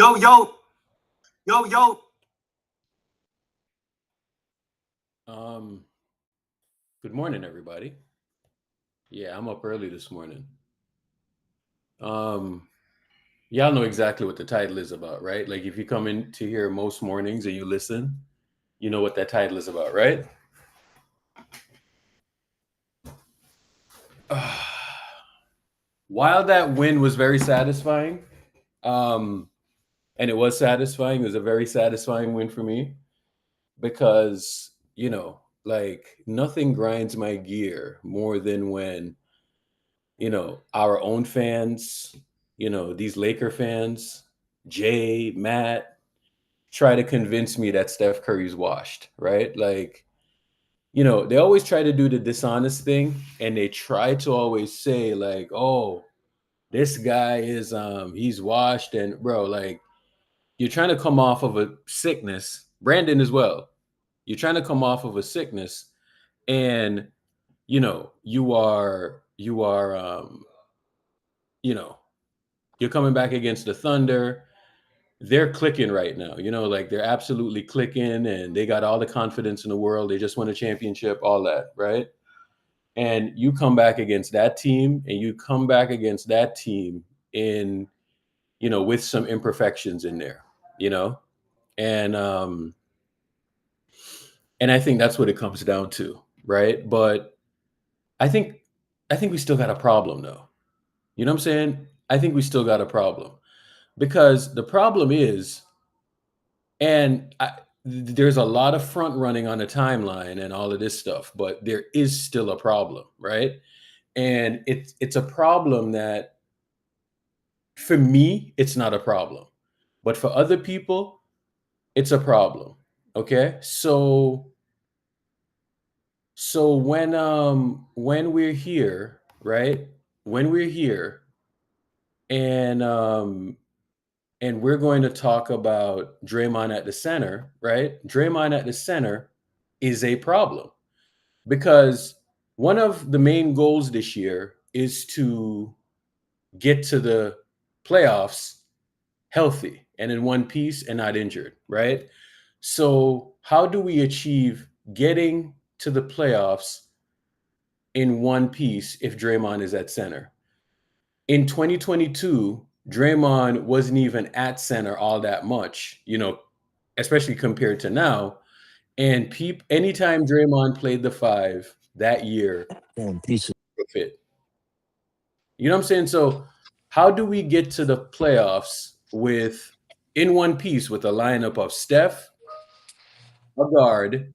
Yo, yo, yo, yo. Um, Good morning, everybody. Yeah, I'm up early this morning. Um, y'all know exactly what the title is about, right? Like if you come in to here most mornings and you listen, you know what that title is about, right? While that win was very satisfying, um, and it was satisfying, it was a very satisfying win for me because, like nothing grinds my gear more than when our own fans, these Laker fans, Jay, Matt, try to convince me that Steph Curry's washed, right? Like, they always try to do the dishonest thing and they try to always say, like, oh, this guy is he's washed. And bro, like you're trying to come off of a sickness, Brandon as well. You're trying to come off of a sickness and you are you know you're coming back against the Thunder. They're clicking right now. Like they're absolutely clicking and they got all the confidence in the world. They just won a championship, all that, right? And you come back against that team and you come back against that team in, with some imperfections in there, you know? And and I think that's what it comes down to, right? But I think I think we still got a problem though. You know what I'm saying? I think we still got a problem because the problem is, and there's a lot of front running on the timeline and all of this stuff, but there is still a problem, right? And it's a problem that for me it's not a problem, but for other people it's a problem. Okay, so when we're here, right? When we're here and we're going to talk about Draymond at the center, right? Draymond at the center is a problem because one of the main goals this year is to get to the playoffs healthy and in one piece and not injured, right? So, how do we achieve getting to the playoffs in one piece if Draymond is at center? In 2022, Draymond wasn't even at center all that much, especially compared to now. And anytime Draymond played the five that year, And piece of fit. You know what I'm saying? So how do we get to the playoffs with in one piece with a lineup of Steph, a guard,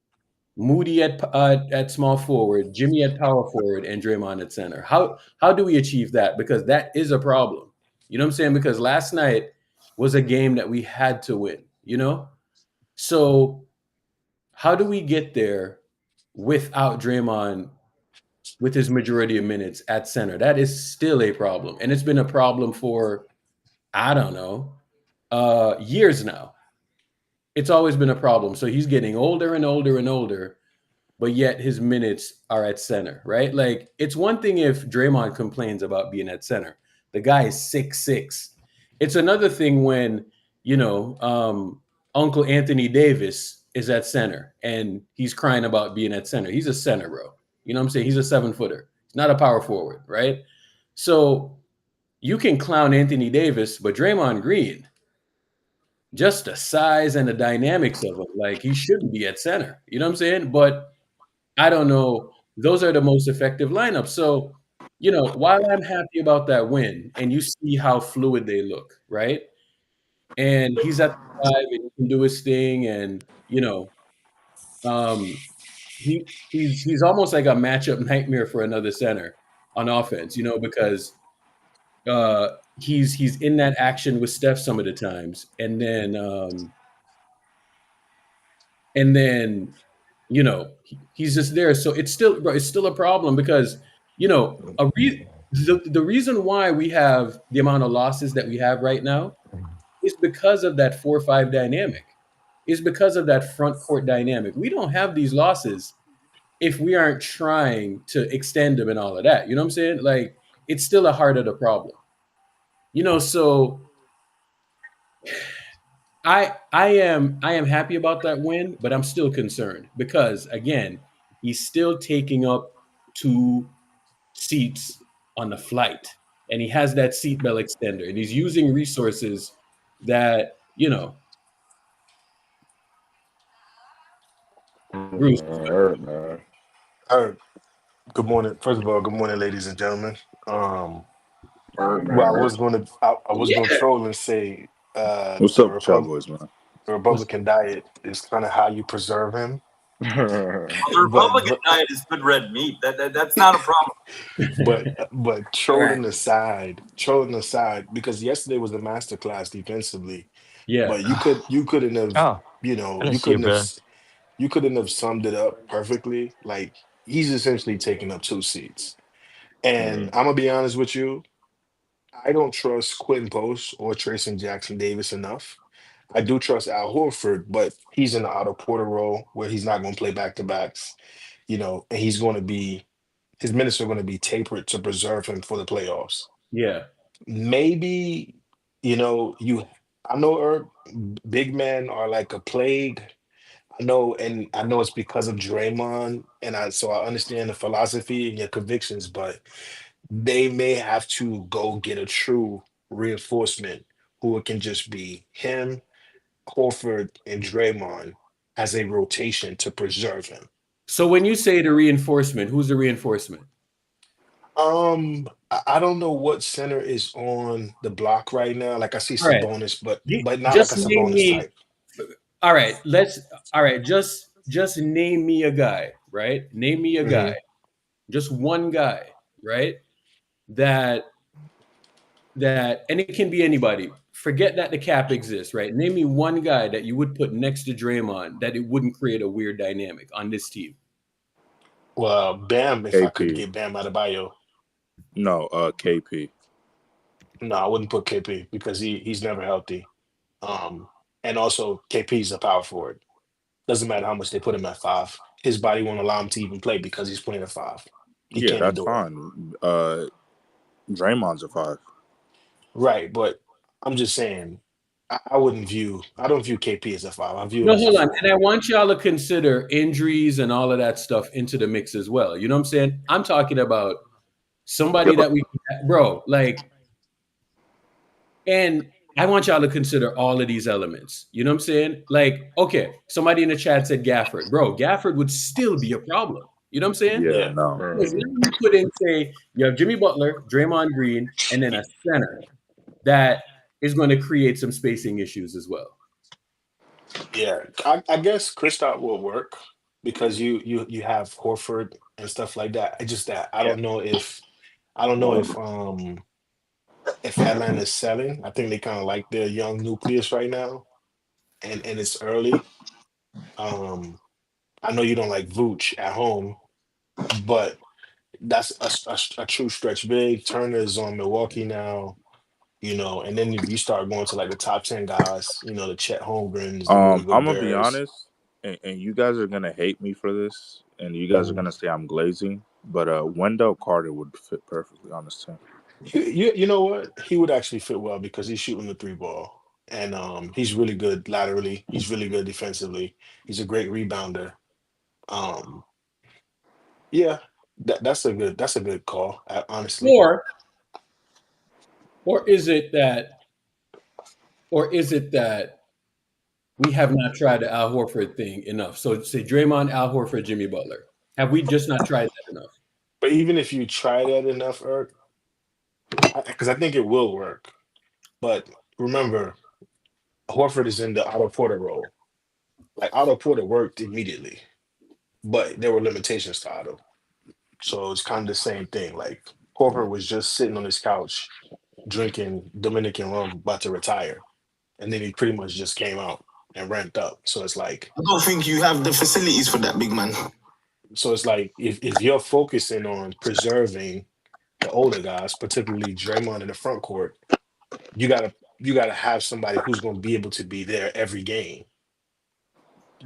Moody at small forward, Jimmy at power forward, and Draymond at center? How do we achieve that? Because that is a problem. You know what I'm saying? Because last night was a game that we had to win, So how do we get there without Draymond with his majority of minutes at center? That is still a problem. And it's been a problem for, I don't know, years now. It's always been a problem. So he's getting older and older and older, but yet his minutes are at center, right? Like it's one thing if Draymond complains about being at center. The guy is 6'6". It's another thing when, Uncle Anthony Davis is at center and he's crying about being at center. He's a center, bro. You know what I'm saying? He's a 7-footer. He's not a power forward, right? So you can clown Anthony Davis, but Draymond Green, just the size and the dynamics of him, like he shouldn't be at center. You know what I'm saying? But I don't know. Those are the most effective lineups. So, while I'm happy about that win, and you see how fluid they look, right? And he's at the five and he can do his thing, and um, he's almost like a matchup nightmare for another center on offense, because he's in that action with Steph some of the times, and then he's just there. So it's still a problem because the reason why we have the amount of losses that we have right now is because of that 4-5 dynamic. Is because of that front court dynamic. We don't have these losses if we aren't trying to extend them and all of that. You know what I'm saying? Like it's still a heart of the problem. So I am happy about that win, but I'm still concerned because again, he's still taking up 2 seats on the flight, and he has that seatbelt extender, and he's using resources that Bruce. Man. Good morning. First of all, good morning, ladies and gentlemen. Um, well, I Man. was going to I was going to Yeah. troll and say What's the up with y'all boys, man? Republican diet is kind of how you preserve him, Well, the but Republican diet is good red meat. That's not a problem. but trolling aside, because yesterday was a masterclass defensively, Yeah. but you couldn't have Oh, I didn't see you, brother. you couldn't have summed it up perfectly. Like he's essentially taking up 2 seats, and Mhm. I'm gonna be honest with you. I don't trust Quentin Post or Trayson Jackson Davis enough. I do trust Al Horford, but he's in the Otto Porter role where he's not going to play back to backs, and he's going to be his minutes are going to be tapered to preserve him for the playoffs. Yeah. Maybe, you I know big men are like a plague. I know it's because of Draymond, and I understand the philosophy and your convictions, but they may have to go get a true reinforcement who it can just be him, Horford, and Draymond as a rotation to preserve him. So when you say the reinforcement, who's the reinforcement? I don't know what center is on the block right now. Like I see All right. Sabonis, but not like Just a name Sabonis me. type. All right. All right. Just name me a guy, right? Name me a hmm guy. Just one guy, right? That and it can be anybody. Forget that the cap exists, right? Name me one guy that you would put next to Draymond that it wouldn't create a weird dynamic on this team. Well, Bam, if I could KP. get Bam Adebayo. No, KP. No, I wouldn't put KP because he's never healthy. And also KP's a power forward. Doesn't matter how much they put him at 5. His body won't allow him to even play because he's playing at 5. He Yeah, can't that's endure it. fine. Draymond's a 5. Right, but I'm just saying, I don't view KP as a 5. I view him No, as a hold on. 4. And I want y'all to consider injuries and all of that stuff into the mix as well. You know what I'm saying? I'm talking about Yeah, somebody but that bro, like, and I want y'all to consider all of these elements. You know what I'm saying? Like, okay, somebody in the chat said Gafford. Bro, Gafford would still be a problem. You know what I'm saying? yeah, Yeah. no. Because now you put in, say, you have Jimmy Butler, Draymond Green, and then a center that is going to create some spacing issues as well. Yeah. I guess Kristaps will work because you have Horford and stuff like that. It's just that Yeah. I don't know if Atlanta's selling. I think they kind of like their young nucleus right now, and it's early. Um, I know you don't like Vooch at home, but that's a true stretch big. Turner's on Milwaukee now, and then if you start going to like the top 10 guys, the Chet Holmgrens, the Rudy I'm gonna be Goberts. honest, and you guys are gonna hate me for this, and you guys are Mhm. gonna say I'm glazing, but Wendell Carter would fit perfectly on this team. You know what? He would actually fit well because he's shooting the 3 ball. And he's really good laterally. He's really good defensively. He's a great rebounder. Um, yeah, that's a good call, honestly. Or or is it that we have not tried the Al Horford thing enough? So say Draymond, Al Horford, Jimmy Butler. Have we just not tried that enough? But even if you try that enough, Eric, because I think it will work. But remember, Horford is in the Otto Porter role. Like Otto Porter worked immediately, but there were limitations to Otto. So it's kind of the same thing. Like Horford was just sitting on his couch drinking Dominican rum, about to retire, and then he pretty much just came out and ramped up. So it's like, I don't think you have the facilities for that, big man. if you're focusing on preserving the older guys, particularly Draymond in the front court, you gotta have somebody who's going to be able to be there every game.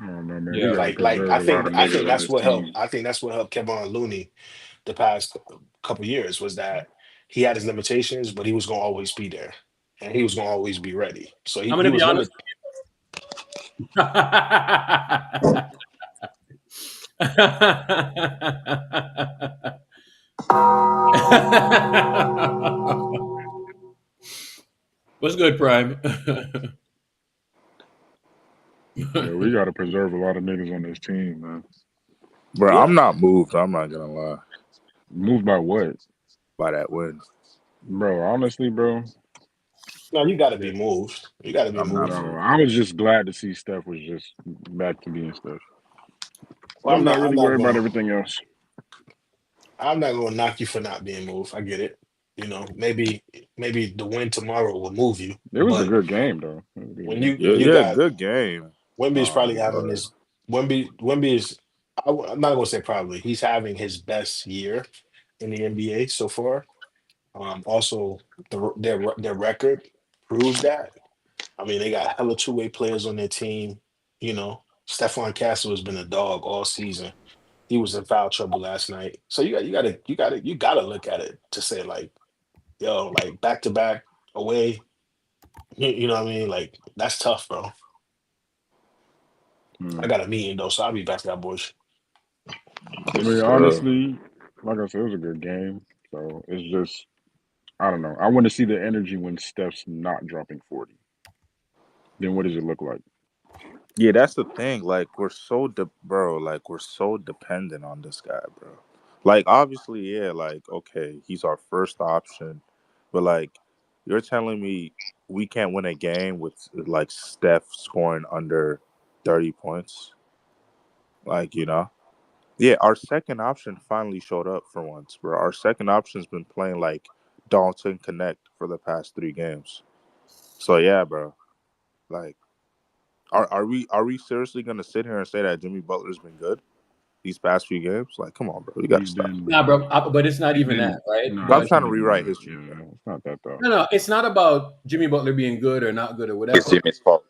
I don't know, man. He Yeah. got to Like preserve a lot of I niggas think on that's this what helped. team. I think that's what helped Kevon Looney the past couple years was that he had his limitations, but he was going to always be there, and he was going to always be ready. So I'm he gonna be was honest. limited. What's good, Prime? Yeah, we got to preserve a lot of niggas on this team, man. Bro, Yeah. I'm not moved. I'm not gonna lie Moved by what? by that win. Bro, honestly, bro, No, you got to be moved. You got to be I'm not moved. no. I was just glad to see Steph was just back to being Steph. Well, I'm not I'm really not worried about going. everything else. I'm not going to knock you for not being moved. I get it. You know, maybe the win tomorrow will move you, It was a but good game, though. It was a good when game. Yeah, you yeah, got good game. Wemby's probably having But his Wemby is I'm not gonna say probably he's having his best year in the NBA so far. Also, their record proves that. I mean, they got hella two-way players on their team. You know, Stephon Castle has been a dog all season. He was in foul trouble last night. So you gotta look at it to say like, yo, like back to back away. You know what I mean? Like that's tough, bro. I Hmm. got a meeting though, so I'll be back to that boys. I mean, uh, honestly, like I said, it was a good game. So it's just, I don't know. I want to see the energy when Steph's not dropping 40. Then what does it look like? yeah, that's the thing. Like we're so dependent on this guy, bro. Like obviously, yeah, like okay, he's our first option, but like you're telling me we can't win a game with like Steph scoring under 30 points, like Yeah, our second option finally showed up for once, bro. Our second option's been playing like Dalton Connect for the past 3 games. So yeah, bro. Like, are we seriously gonna sit here and say that Jimmy Butler's been good these past few games? Like, come on, bro. You gotta He's stop. been, Nah, bro, but it's not he's even that, been, right? nah, Stop But it's trying not to even rewrite that. history, bro. Yeah, it's not that though. no, it's not about Jimmy Butler being good or not good or whatever, It's Jimmy's fault.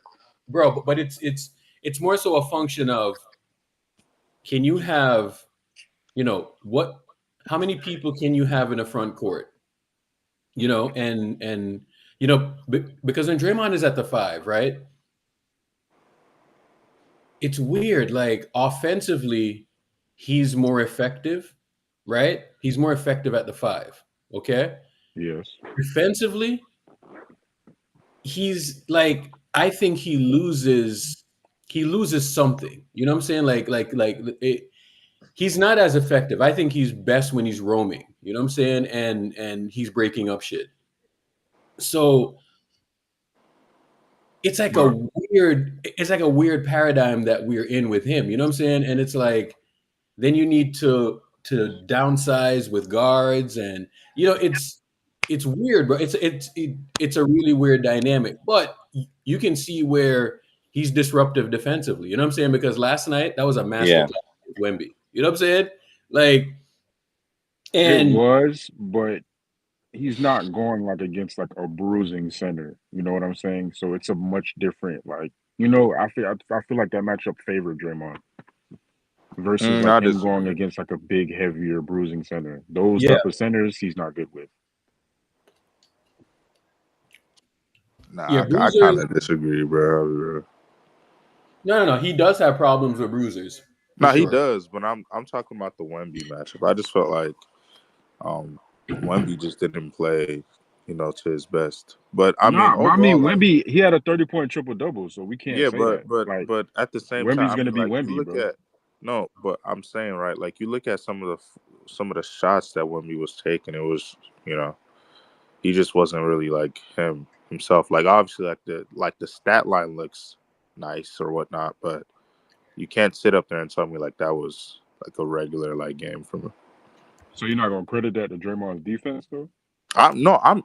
bro. But it's more so a function of can you have, how many people can you have in a front court? And because when Draymond is at the 5, right? It's weird. Like offensively, he's more effective, right? He's more effective at the 5. Okay. Yes. Defensively, he's like, I think he loses something. You know what I'm saying? He's not as effective. I think he's best when he's roaming. You know what I'm saying? And he's breaking up shit. So it's like But a weird paradigm that we're in with him. You know what I'm saying? And it's like then you need to downsize with guards, and it's weird, bro. It's a really weird dynamic. But you can see where he's disruptive defensively. You know what I'm saying? Because last night that was a Yeah. masterclass with Wemby. You know what I'm saying? Like, it and was, but he's not going like against like a bruising center. You know what I'm saying? So it's a much different like I feel like that matchup favored Draymond versus like I him going disagree. against like a big, heavier bruising center. Those yeah, type of centers he's not good with. yeah, Nah, I kind bruisers. of disagree, bro. No. He does have problems with bruisers for Nah, he sure. does, but I'm talking about the Wemby matchup. I just felt like Wemby just didn't play, to his best. But I mean, Nah, but I overall, mean like, Wemby, he had a 30-point triple double, so we can't yeah, say but that. but Like but at the same time, Wemby's I gonna mean, be like, you Wemby, look bro. at no, but I'm saying right, like, you look at some of the shots that Wemby was taking, it was, he just wasn't really like himself. Like, obviously, like the stat line looks nice or whatnot, but you can't sit up there and tell me like that was like a regular like game from him. So you're not gonna credit that to Draymond's defense though? I'm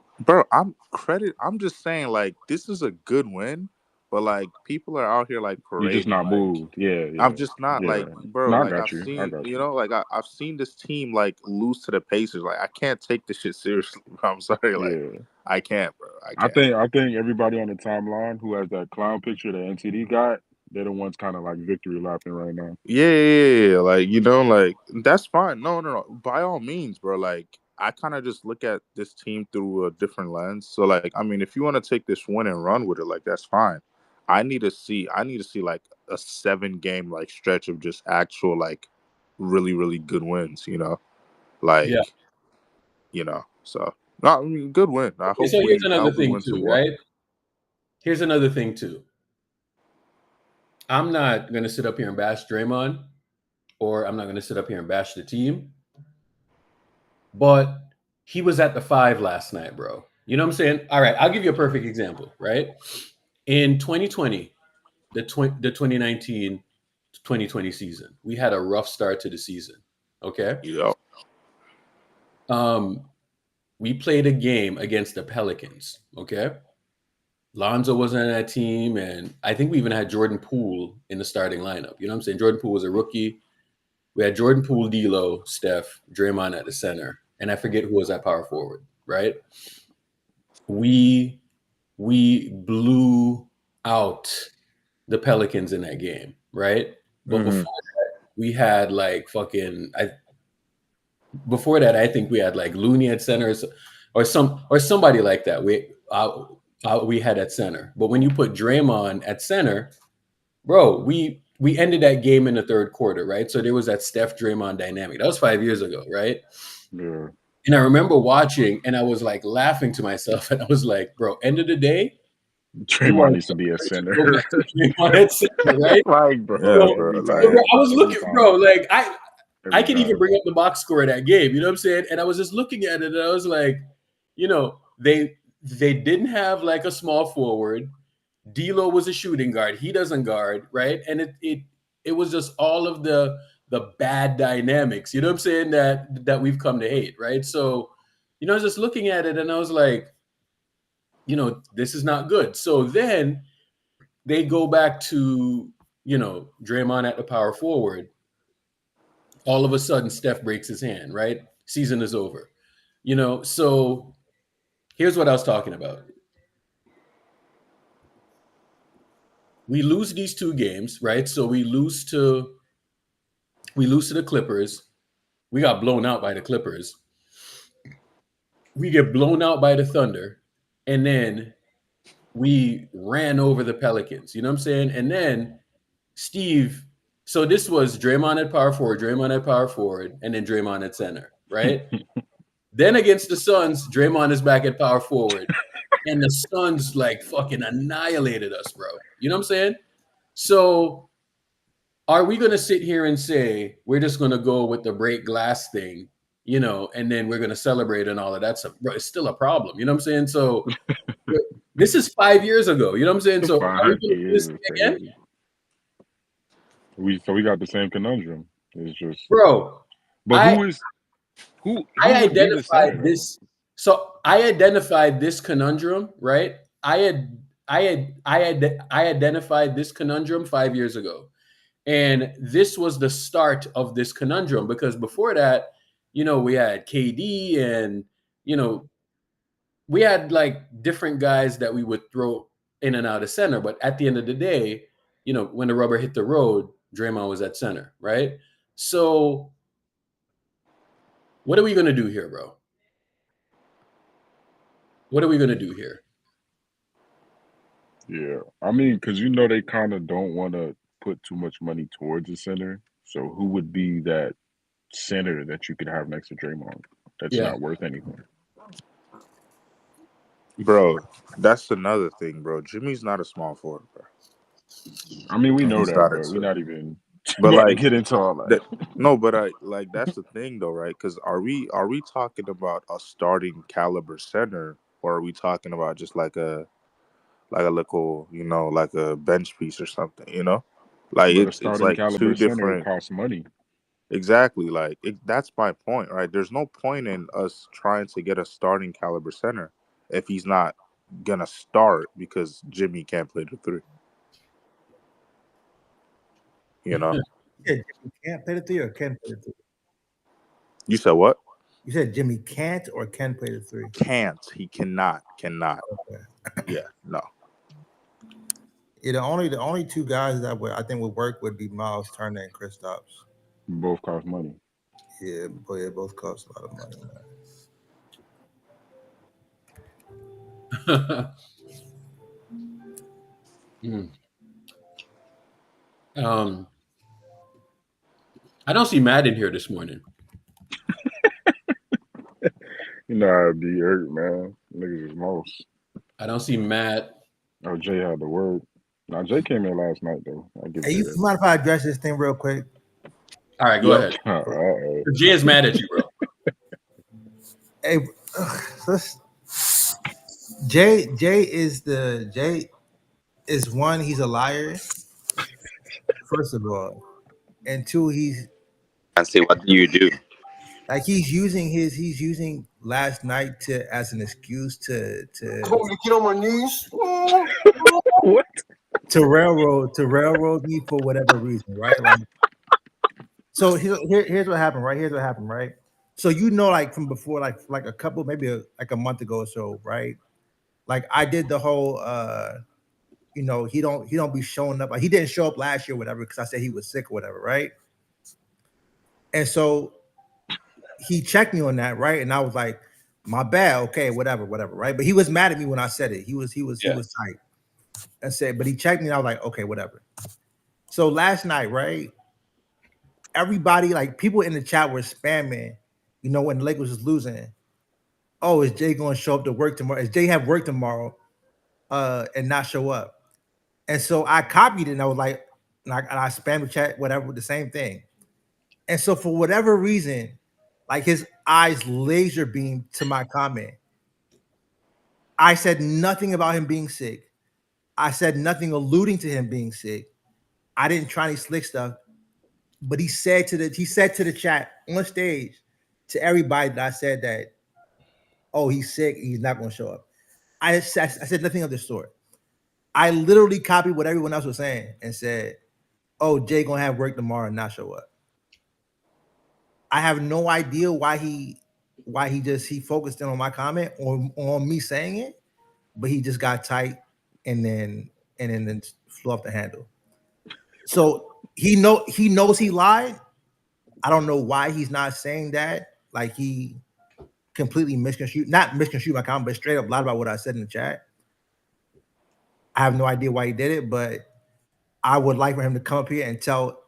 just saying like this is a good win, but like people are out here like You're just parading not like moved. Yeah, I'm yeah, just not yeah. like, bro, No, I like got I've you. I seen, got you. like I've seen this team like lose to the Pacers. Like I can't take this shit seriously, bro. I'm sorry, like Yeah. I can't, bro. I I can't. think I think everybody on the timeline who has that clown picture that NCD got, they're the ones kind of like victory lapping right now. Yeah. Like, like that's fine. No. By all means, bro. Like I kind of just look at this team through a different lens. So like, I mean, if you want to take this win and run with it, like that's fine. I need to see like a 7-game like stretch of just actual like really, really good wins, Like, Yeah. So not I mean, good win. I Okay, hope so here's I another hope we thing win too, 2-1. right? Here's another thing too. I'm not gonna sit up here and bash Draymond, or I'm not gonna sit up here and bash the team. But he was at the 5 last night, bro. You know what I'm saying? All right, I'll give you a perfect example, right? In 2020, the 2019-2020 season, we had a rough start to the season. Okay. Yeah. We played a game against the Pelicans. Okay. Lonzo wasn't on that team, and I think we even had Jordan Poole in the starting lineup. You know what I'm saying? Jordan Poole was a rookie. We had Jordan Poole, D'Lo, Steph, Draymond at the center, and I forget who was at power forward. Right? We blew out the Pelicans in that game. Right? But before that, we had like fucking. Before that, I think we had like Looney at center, or somebody like that. We had at center. But when you put Draymond at center, bro, we ended that game in the third quarter, right? So there was that Steph Draymond dynamic. That was 5 years ago, right? Yeah. And I remember watching, and I was like laughing to myself, and I was like, bro, end of the day, Draymond needs to be a center. Draymond at center, right? Like, bro, Yeah, bro. every Like, time. I was Every looking, time. bro, like I Every can time. even bring up the box score of that game. You know what I'm saying? And I was just looking at it, and I was like, they didn't have like a small forward. D'Lo was a shooting guard. He doesn't guard, right? And it was just all of the bad dynamics. You know what I'm saying? That we've come to hate, right? So, I was just looking at it, and I was like, this is not good. So then they go back to Draymond at the power forward. All of a sudden, Steph breaks his hand, right? Season is over. So here's what I was talking about. We lose these 2 games, right? So we lose to the Clippers. We got blown out by the Clippers. We get blown out by the Thunder. And then we ran over the Pelicans. You know what I'm saying? And then Steve, so this was Draymond at power forward, and then Draymond at center, right? Then against the Suns, Draymond is back at power forward. And the Suns like fucking annihilated us, bro. You know what I'm saying? So are we going to sit here and say we're just going to go with the break glass thing, and then we're going to celebrate and all of that stuff? Bro, it's still a problem. You know what I'm saying? So this is 5 years ago. You know what I'm saying? So are we going to do this again? We got the same conundrum. It's just, bro. But who I would be the center, identified this. So I identified this conundrum, right? I identified this conundrum 5 years ago. And this was the start of this conundrum, because before that, we had KD and, we had like different guys that we would throw in and out of center. But at the end of the day, when the rubber hit the road, Draymond was at center, right? So what are we going to do here, bro? What are we going to do here? Yeah. I mean, because they kind of don't want to put too much money towards the center. So who would be that center that you could have next to Draymond that's not worth anything? Bro, that's another thing, bro. Jimmy's not a small forward, bro. I mean, we know He's that, not but we're not even but about like to get into all that. No, but that's the thing though, right? Because are we talking about a starting caliber center, or are we talking about just like a little, like a bench piece or something, Like But a it's starting like caliber two center different. costs money. Exactly, like that's my point, right? There's no point in us trying to get a starting caliber center if he's not gonna start because Jimmy can't play the 3. Yeah, Jimmy can't play the 3 or can play the 3? You said what? You said Jimmy can't or can play the 3? Can't. He cannot. Okay. Yeah, no. Yeah, the only 2 guys that I think would work would be Miles Turner and Kristaps. Both cost money. Yeah, both cost a lot of money. Mm. I don't see Matt in here this morning. You know how it be, Eric, man. Niggas is most. I don't see Matt. Oh, Jay had the word. Now, Jay came in last night, though. I give Hey, Jay you that. mind if I address this thing real quick? All right, go ahead. Uh-oh. Jay is mad at you, bro. Hey, Jay is one, he's a liar. First of all, and two, he's And say, what do you do? like he's using last night as an excuse to Want me to get on my knees? What? to railroad me for whatever reason, right? Like, so here's what happened, right? Here's what happened, right? So like from before, like a couple, maybe like a month ago or so, right? Like I did the whole he don't be showing up. Like he didn't show up last year, whatever, because I said he was sick or whatever, right? And so he checked me on that, right? And I was like, my bad, okay, whatever, right? But he was mad at me when I said it. He was tight. And said, but he checked me and I was like, okay, whatever. So last night, right? Everybody, like people in the chat were spamming, when the Lakers was losing. Oh, is Jay going to show up to work tomorrow? Is Jay have work tomorrow and not show up? And so I copied it and I was like, and I spammed the chat, whatever, the same thing. And so for whatever reason, like his eyes laser beamed to my comment. I said nothing about him being sick. I said nothing alluding to him being sick. I didn't try any slick stuff. But he said to the chat on stage to everybody that I said that, oh, he's sick, he's not going to show up. I said nothing of the sort. I literally copied what everyone else was saying and said, oh, Jay going to have work tomorrow and not show up. I have no idea why he focused in on my comment or on me saying it, but he just got tight and then flew off the handle. So he knows he lied. I don't know why he's not saying that. Like he completely not misconstrued my comment, but straight up lied about what I said in the chat. I have no idea why he did it, but I would like for him to come up here and tell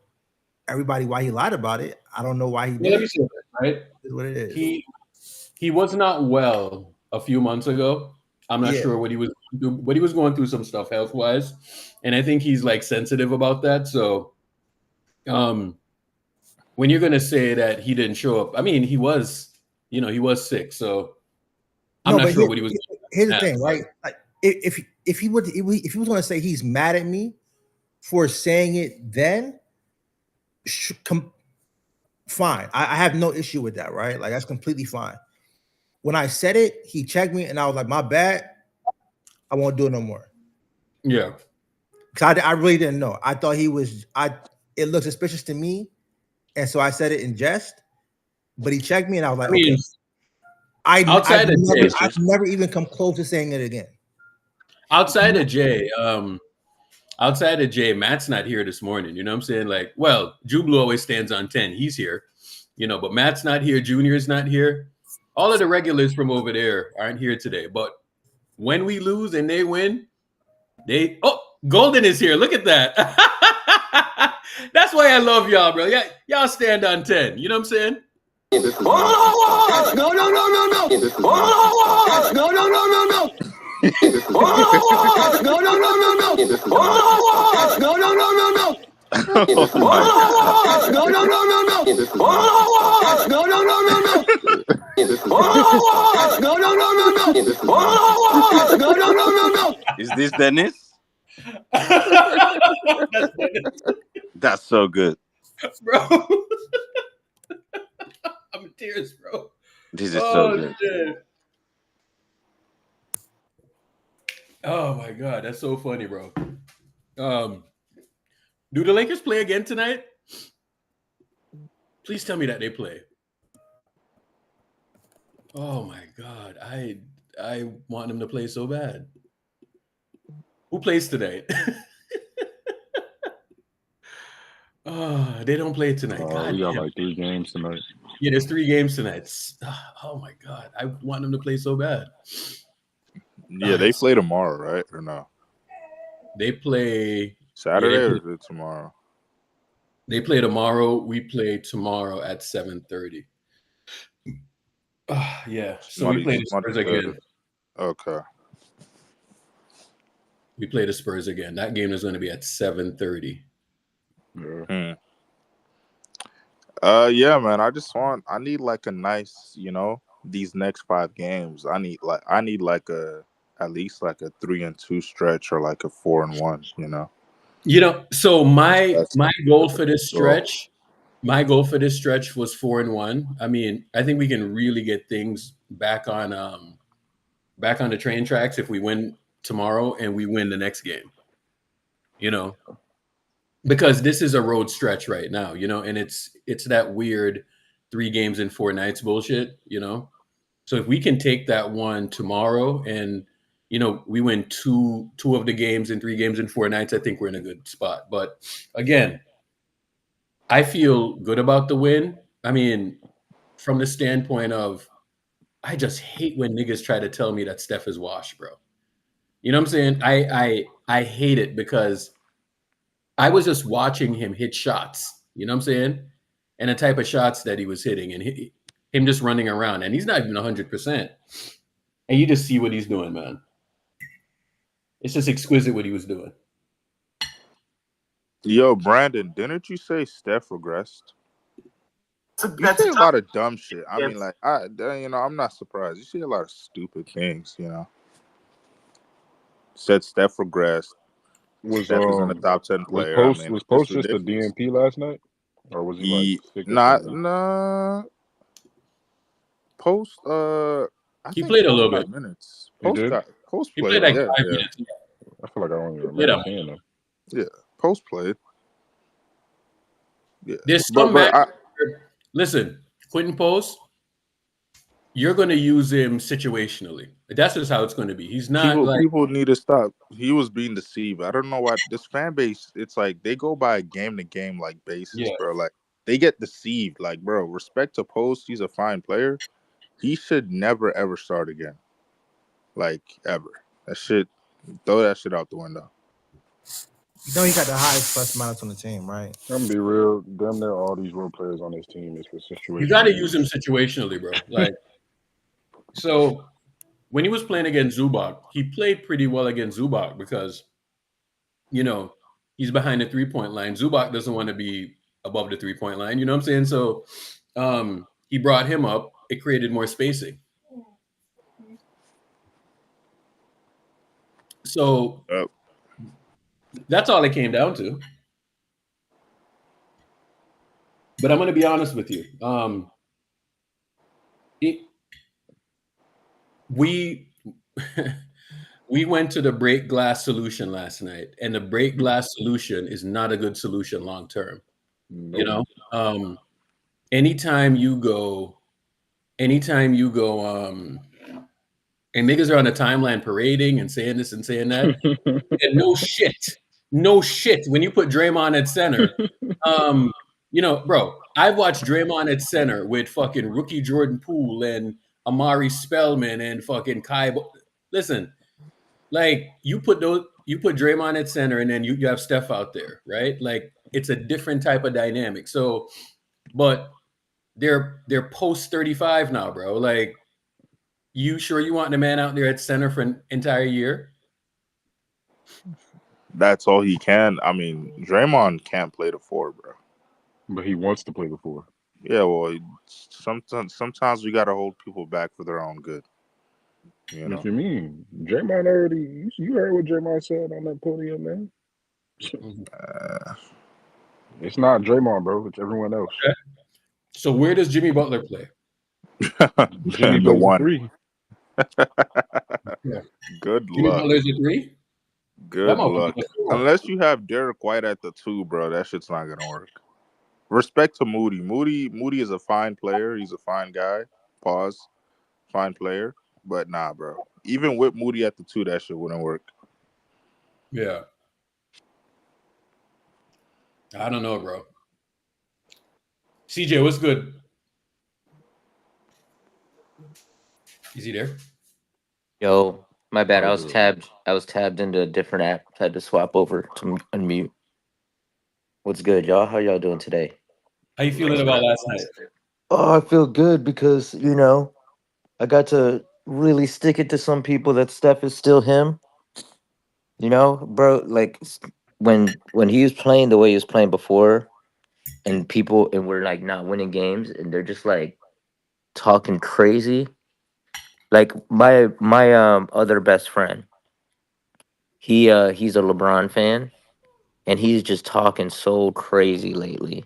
everybody why he lied about it. I don't know why he did it. Right? Is what it is. He was not well a few months ago. I'm not sure what he was doing, but he was going through some stuff health-wise. And I think he's like sensitive about that. So when you're gonna say that he didn't show up, I mean he was sick. So I'm not sure what he was doing. Here's the thing, right? Like if he was gonna say he's mad at me for saying it then, fine. I have no issue with that, right? Like that's completely fine. When I said it, he checked me and I was like, my bad. I won't do it no more. Yeah. Because I really didn't know. I thought it looked suspicious to me. And so I said it in jest. But he checked me and I was like, okay. I've never even come close to saying it again. Outside of Jay, Matt's not here this morning. You know what I'm saying? Like, well, Jublu always stands on 10. He's here, but Matt's not here. Junior's not here. All of the regulars from over there aren't here today. But when we lose and they win, Golden is here. Look at that. That's why I love y'all, bro. Yeah, y'all stand on 10. You know what I'm saying? No. Is this Dennis? That's so good, bro. I'm in tears, bro. This is so good. Shit. Oh my god, that's so funny, bro. Do the Lakers play again tonight? Please tell me that they play. Oh my god, I want them to play so bad. Who plays tonight? They don't play tonight. We got like 3 games tonight. Yeah, there's 3 games tonight. Oh my god, I want them to play so bad. Yeah, they play tomorrow, right? Or no? They play Saturday or is it tomorrow? They play tomorrow. We play tomorrow at 7:30. Yeah. So we play the Spurs again. Okay. We play the Spurs again. That game is going to be at 7:30. Yeah. Yeah, man. I need like a nice, these next 5 games. I need like at least like a 3-2 stretch or like a 4-1. So my That's goal for this goal. stretch was 4-1. I mean, I think we can really get things back on the train tracks if we win tomorrow and we win the next game. Because this is a road stretch right now, and it's that weird 3 games in 4 nights bullshit, So if we can take that one tomorrow and we win two of the games in 3 games in 4 nights, I think we're in a good spot. But again, I feel good about the win. I mean, from the standpoint of, I just hate when niggas try to tell me that Steph is washed, bro. You know what I'm saying? I hate it because I was just watching him hit shots. You know what I'm saying? And the type of shots that he was hitting, and him just running around, and he's not even 100%. And you just see what he's doing, man. It's just exquisite what he was doing. Yo, Brandon, didn't you say Steph regressed? You say a lot of dumb shit. I mean, like, I'm not surprised. You see a lot of stupid things, Said Steph regressed. Steph is in the top 10 player. Was Post just a DNP last night, or was he like sick? Nah. Post. He played a little bit. Minutes. Post played like 5 minutes. I feel like I only remember seeing him. Yeah, Post played. Yeah. There's some listen, Quentin Post, you're going to use him situationally. That's just how it's going to be. He's not people need to stop. He was being deceived. I don't know why this fan base. It's like they go by game to game like basis, bro. Like they get deceived. Like, bro, respect to Post. He's a fine player. He should never ever start again. Like ever. Throw that shit out the window. He got the highest plus minus on the team, right? I'm gonna be real. Damn near all these role players on this team is for situation. You got to use him situationally, bro. Like, so when he was playing against Zubac, he played pretty well against Zubac because, he's behind the 3-point line. Zubac doesn't want to be above the 3-point line. You know what I'm saying? So he brought him up. It created more spacing. So that's all it came down to. But I'm going to be honest with you. We went to the break glass solution last night, and the break glass solution is not a good solution long term. Nope. Anytime you go, and niggas are on the timeline parading and saying this and saying that, and no shit. When you put Draymond at center, bro, I've watched Draymond at center with fucking rookie Jordan Poole and Amari Spellman and fucking Kai. Listen, like you put Draymond at center and then you have Steph out there, right? Like it's a different type of dynamic. So, but they're post 35 now, bro. Like, you sure you want the man out there at center for an entire year? That's all he can. I mean, Draymond can't play the 4, bro. But he wants to play the 4. Yeah, well, sometimes we gotta hold people back for their own good. What you mean? Draymond already. You heard what Draymond said on that podium, man. It's not Draymond, bro. It's everyone else. Okay. So where does Jimmy Butler play? Jimmy the 1. 3. Yeah. Good Jimmy luck. Butler's a 3? Good luck. Unless you have Derek White at the 2, bro, that shit's not gonna work. Respect to Moody. Moody is a fine player. He's a fine guy. Fine player. But nah, bro. Even with Moody at the 2, that shit wouldn't work. Yeah. I don't know, bro. CJ, what's good? Is he there? Yo, my bad. I was tabbed into a different app. Had to swap over to unmute. What's good, y'all? How y'all doing today? How you feeling about last night? Oh, I feel good because, I got to really stick it to some people that Steph is still him. Bro, like when he was playing the way he was playing before and we're like not winning games and they're just like talking crazy. Like my other best friend, he's a LeBron fan and he's just talking so crazy lately.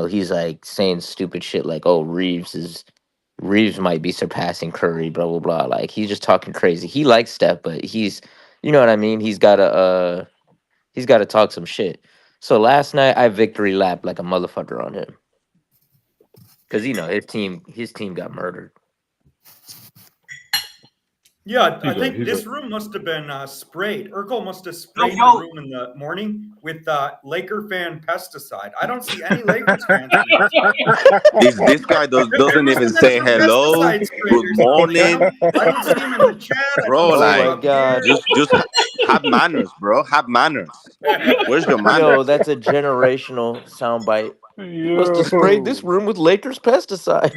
He's like saying stupid shit like, "Oh, Reeves might be surpassing Curry." Blah blah blah. Like he's just talking crazy. He likes Steph, but you know what I mean. He's got to talk some shit. So last night I victory lapped like a motherfucker on him because his team got murdered. Yeah, I He's a think he's a this room must have been sprayed. Urkel must have sprayed the yo. room in the morning with Laker fan pesticide. I don't see any Lakers fans. This guy doesn't even say hello, good morning, I don't see him in the chat. I bro. don't see him my Like, up here. God. just have manners, bro. Have manners. Where's your Yo, manners? that's a generational soundbite. You must have sprayed this yo. room with Lakers pesticide.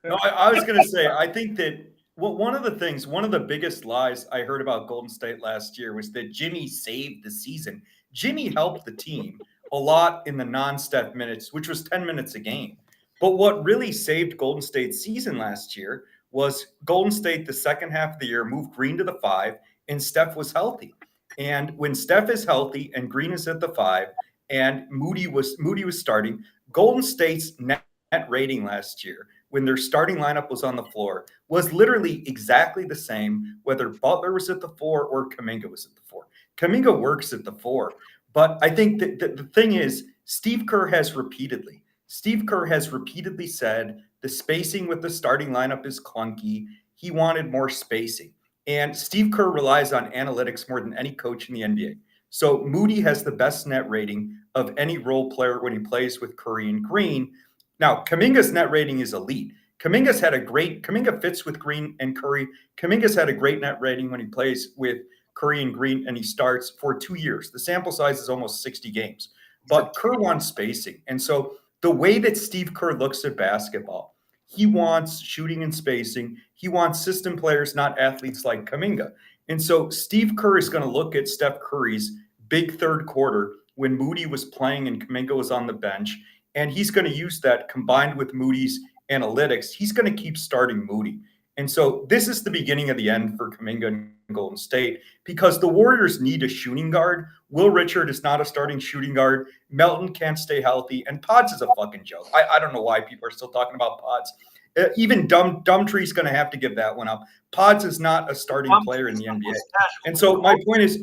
No, I was going to say, I think that one of the biggest lies I heard about Golden State last year was that Jimmy saved the season. Jimmy helped the team a lot in the non-Steph minutes, which was 10 minutes a game. But what really saved Golden State's season last year was Golden State, the second half of the year, moved Green to the 5, and Steph was healthy. And when Steph is healthy and Green is at the 5, and Moody was starting, Golden State's net rating last year, when their starting lineup was on the floor, was literally exactly the same whether Butler was at the 4 or Kuminga was at the 4. Kuminga works at the 4. But I think that the thing is, Steve Kerr has repeatedly said the spacing with the starting lineup is clunky. He wanted more spacing. And Steve Kerr relies on analytics more than any coach in the NBA. So Moody has the best net rating of any role player when he plays with Curry and Green. Now, Kuminga's net rating is elite. Kuminga fits with Green and Curry. Kuminga's had a great net rating when he plays with Curry and Green, and he starts for 2 years. The sample size is almost 60 games. But Kerr wants spacing. And so the way that Steve Kerr looks at basketball, he wants shooting and spacing. He wants system players, not athletes like Kuminga. And so Steve Kerr is going to look at Steph Curry's big third quarter when Moody was playing and Kuminga was on the bench, and he's going to use that combined with Moody's analytics. He's going to keep starting Moody. And so this is the beginning of the end for Kuminga and Golden State because the Warriors need a shooting guard. Will Richard is not a starting shooting guard. Melton can't stay healthy. And Pods is a fucking joke. I don't know why people are still talking about Pods. Even Dumtree's going to have to give that one up. Pods is not a starting player in the NBA. And so my point is,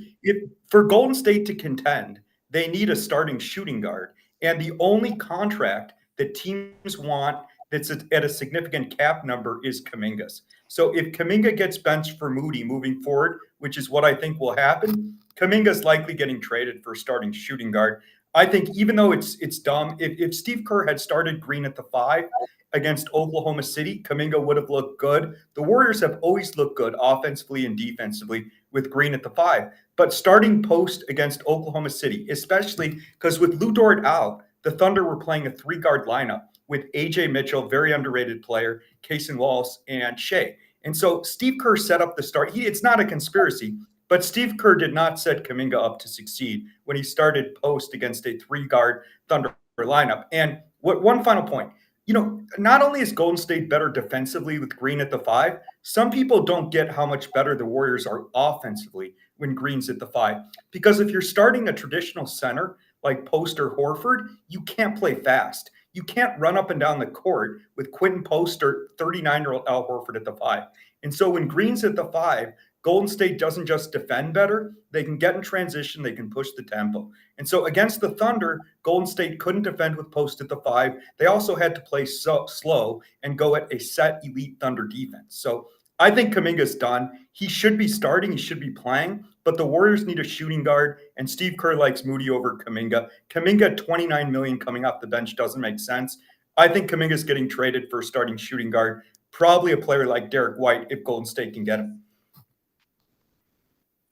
for Golden State to contend, they need a starting shooting guard. And the only contract that teams want that's at a significant cap number is Kuminga's. So if Kuminga gets benched for Moody moving forward, which is what I think will happen, Kuminga's likely getting traded for starting shooting guard. I think even though it's dumb, if Steve Kerr had started Green at the 5 against Oklahoma City, Kuminga would have looked good. The Warriors have always looked good offensively and defensively with Green at the 5. But starting post against Oklahoma City, especially because with Lou Dort out, the Thunder were playing a 3-guard lineup with A.J. Mitchell, very underrated player, Cason Wallace, and Shea. And so Steve Kerr set up the start. It's not a conspiracy, but Steve Kerr did not set Kuminga up to succeed when he started post against a 3-guard Thunder lineup. And one final point, not only is Golden State better defensively with Green at the 5, some people don't get how much better the Warriors are offensively when Green's at the 5. Because if you're starting a traditional center like Post or Horford, you can't play fast. You can't run up and down the court with Quentin Post or 39-year-old Al Horford at the 5. And so when Green's at the 5, Golden State doesn't just defend better. They can get in transition. They can push the tempo. And so against the Thunder, Golden State couldn't defend with Post at the 5. They also had to play slow and go at a set elite Thunder defense. So I think Kuminga's done. He should be starting. He should be playing. But the Warriors need a shooting guard, and Steve Kerr likes Moody over Kuminga. Kuminga, $29 million coming off the bench doesn't make sense. I think Kuminga's getting traded for a starting shooting guard, probably a player like Derek White if Golden State can get him.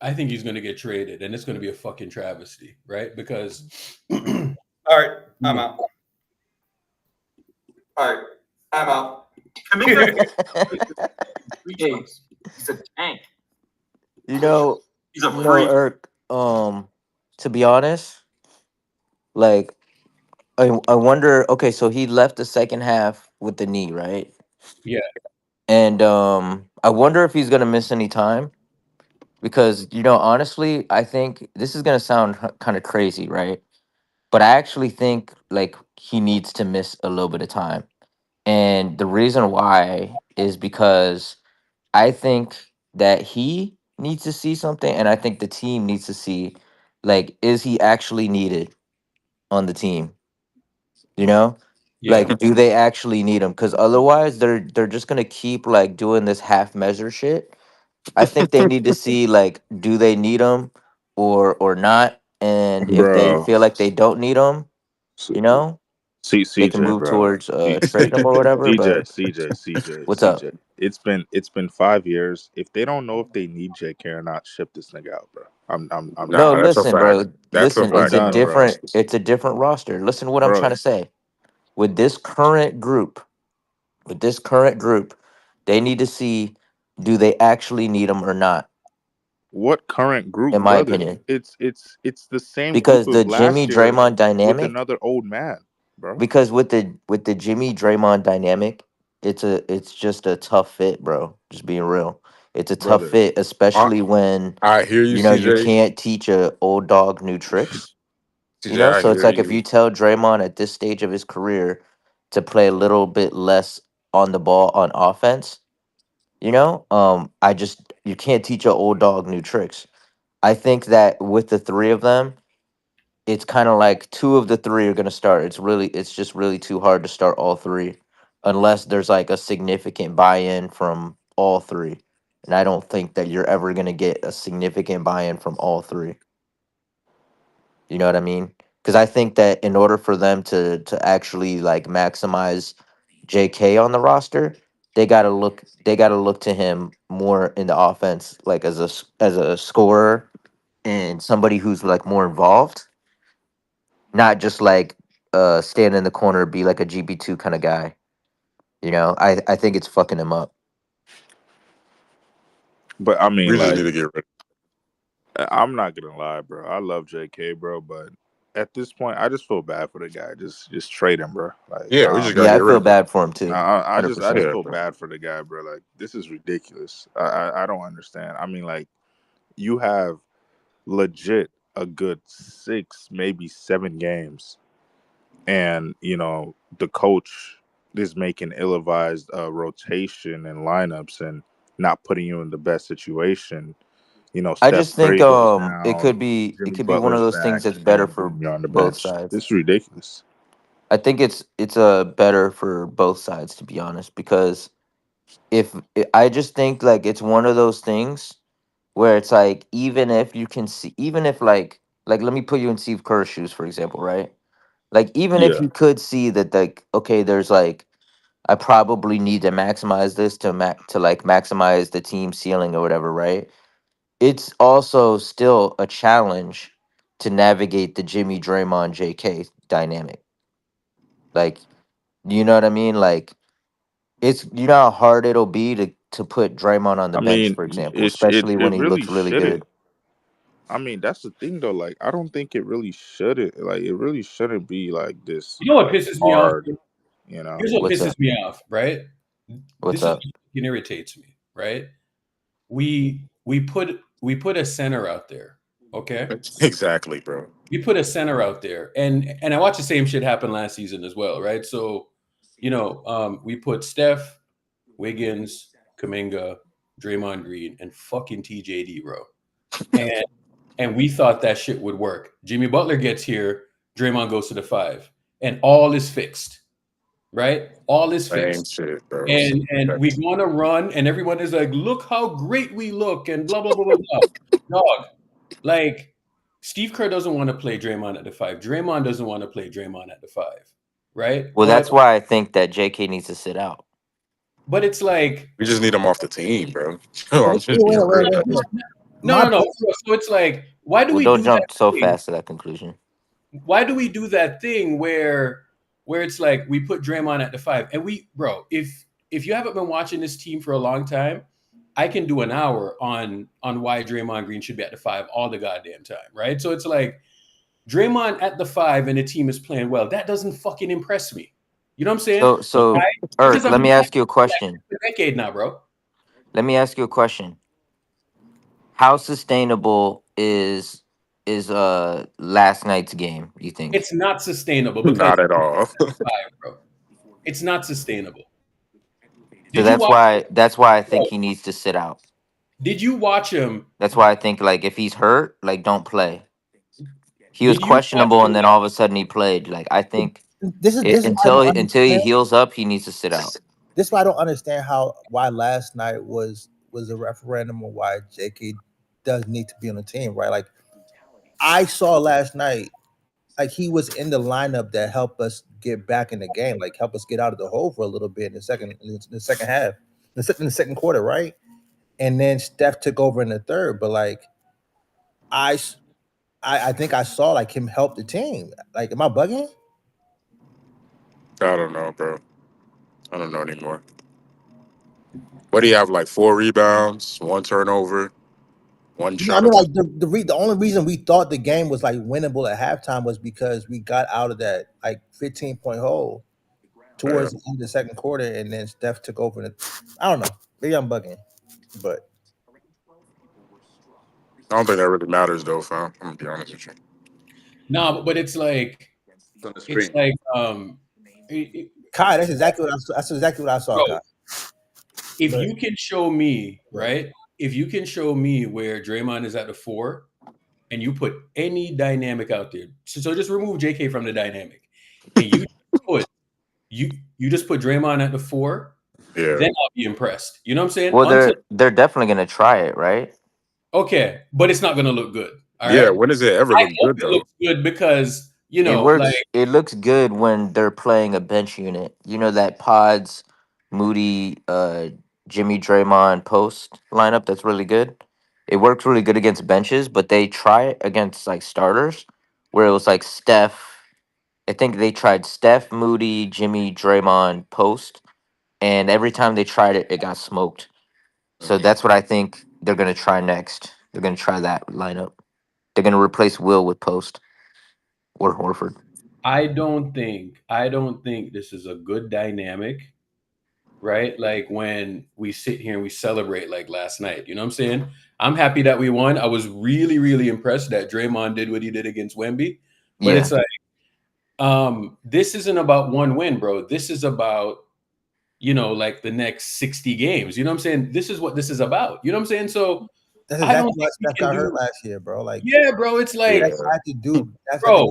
I think he's going to get traded, and it's going to be a fucking travesty, right? Because All right, I'm out. All right, I'm out. Kaminga, 3 games. He's a tank. You know, He's a you know, freak. Irk. To be honest, like I wonder. Okay, so he left the second half with the knee, right? yeah, And I wonder if he's gonna miss any time because honestly, I think this is gonna sound kind of crazy, right? But I actually think like he needs to miss a little bit of time, and the reason why is because I think that he needs to see something, and I think the team needs to see, like, is he actually needed on the team? You know, yeah, like, do they actually need him? Because otherwise, they're just gonna keep like doing this half measure shit. I think they need to see like, do they need him or not? And if they bro. feel like they don't need him, S- you know, See, they can CJ, move bro. towards trading him or whatever. CJ, But CJ, CJ, what's up? CJ. It's been 5 years. If they don't know if they need JK or not, ship this nigga out, bro. I'm No, Nah, done. that's a listen, fact. bro. That's a Listen, I'm it's fact, a done, bro. bro. different roster. Listen to what I'm trying Bro, to say. With this current group, with this current group, they need to see, do they actually need them or not, what current group, in my brother? opinion. It's the same group Because the of Jimmy last year Draymond with dynamic, another old man, bro. because with the Jimmy Draymond dynamic, it's just a tough fit, bro. Just being real. It's a tough Brother, fit, I, especially when I hear you, you CJ. can't teach a old dog new tricks. CJ, I So it's hear like if you. you tell Draymond at this stage of his career to play a little bit less on the ball on offense, you can't teach an old dog new tricks. I think that with the three of them, it's kind of like two of the three are going to start. It's just really too hard to start all three unless there's like a significant buy-in from all three. And I don't think that you're ever going to get a significant buy-in from all three. You know what I mean? Because I think that in order for them to actually like maximize JK on the roster, they gotta look to him more in the offense, like as a scorer and somebody who's like more involved, not just like stand in the corner, be like a GB2 kind of guy. I think it's fucking him up. but I mean, We just like, need to get rid. I'm not gonna lie, bro. I love JK, bro, but at this point, I just feel bad for the guy. Just trade him, bro. Like, Yeah, we just gotta Yeah, I get rid feel of him. bad for him too. I Hundred just I just percent. Yeah, feel bro. bad for the guy, bro. Like, this is ridiculous. I don't understand. I mean, like, you have legit a good 6, maybe 7 games, and the coach is making ill-advised rotation and lineups and not putting you in the best situation. I Steph just think Curry goes it down, could be Jimmy one of Butler's those things back, that's and better then for boom, you're on the both bench. sides. This is ridiculous. I think it's better for both sides, to be honest, because I just think like it's one of those things where it's like, even if you can see, even if like let me put you in Steve Kerr's shoes, for example, right? Like, even if Yeah. you could see that, like, okay, there's like, I probably need to maximize this to like maximize the team ceiling or whatever, right? It's also still a challenge to navigate the Jimmy Draymond JK dynamic. Like, you know what I mean? Like, it's, how hard it'll be to put Draymond on the I bench, mean, for example, it it especially it when he really looks really shouldn't. good. I mean, that's the thing though. Like, I don't think it really shouldn't. Like, it really shouldn't be like this. You know what Like, pisses me off? hard. You know. Here's what What's pisses up? me off, right? What's This is up? what fucking irritates me, right? We put a center out there, okay? Exactly, bro. We put a center out there, and I watched the same shit happen last season as well, right? So, we put Steph, Wiggins, Kuminga, Draymond Green, and fucking TJD, bro. And we thought that shit would work. Jimmy Butler gets here, Draymond goes to the 5, and all is fixed, right? All is Same fixed. shit, bro. And we want to run, and everyone is like, look how great we look, and blah, blah, blah, blah, blah. Dog, like, Steve Kerr doesn't want to play Draymond at the 5. Draymond doesn't want to play Draymond at the 5, right? Well, that's why I think that JK needs to sit out. But it's like, We just need him off the team, bro. I'm just Wait, being wait, real. wait, wait. No. So it's like, why do Well, we don't do jump that so thing? fast to that conclusion. Why do we do that thing where it's like we put Draymond at the 5? And if you haven't been watching this team for a long time, I can do an hour on why Draymond Green should be at the 5 all the goddamn time, right? So it's like Draymond at the 5 and the team is playing well. That doesn't fucking impress me. You know what I'm saying? So Why? Irk, Because I'm let me ask you a like question. a decade now, bro. Let me ask you a question. How sustainable is last night's game, you think? It's not sustainable because Not at all. 5, bro. It's not sustainable. So Did you watch? that's why I think Bro, he needs to sit out. did you watch him? That's why I think like if he's hurt, like don't play. He was Did you watch questionable him? and then all of a sudden he played. Like I think This is why I until don't he understand. heals up, he needs to sit out. This is why I don't understand why last night was a referendum on why JK does need to be on the team, right? Like I saw last night, like he was in the lineup that helped us get back in the game, like help us get out of the hole for a little bit in the second half, in the second quarter, right? And then Steph took over in the third, but like I think I saw like him help the team. Like, am I bugging? I don't know, bro. I don't know anymore. What do you have? Like 4 rebounds, 1 turnover, 1 You know, I shot mean, like attempt. the only reason we thought the game was like winnable at halftime was because we got out of that like 15-point hole towards the end of the second quarter, and then Steph took over. I don't know. Maybe I'm bugging, but I don't think that really matters though, fam. I'm gonna be honest with you. No, but it's like On the it's screen. like Kai, that's exactly what I saw, bro, Kai. if But you can show me, right? If you can show me where Draymond is at the 4 and you put any dynamic out there, so just remove JK from the dynamic, and you just put Draymond at the 4, Yeah. then I'll be impressed. You know what I'm saying? Well, they're definitely gonna try it, right? Okay, but it's not gonna look good. All Yeah. right. When does it ever I look hope good it though? looks good because It like looks good when they're playing a bench unit. You know that Pods, Moody, Jimmy, Draymond post lineup. That's really good. It works really good against benches, but they try it against like starters, where it was like Steph. I think they tried Steph, Moody, Jimmy, Draymond post, and every time they tried it, it got smoked. So that's what I think they're gonna try next. They're gonna try that lineup. They're gonna replace Will with post or Horford. I don't think this is a good dynamic, right? Like when we sit here and we celebrate like last night. You know what I'm saying? I'm happy that we won. I was really, really impressed that Draymond did what he did against Wemby. But Yeah. it's like, this isn't about one win, bro. This is about, like the next 60 games. You know what I'm saying? This is what this is about. You know what I'm saying? So that's I don't exactly why think we Steph can got do. hurt last year, bro. Like, Yeah, bro. It's like, that's what I had to do. That's bro,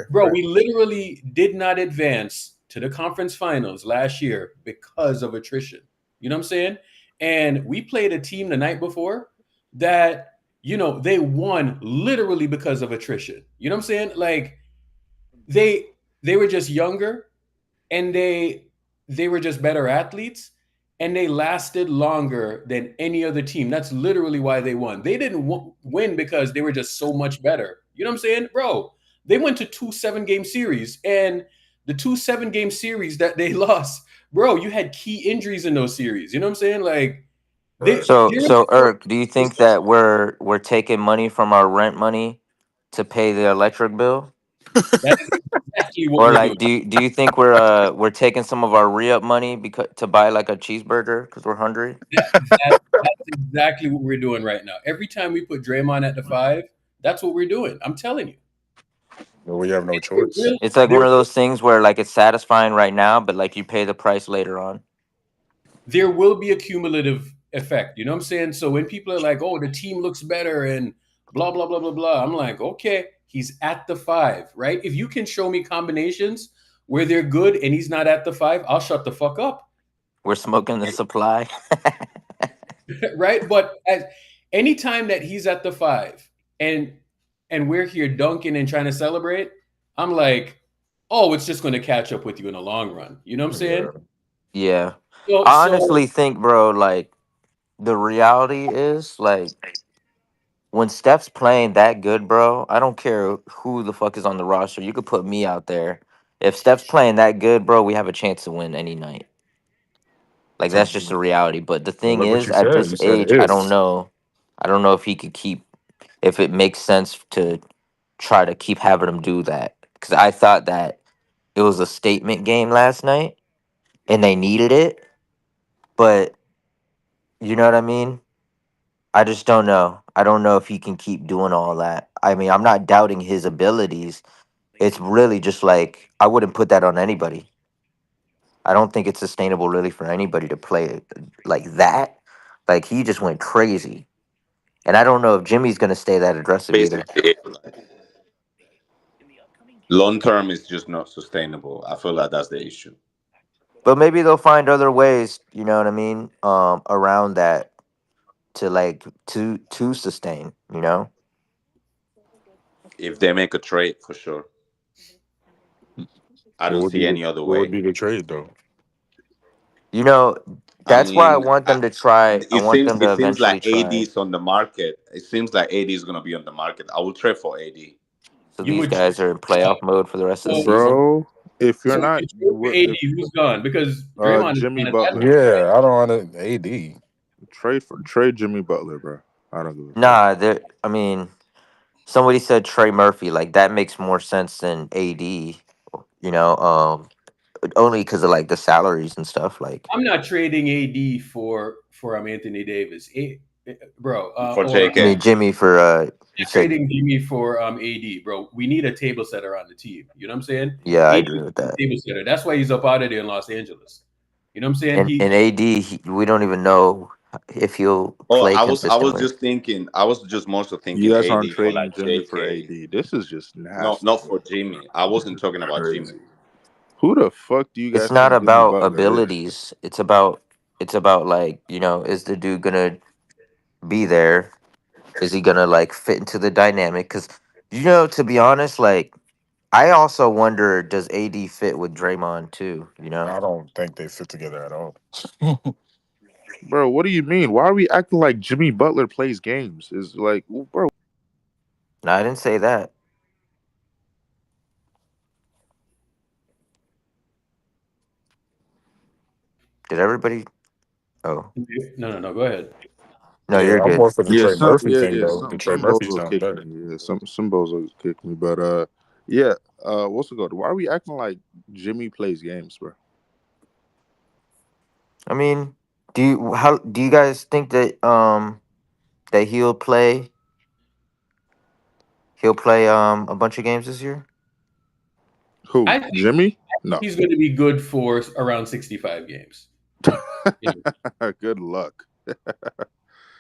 what we literally did not advance to the conference finals last year because of attrition. You know what I'm saying? And we played a team the night before that, they won literally because of attrition. You know what I'm saying? Like they were just younger and they were just better athletes and they lasted longer than any other team. That's literally why they won. They didn't win because they were just so much better. You know what I'm saying? Bro, they went to 2 7-game series, and the 2 7-game series that they lost, bro, you had key injuries in those series. You know what I'm saying? Like So Irk, do you think that we're taking money from our rent money to pay the electric bill? That's exactly what Or we're like doing. do you think we're taking some of our re-up money because to buy like a cheeseburger because we're hungry? That's exactly what we're doing right now. Every time we put Draymond at the 5, that's what we're doing. I'm telling you. Well, we have no choice. It's like one of those things where like it's satisfying right now, but like you pay the price later on. There will be a cumulative effect. You know what I'm saying? So when people are like, oh, the team looks better and blah, blah, blah, blah, blah, I'm like, okay, he's at the 5, right? If you can show me combinations where they're good and he's not at the 5, I'll shut the fuck up. We're smoking the supply. Right? But anytime that he's at the 5 and we're here dunking and trying to celebrate, I'm like, oh, it's just going to catch up with you in the long run. You know what I'm saying? Yeah. So, I honestly think, bro, like the reality is like when Steph's playing that good, bro, I don't care who the fuck is on the roster. You could put me out there. If Steph's playing that good, bro, we have a chance to win any night. Like So, that's just the reality. But the well, thing look what is, you at said. this You said age, I don't if. know. I don't know if he could keep. If it makes sense to try to keep having him do that, because I thought that it was a statement game last night, and they needed it. But you know what I mean? I just don't know. I don't know if he can keep doing all that. I mean, I'm not doubting his abilities. It's really just like I wouldn't put that on anybody. I don't think it's sustainable really for anybody to play it like that. Like he just went crazy. And I don't know if Jimmy's gonna stay that aggressive either. Basically, long term is just not sustainable. I feel like that's the issue. But maybe they'll find other ways, you know what I mean, around that to like to sustain, you know? If they make a trade, for sure. I What don't would be see the any other what would way. be the trade though? You know, I that's why I mean, want them to try. I want them to it seems eventually like AD try. is on the market. It seems like AD is gonna be on the market. I will trade for AD. So You these would guys are in playoff mode for the rest of the so season. Bro, if you're so not, AD who's gone because Draymond is Jimmy gone at that Butler, point, right? Yeah, I don't want to AD. trade Jimmy Butler, bro. I don't give a fuck. Nah, there. I mean, somebody said Trey Murphy. Like that makes more sense than AD. You know, only because of like the salaries and stuff. Like, I'm not trading AD for Anthony Davis, bro. For Or I JK. mean, Jimmy for you not said, trading Jimmy for AD, bro. We need a table setter on the team. You know what I'm saying? yeah, I AD agree is with a that. table setter. That's why he's up out of there in Los Angeles. You know what I'm saying? And AD, we don't even know if he'll Oh, play I was consistently. just thinking. I was just more so You thinking guys aren't AD for trading like Jimmy for JK. AD. This is just No, nasty. not Bro. for Jimmy. I wasn't talking about Jimmy. Crazy. Who the fuck do you It's guys not think Jimmy about Butler is? abilities. It's about like, you know, is the dude gonna be there? Is he gonna like fit into the dynamic? Because you know, to be honest, like I also wonder, does AD fit with Draymond too? You know, I don't think they fit together at all. Bro, what do you mean? Why are we acting like Jimmy Butler plays games? Is like, bro, no, I didn't say that. Did everybody? Oh no. Go ahead. no, Yeah, you're I'm good. more for the Trey Murphy thing yeah, though. The Trey some bows Murphy will sounds kick better. me. Yeah, some bows will kick me. But yeah, what's it called? Why are we acting like Jimmy plays games, bro? I mean, do you guys think that he'll play a bunch of games this year? Who? I think Jimmy? No. he's going to be good for around 65 games. Good luck.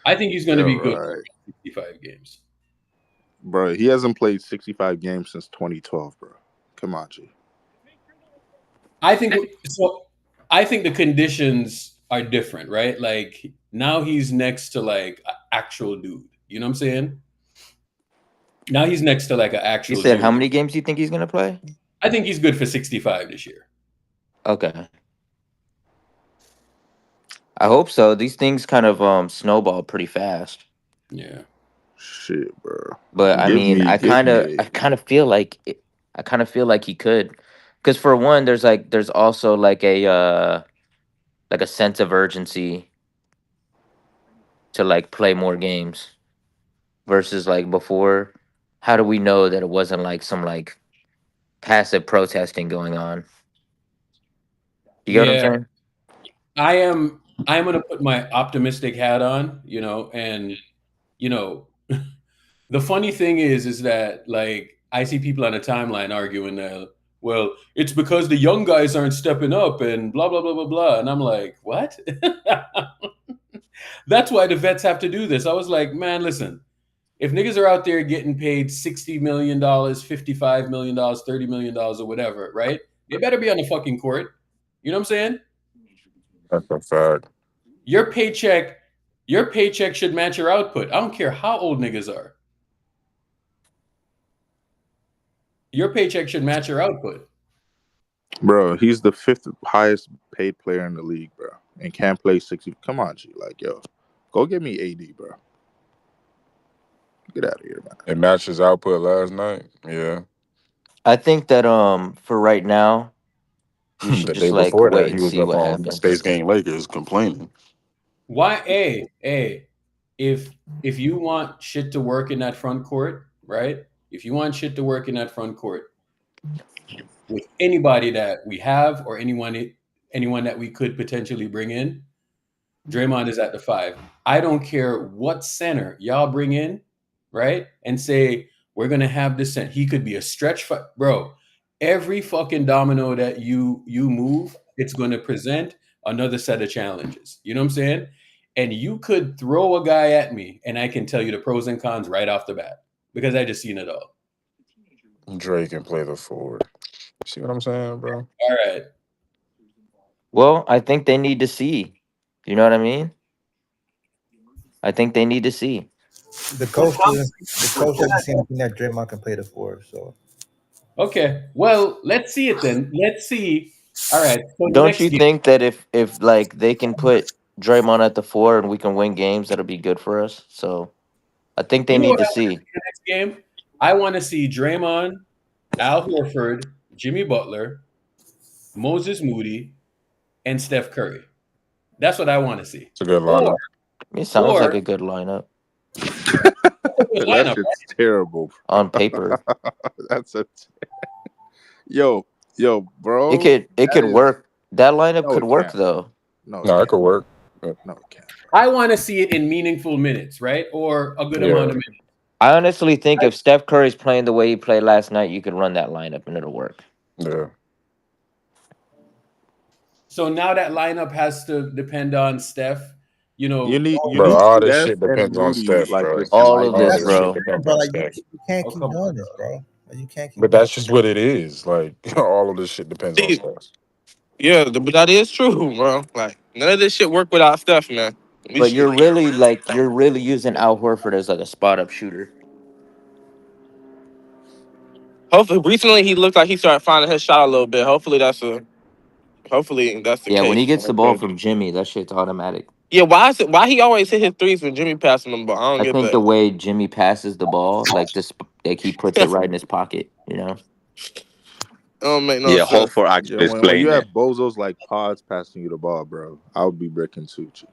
I think he's going to Yeah, be good right. for 65 games. Bro, he hasn't played 65 games since 2012, bro. Come on, G. I think so. I think the conditions are different, right? Like now he's next to like an actual dude. You know what I'm saying? Now he's next to like an You actual said how dude. many games do you think he's gonna play? I think he's good for 65 this year. Okay. I hope so. These things kind of snowball pretty fast. Yeah. Shit, bro. But I Give mean, me I kind of AD. I kind of feel like I kind of feel like he could, because for one, there's also like a sense of urgency to like play more games versus like before. How do we know that it wasn't like some like passive protesting going on? You get what I'm Yeah. saying? I'm going to put my optimistic hat on, you know, and you know, the funny thing is that like I see people on the timeline arguing that, well, it's because the young guys aren't stepping up and blah blah blah blah blah, and I'm like, what? That's why the vets have to do this. I was like, man, listen, if niggas are out there getting paid $60 million, $55 million, $30 million, or whatever, right? They better be on the fucking court. You know what I'm saying? That's a fact. Your paycheck should match your output. I don't care how old niggas are. Your paycheck should match your output. Bro, he's the 5th highest paid player in the league, bro. And can't play 60. Come on, G. Like, yo. Go get me AD, bro. Get out of here, man. It matched his output last night. Yeah. I think that for right now, we should The just day like before wait that, he and was see up what on happens. Space Game Lakers complaining. Why? Hey, if you want shit to work in that front court, right? If you want shit to work in that front court with anybody that we have or anyone that we could potentially bring in, Draymond is at the 5. I don't care what center y'all bring in, right? And say we're gonna have this center. He could be a stretch, bro. Every fucking domino that you move, it's gonna present another set of challenges. You know what I'm saying? And you could throw a guy at me, and I can tell you the pros and cons right off the bat because I just seen it all. Dre can play the forward. See what I'm saying, bro? All right. Well, I think they need to see. You know what I mean? I think they need to see. The coach doesn't see anything that Draymond can play the 4. So Okay. Well, let's see it then. Let's see. All right. So the Don't next you game. think that if like they can put Draymond at the 4 and we can win games, that'll be good for us? So I think they You know need what to I want to see. see the next game? I want to see Draymond, Al Horford, Jimmy Butler, Moses Moody, and Steph Curry. That's what I want to see. It's a good lineup. It sounds like Or- a good lineup Good That lineup, shit's terrible. on paper. That's a yo, bro. It could that is- work. That lineup No, could it work can't. though. No, No, it could work. No, it can't. I want to see it in meaningful minutes, right? Or a good Yeah. amount of minutes. I honestly think if Steph Curry's playing the way he played last night, you could run that lineup and it'll work. Yeah. So now that lineup has to depend on Steph. You know, You need Bro, all this Steph shit and depends on Moody, Steph, like, bro. with All like of this, that. bro. Depends bro, on like Steph. you can't Oh, keep come doing on, this, bro. Like, you can't keep. But doing that's just what it is. Like all of this shit depends on Steph. Yeah, but that is true, bro. Like none of this shit work without Steph, man. But you're really using Al Horford as like a spot up shooter. Hopefully, recently he looked like he started finding his shot a little bit. Hopefully that's the Yeah, case. when he gets the ball from Jimmy, that shit's automatic. Yeah, why he always hit his threes when Jimmy passing him? But I don't I get think that. the way Jimmy passes the ball, like this, like he puts it right in his pocket. You know. It don't make no Yeah, sense. Holford actually Yeah, is when playing you have it. bozos like Pods passing you the ball, bro, I would be breaking Tucci.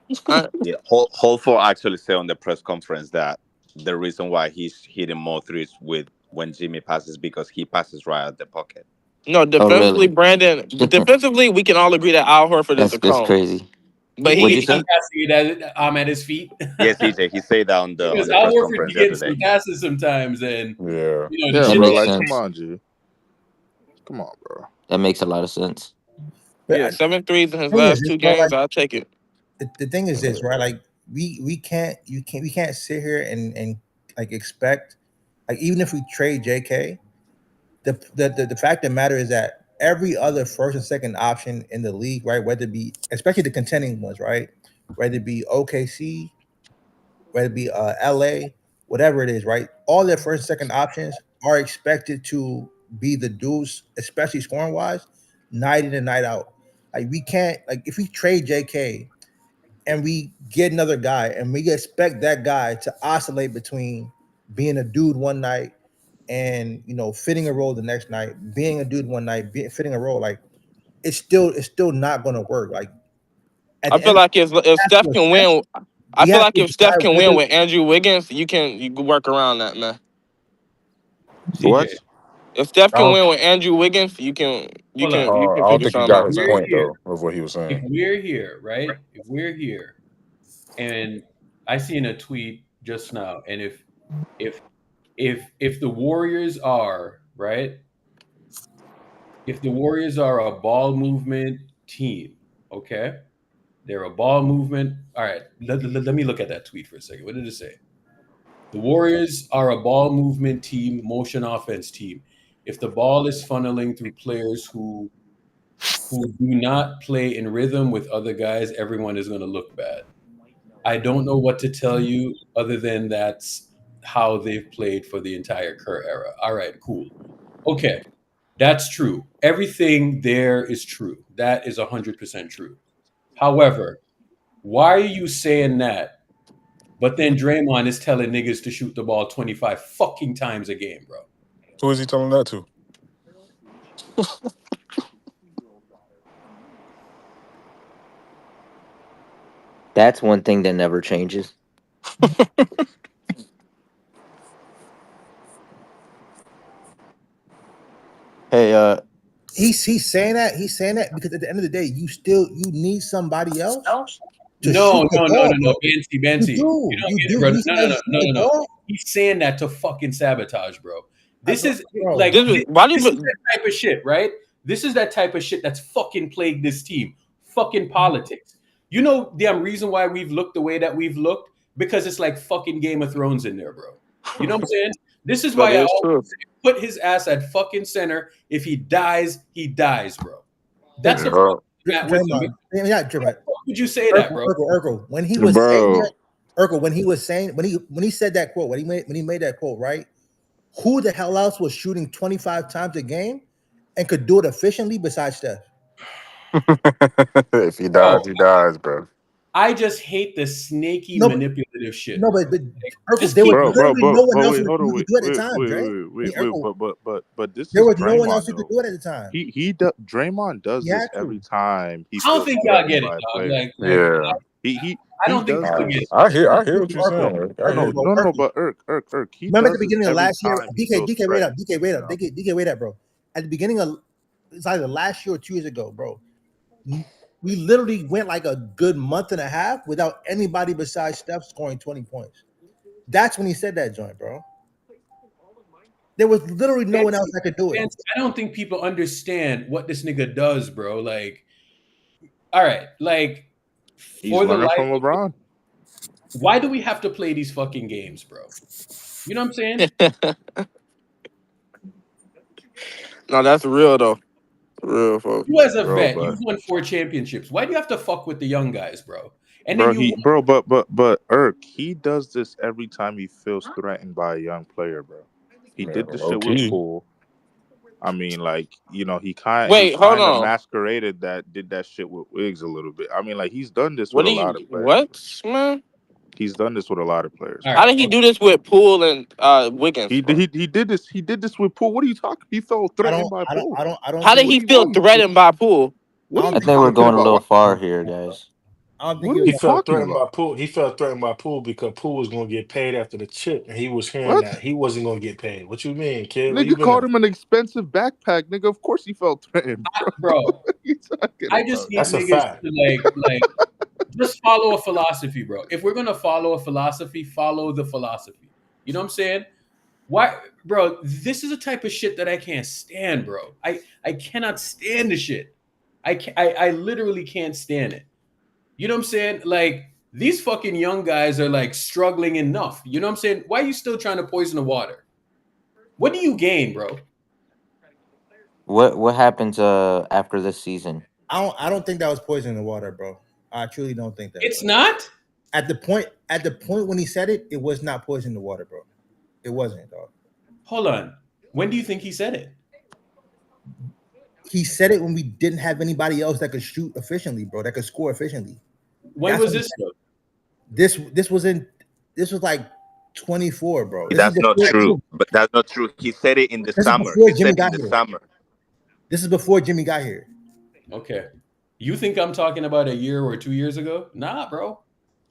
Yeah, Holford actually said on the press conference that the reason why he's hitting more threes with when Jimmy passes because he passes right out the pocket. No, defensively, really? Brandon. Defensively, we can all agree that Al Horford is the That's cone. crazy. But What'd you he say? passing it at his feet. Yes, EJ, he said that on the Because press Al Horford conference be getting yesterday. some passes sometimes, and Yeah. you know, the Yeah, That shit bro, makes like sense. come on, G. Come on, bro. That makes a lot of sense. But yeah, 7 threes in his thing is, last it's 2 not games. like- I'll take it. the thing is this, right? Like we can't sit here and like expect, like, even if we trade JK, the fact of the matter is that every other first and second option in the league, right, whether it be, especially the contending ones, right, whether it be OKC, whether it be LA, whatever it is, right, all their first and second options are expected to be the dudes, especially scoring wise, night in and night out. Like we can't, like, if we trade JK and we get another guy and we expect that guy to oscillate between being a dude one night and, you know, fitting a role the next night, being a dude one night, fitting a role, like it's still not going to work. Like at I the feel end, like if Steph can win, I we feel have like to if Steph decide can win whether- with Andrew Wiggins, you can work around that, man. What? If Steph I can don't- win with Andrew Wiggins, you can Hold on. I don't figure think you something got out. his man. point though of what he was if saying. we're here, right? If we're here, and I seen a tweet just now, and if the Warriors are right, if the Warriors are a ball movement team, okay, they're a ball movement. All right, let me look at that tweet for a second. What did it say? The Warriors are a ball movement team, motion offense team. If the ball is funneling through players who do not play in rhythm with other guys, everyone is going to look bad. I don't know what to tell you other than that's how they've played for the entire Kerr era. All right, cool. Okay, that's true. Everything there is true. That is 100% true. However, why are you saying that But then Draymond is telling niggas to shoot the ball 25 fucking times a game, bro. Who is he telling that to? That's one thing that never changes. Hey, He's saying that because at the end of the day, you need somebody else. To No, shoot the no, no, ball, no, no, bro. Bancy. You You don't get do. it, brother. He No, said no, no, shoot no, the no, no. ball. He's saying that to fucking sabotage, bro. This is Bro. like Why do this you is that type of shit, right? This is that type of shit that's fucking plagued this team. Fucking politics. You know the reason why we've looked the way that we've looked? Because it's like fucking Game of Thrones in there, bro. You know what I'm saying? This is why I always say, put his ass at fucking center. If he dies, he dies, bro. That's the fucking Draymond. Yeah, Draymond. Why would you say that, bro? Urkel, when he was saying that, Urkel, when he said that quote, when he made that quote, right? Who the hell else was shooting 25 times a game and could do it efficiently besides Steph? If he dies, he dies, bro. I just hate the snaky, manipulative shit. No, but Urkel, Just there was keep- literally no one else wait, who hold on, could do it at the time, Dre. but this There is was no one Draymond, else who could though. do it at the time. Draymond does He this had to. every time. He I don't feels think y'all threatened get it, by a dog. player. Yeah. I don't think people get it. I hear what you're saying. No, but Irk, he Remember at does the beginning this of last every year, time he DK, feels wait up, threatened. DK, wait up, bro. At the beginning of, it's either last year or 2 years ago, bro. We literally went like a good month and a half without anybody besides Steph scoring 20 points. That's when he said that joint, bro. There was literally no one else that could do it. I don't think people understand what this nigga does, bro. Like, all right, like He's for the learning life from of LeBron. why do we have to play these fucking games, bro? You know what I'm saying? No, that's real though. Real, folks. You as a Bro, vet, but- you've won 4 championships. Why do you have to fuck with the young guys, bro? And Bro, then you but Irk, he does this every time he feels threatened by a young player, bro. He did this shit with low-key. Poole. I mean, like, you know, he kind Wait, hold of on. masqueraded did that shit with Wiggs a little bit. I mean, like, he's done this What with do a you lot of players. what, man? He's done this with a lot of players. All How right, did he do this with Poole and Wiggins? He did this with Poole. What are you talking? He felt threatened by Poole. I don't How did think- he feel threatened by Poole? What are I you think we're talking going a about? little far here, guys. I don't think What he are was you He felt talking threatened by about? Poole. He felt threatened by Poole because Poole was going to get paid after the chip, and he was hearing What? that he wasn't going to get paid. What you mean, kid? Where you Nigga been called at? him an expensive backpack. Nigga, of course he felt threatened, bro. What are you talking I about? just need That's a niggas fact. to like just follow a philosophy, bro. If we're gonna follow a philosophy, follow the philosophy. You know what I'm saying? Why, bro? This is a type of shit that I can't stand, bro. I cannot stand the shit. I literally can't stand it. You know what I'm saying? Like these fucking young guys are like struggling enough. You know what I'm saying? Why are you still trying to poison the water? What do you gain, bro? What happens after this season? I don't think that was poisoning the water, bro. I truly don't think that. It's not? At the point when he said it, it was not poisoning the water, bro. It wasn't, dog. Hold on. When do you think he said it? He said it when we didn't have anybody else that could shoot efficiently, bro, that could score efficiently. When That's was what he this? said. This was like 24, bro. This That's is not before- true. But that's not true. He said it in the This is summer. before He Jimmy said got in the here. summer. This is before Jimmy got here. Okay. You think I'm talking about a year or 2 years ago? Nah, bro.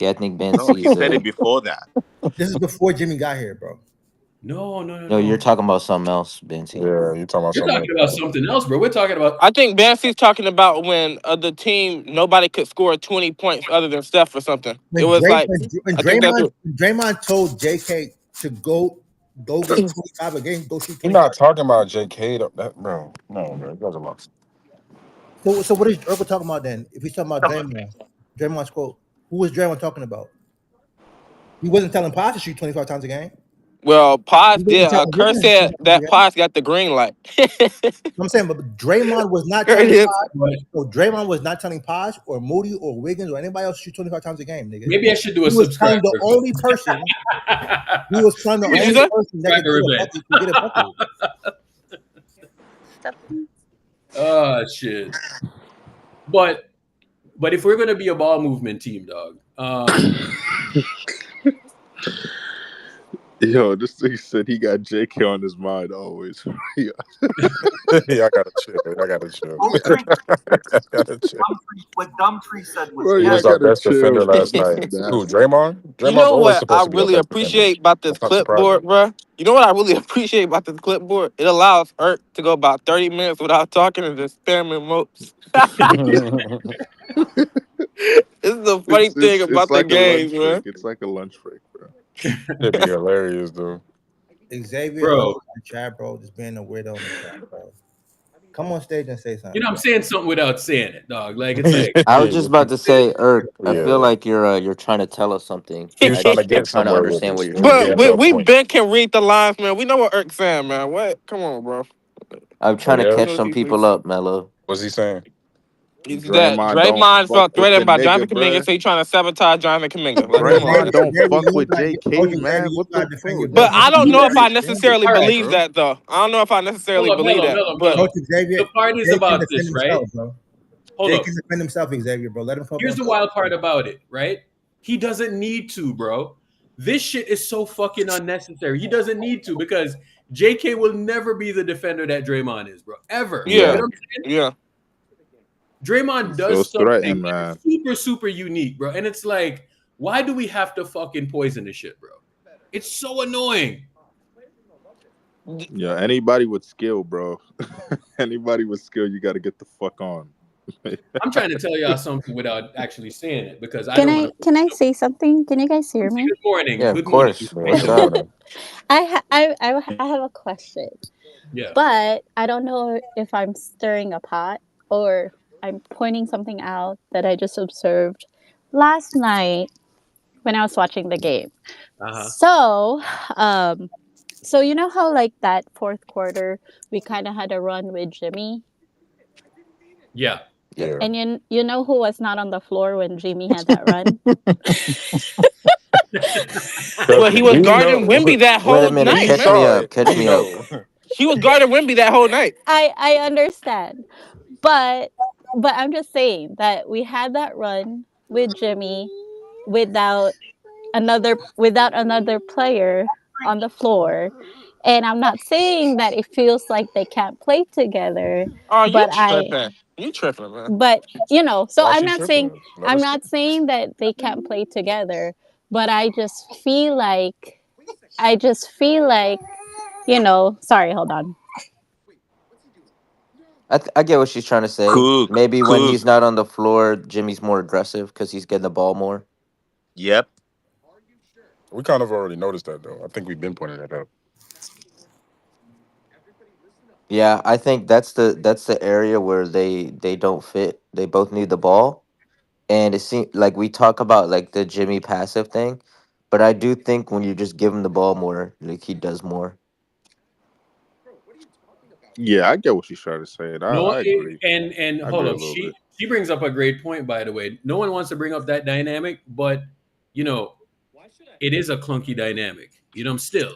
Yeah, I think No, Bancy's. he said it before that. This is before Jimmy got here, bro. No. No, you're talking about something else, Bancy. Yeah, you're talking about You're something. talking about something else, bro. We're talking about I think Bancy's talking about when the team nobody could score 20 points other than Steph or something. When It was like when I think that's Draymond told JK to go get 25 a game, go shoot You're 25. not talking about JK, bro. No, bro. It doesn't look. So what is Urkel talking about then? If he's talking about Draymond's quote, who was Draymond talking about? He wasn't telling Paz to shoot 25 times a game. well, Paz He did. wasn't telling Kerr Wiggins said to shoot that 25 a Paz got the green light. I'm saying, but Draymond was not There telling it is. Paz. So Draymond was not telling Paz or Moody or Wiggins or anybody else to shoot 25 times a game, nigga. maybe I should do a He was telling subscriber. the only person. He was telling the What'd only you say? person that could get a bucket. Oh shit. But But if we're gonna be a ball movement team, dog, Yo, this thing said he got JK on his mind always. Yeah. Yeah, I gotta chill. I gotta chill. Dumfries, I gotta chill. what Dumfries said was Bro, He y'all was our gotta best defender chill, bro. last This night. is Who, nasty. Draymond? You Draymond's know always what supposed I to be our really best defender. appreciate about this That's not surprising. clipboard, bro? You know what I really appreciate about this clipboard? It allows Erk to go about 30 minutes without talking and just spamming mopes. This is the funny thing It's about the like a lunch games, break. man. It's like a lunch break, bro. It'd be hilarious, dude. Xavier, bro, in the chat, bro, just being a weirdo in the chat, bro. Come on stage and say something. you know, I'm saying something without saying it, dog. Like it's like I was just about to say, I Yeah. feel like you're trying to tell us something. He was I trying to just get trying to somewhere with understand what this. you're He was trying to getting But say. to a we point. Ben can read the lines, man. We know what Erk's saying, man. What? Come on, bro. I'm Oh, trying to yeah? catch some people up, Mello. What's he saying? It's that Draymond don't Draymond fuck felt with threatened the by nigga, Jonathan Kuminga, bro. so he trying to sabotage Jonathan Kuminga. Like, come on. Draymond don't Xavier, fuck you with gotta- JK, Xavier, man. you What gotta the defend your fuck? But brother. I don't You know gotta if I defend necessarily it. All right, believe bro. that, though. I don't know if I necessarily hold up, believe that. Mello. But Coach Xavier, The part is Jay can about defend this, right? himself, bro. Hold Jay up. can defend himself, Xavier, bro. Let him focus. Here's the wild part about it, right? He doesn't need to, bro. This shit is so fucking unnecessary. He doesn't need to because JK will never be the defender that Draymond is, bro. Ever. You know yeah, what I'm saying? yeah. Draymond He does feels something threatened, man. super, super unique, bro. And it's like, why do we have to fucking poison this shit, bro? It's so annoying. Yeah, anybody with skill, bro. Anybody with skill, you got to get the fuck on. I'm trying to tell y'all something without actually saying it because I Can don't I want to. can I say something? Can you guys hear me? Good morning. Yeah, of Good morning. course. Yeah, What's good up? morning. I have a question, Yeah. but I don't know if I'm stirring a pot or I'm pointing something out that I just observed last night when I was watching the game. Uh-huh. So you know how like that fourth quarter we kind of had a run with Jimmy, Yeah. Yeah. and you know who was not on the floor when Jimmy had that run? Well, he was We guarding know. Wimby that Wait a whole minute. night, We Catch man. me saw up. it. Catch We me up. know. He was guarding Wimby that whole night. I understand, but I'm just saying that we had that run with Jimmy without another player on the floor, and I'm not saying that it feels like they can't play together, Oh, you but tripping. You tripping, man. but you know, so Why I'm she not saying tripping? Let us see. that they can't play together, but I just feel like you know, sorry, hold on. I get what she's trying to say. Cook, Maybe when Cook. he's not on the floor, Jimmy's more aggressive because he's getting the ball more. Yep. We kind of already noticed that, though. I think we've been pointing that out. Yeah, I think that's the area where they don't fit. They both need the ball, and it seems like we talk about like the Jimmy passive thing, but I do think when you just give him the ball more, like he does more. Yeah, I get what she's trying to say, and No, I agree. and I hold agree a up. little bit. She brings up a great point, by the way. No one wants to bring up that dynamic, but you know, it is a clunky dynamic. You know, still.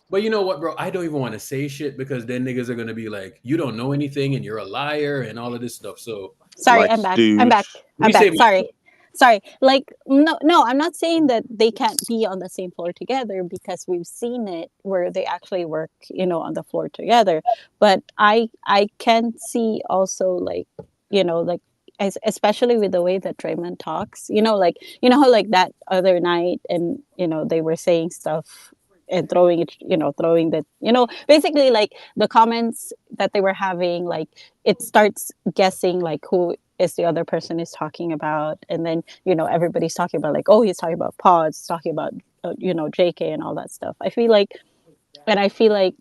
But you know what, bro? I don't even want to say shit because then niggas are gonna be like, you don't know anything and you're a liar and all of this stuff. So Sorry, Like I'm back. Stooge. we say Sorry. Like no, I'm not saying that they can't be on the same floor together because we've seen it where they actually work, you know, on the floor together. But I can see also like, you know, like especially with the way that Draymond talks, you know, like you know how like that other night and you know they were saying stuff and throwing it, you know, throwing the, you know, basically like the comments that they were having, like it starts guessing like who is the other person is talking about, and then you know everybody's talking about like, oh, he's talking about Pods, talking about you know, JK and all that stuff. I feel like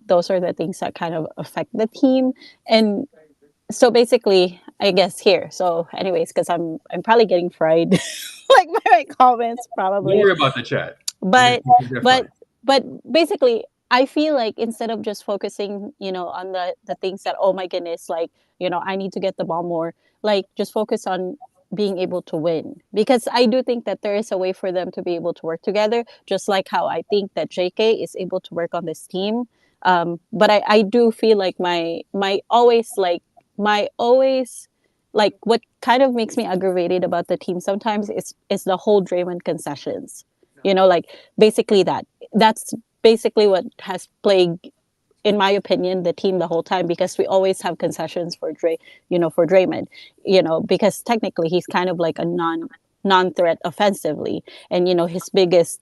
those are the things that kind of affect the team. And so basically I guess here, so anyways, because I'm probably getting fried like by my comments don't probably, worry about the chat. but They're but fine. but basically I feel like instead of just focusing, you know, on the things that, oh my goodness, like, you know, I need to get the ball more, like just focus on being able to win, because I do think that there is a way for them to be able to work together, just like how I think that JK is able to work on this team. But I do feel like my always like my always like what kind of makes me aggravated about the team sometimes is the whole Draymond concessions. Like basically that's basically what has plagued, in my opinion, the team the whole time, because we always have concessions for for Draymond, because technically he's kind of like a non-threat offensively, and his biggest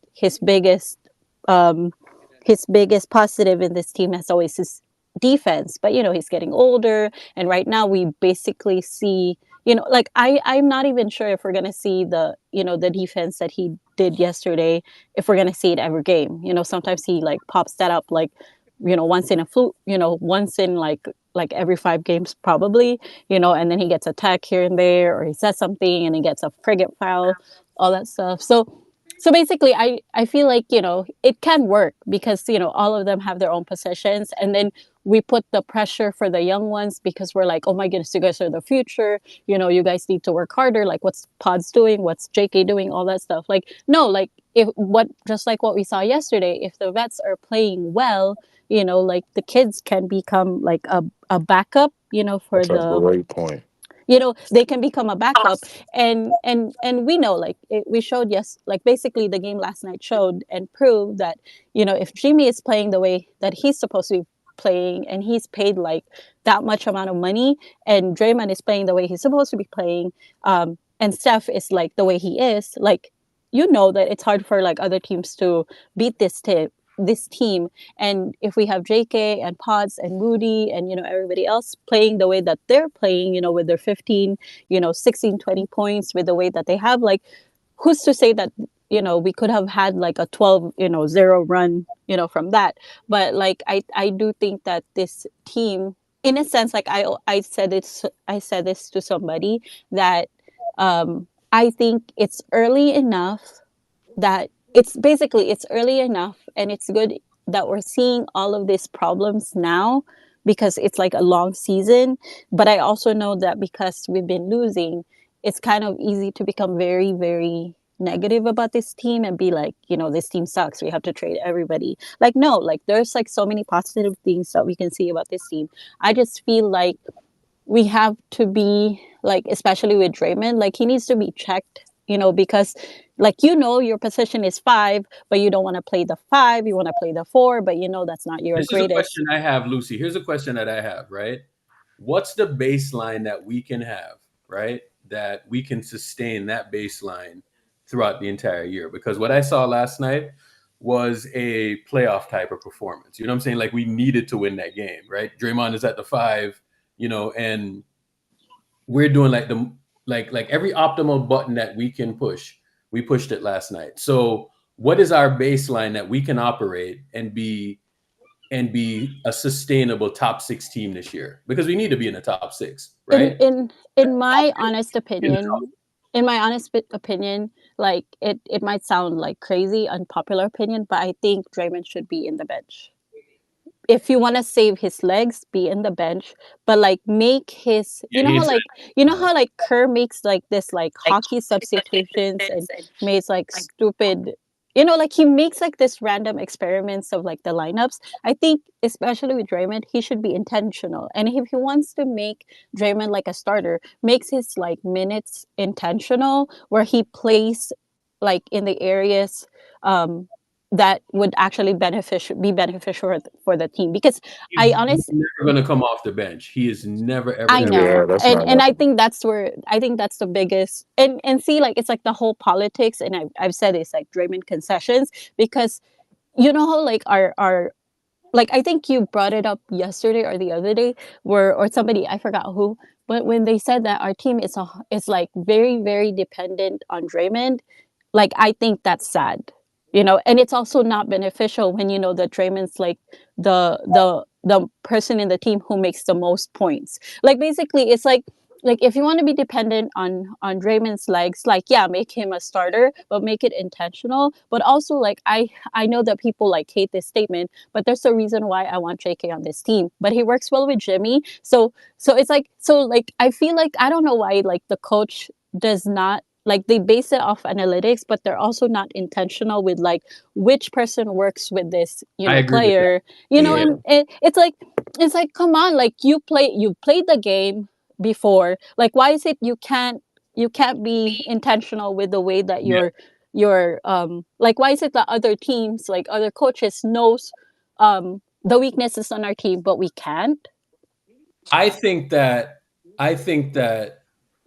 positive in this team has always his defense, but he's getting older, and right now we basically see like I'm not even sure if we're gonna see the the defense that he did yesterday, if we're gonna see it every game. Sometimes he like pops that up like once in a fluke, once in like every 5 games probably, and then he gets a tech here and there, or he says something and he gets a frigate foul, all that stuff. So basically I feel like it can work because all of them have their own positions, and then we put the pressure for the young ones because we're like, oh my goodness, you guys are the future, you guys need to work harder, like what's Pods doing, what's JK doing, all that stuff. Like no, like just like what we saw yesterday, if the vets are playing well, like the kids can become like a backup, for That's a great point. they can become a backup, and we know, like we showed, like basically the game last night showed and proved that if Jimmy is playing the way that he's supposed to be playing, and he's paid like that much amount of money, and Draymond is playing the way he's supposed to be playing, and Steph is like the way he is, like that it's hard for like other teams to beat this team. And if we have JK and Pods and Moody and everybody else playing the way that they're playing, with their 15, 16, 20 points, with the way that they have, like who's to say that we could have had like a 12-0 run from that. But like I do think that this team, in a sense, like I said this to somebody, that I think it's early enough, that it's early enough, and it's good that we're seeing all of these problems now, because it's like a long season. But I also know that because we've been losing, it's kind of easy to become very, very negative about this team and be like, this team sucks, we have to trade everybody. Like no, like there's like so many positive things that we can see about this team. I just feel like we have to be like, especially with Draymond, like he needs to be checked, because like your position is 5, but you don't want to play the 5, you want to play the 4, but that's not your This greatest. is a question I have, Lucy. Here's a question that I have, right? What's the baseline that we can have, right? That we can sustain that baseline throughout the entire year? Because what I saw last night was a playoff type of performance. You know what I'm saying? Like we needed to win that game, right? Draymond is at the 5, and we're doing like like every optimal button that we can push. We pushed it last night. So what is our baseline that we can operate and be a sustainable top 6 team this year? Because we need to be in the top 6, right? In my honest opinion, like it might sound like crazy, unpopular opinion, but I think Draymond should be in the bench. If you want to save his legs, be in the bench, but like make his, how like Kerr makes like this like hockey substitutions and makes like stupid, like he makes like this random experiments of like the lineups. I think especially with Draymond, he should be intentional. And if he wants to make Draymond like a starter, makes his like minutes intentional, where he plays like in the areas that would actually be beneficial for the team. Because He's I honestly never going to come off the bench. He is never ever. I know, Yeah, that's not and I happening. think that's the biggest, and see, like it's like the whole politics, and I've said it's like Draymond concessions, because how like our like I think you brought it up yesterday or the other day, or somebody, I forgot who, but when they said that our team is like very, very dependent on Draymond, like I think that's sad, and it's also not beneficial when that Draymond's like the person in the team who makes the most points. Like basically, it's like if you want to be dependent on Draymond's legs, like yeah, make him a starter, but make it intentional. But also, like I know that people like hate this statement, but there's a reason why I want JK on this team. But he works well with Jimmy, so it's like I feel like I don't know why like the coach does not, like they base it off analytics, but they're also not intentional with like which person works with this I agree with player, Yeah. and it's like come on, like you played the game, before? Like, why is it you can't be intentional with the way that Yeah. you're like, why is it that other teams, like other coaches, knows the weaknesses on our team, but we can't? I think that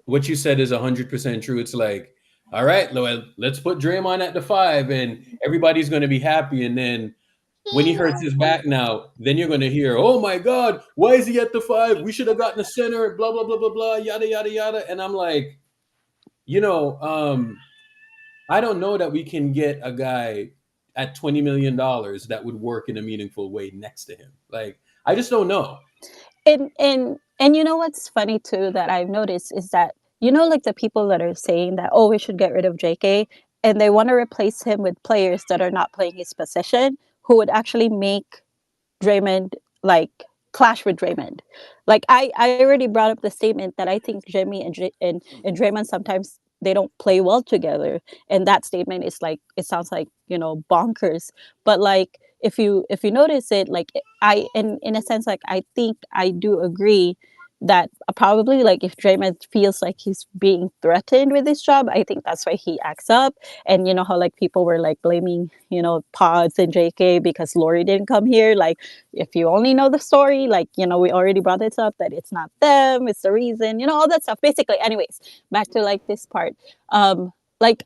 what you said is 100% true. It's like, all right, Loel, let's put Draymond at the 5 and everybody's going to be happy. And then when he hurts his back now, then you're going to hear, oh my God, why is he at the 5? We should have gotten a center, blah, blah, blah, blah, blah, yada, yada, yada. And I'm like, I don't know that we can get a guy at $20 million that would work in a meaningful way next to him. Like, I just don't know. And you know what's funny too that I've noticed is that, like the people that are saying that, oh, we should get rid of JK, and they want to replace him with players that are not playing his position, who would actually make Draymond like clash with Draymond. Like I already brought up the statement that I think Jimmy and Draymond sometimes they don't play well together, and that statement is like, it sounds like bonkers, but like if you notice it, like I in a sense, like I think I do agree that probably, like, if Draymond feels like he's being threatened with his job, I think that's why he acts up. And you know how like people were like blaming Pods and JK because Lori didn't come here. Like, if you only know the story, like we already brought this up, that it's not them, it's the reason, all that stuff. Basically, anyways, back to like this part. Like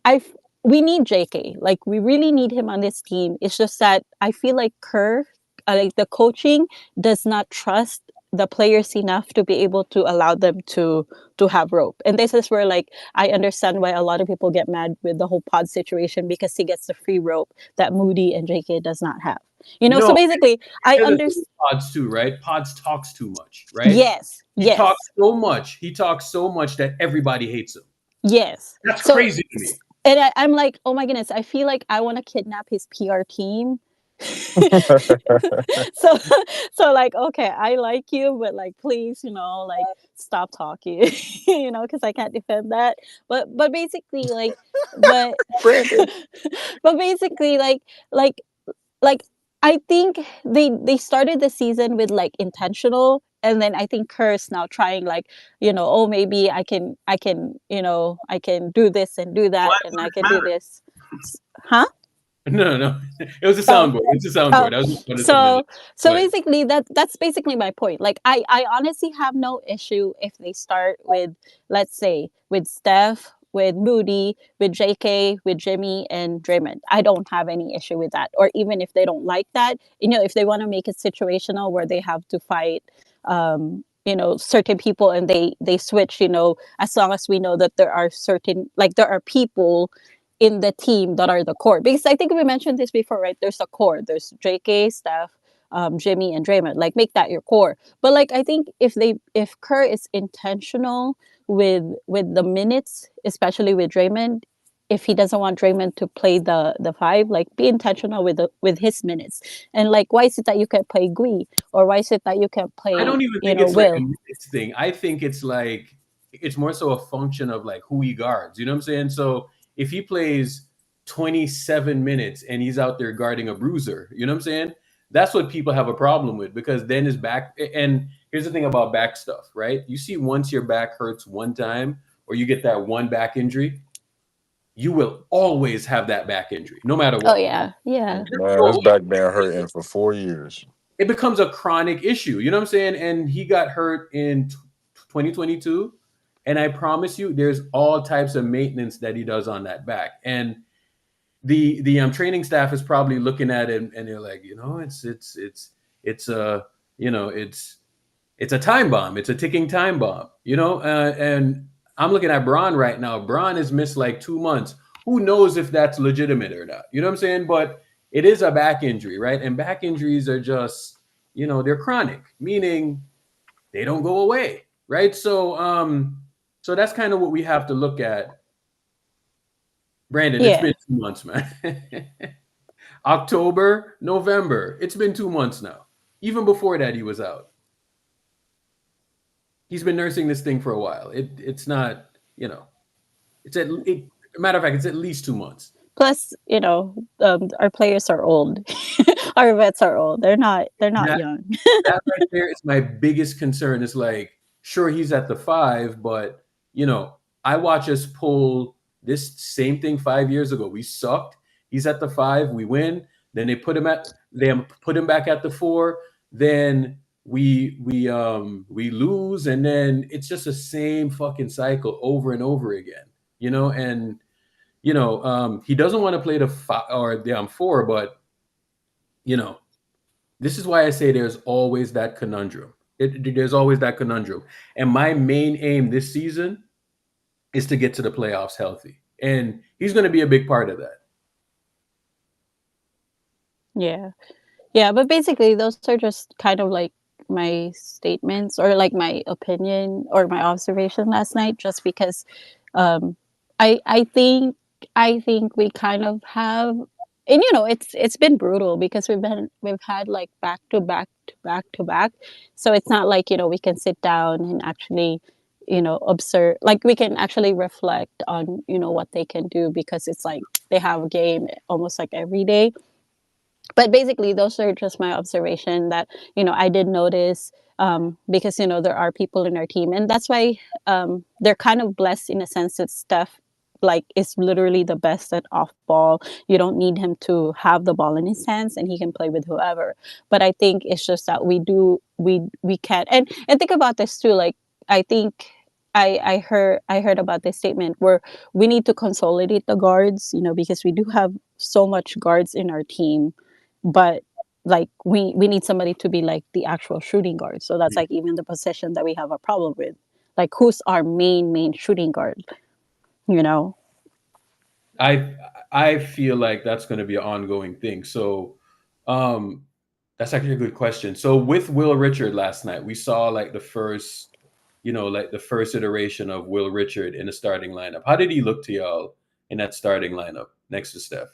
we need JK. Like, we really need him on this team. It's just that I feel like Kerr, like the coaching, does not trust the players enough to be able to allow them to have rope. And this is where, like, I understand why a lot of people get mad with the whole Pod situation, because he gets the free rope that Moody and JK does not have. So basically, I understand Pods too, right? Pods talks too much, right? Yes. He talks so much. He talks so much that everybody hates him. Yes. That's crazy to me. And I'm like, oh my goodness, I feel like I want to kidnap his PR team. so like, okay, I like you, but like, please, like, stop talking, because I can't defend that. But basically, like, but basically, like I think they started the season with like intentional, and then I think Kerr's now trying, like, oh, maybe I can I can do this and do that, and I can do this, huh? No, it was a soundboard. It's a soundboard. So basically, that's basically my point. Like, I honestly have no issue if they start with, let's say, with Steph, with Moody, with JK, with Jimmy, and Draymond. I don't have any issue with that. Or even if they don't like that, if they want to make it situational where they have to fight, certain people, and they switch, as long as we know that there are certain, like, there are people in the team that are the core. Because I think we mentioned this before, right? There's a core. There's JK, Steph, Jimmy, and Draymond. Like, make that your core. But like, I think if Kerr is intentional with the minutes, especially with Draymond, if he doesn't want Draymond to play the 5, like, be intentional with his minutes. And like, why is it that you can't play Gui, or why is it that you can't play? I don't even think it's Will? like a minutes thing. I think it's like, it's more so a function of like who he guards. You know what I'm saying? So if he plays 27 minutes and he's out there guarding a bruiser, you know what I'm saying? That's what people have a problem with, because then his back, and here's the thing about back stuff, right? You see, once your back hurts one time, or you get that one back injury, you will always have that back injury, no matter what. Oh, yeah. Yeah. Man, his back been hurting for 4 years. It becomes a chronic issue, you know what I'm saying? And he got hurt in 2022. And I promise you, there's all types of maintenance that he does on that back. And the training staff is probably looking at it and they're like, it's a time bomb. It's a ticking time bomb, and I'm looking at Bron right now. Bron has missed like 2 months. Who knows if that's legitimate or not? You know what I'm saying? But it is a back injury, right? And back injuries are just, they're chronic, meaning they don't go away, right? So that's kind of what we have to look at. Brandon, It's been 2 months, man. October, November. It's been 2 months now. Even before that, he was out. He's been nursing this thing for a while. It's not, matter of fact, it's at least 2 months. Plus, our players are old. Our vets are old. They're not young. That right there is my biggest concern. Is like, sure, he's at the 5, but I watch us pull this same thing 5 years ago. We sucked. He's at the 5, we win. Then they put him back at the 4. Then we lose, and then it's just the same fucking cycle over and over again. And he doesn't want to play the 5 or the 4, but this is why I say there's always that conundrum. There's always that conundrum. And my main aim this season is to get to the playoffs healthy. And he's going to be a big part of that. Yeah. Yeah, but basically those are just kind of like my statements or like my opinion or my observation last night, just because I think we kind of have, and it's been brutal because we've had like back to back to back to back. So it's not like, we can sit down and actually, observe, like we can actually reflect on, what they can do, because it's like they have a game almost like every day. But basically those are just my observation that I did notice, because there are people in our team, and that's why they're kind of blessed in a sense that Steph like is literally the best at off ball. You don't need him to have the ball in his hands, and he can play with whoever. But I think it's just that we can't, and think about this too, like I think I heard about this statement where we need to consolidate the guards, because we do have so much guards in our team, but like we need somebody to be like the actual shooting guard. So that's like even the position that we have a problem with. Like, who's our main shooting guard? I feel like that's going to be an ongoing thing. So that's actually a good question. So with Will Richard last night, we saw like the first iteration of Will Richard in the starting lineup. How did he look to y'all in that starting lineup next to Steph?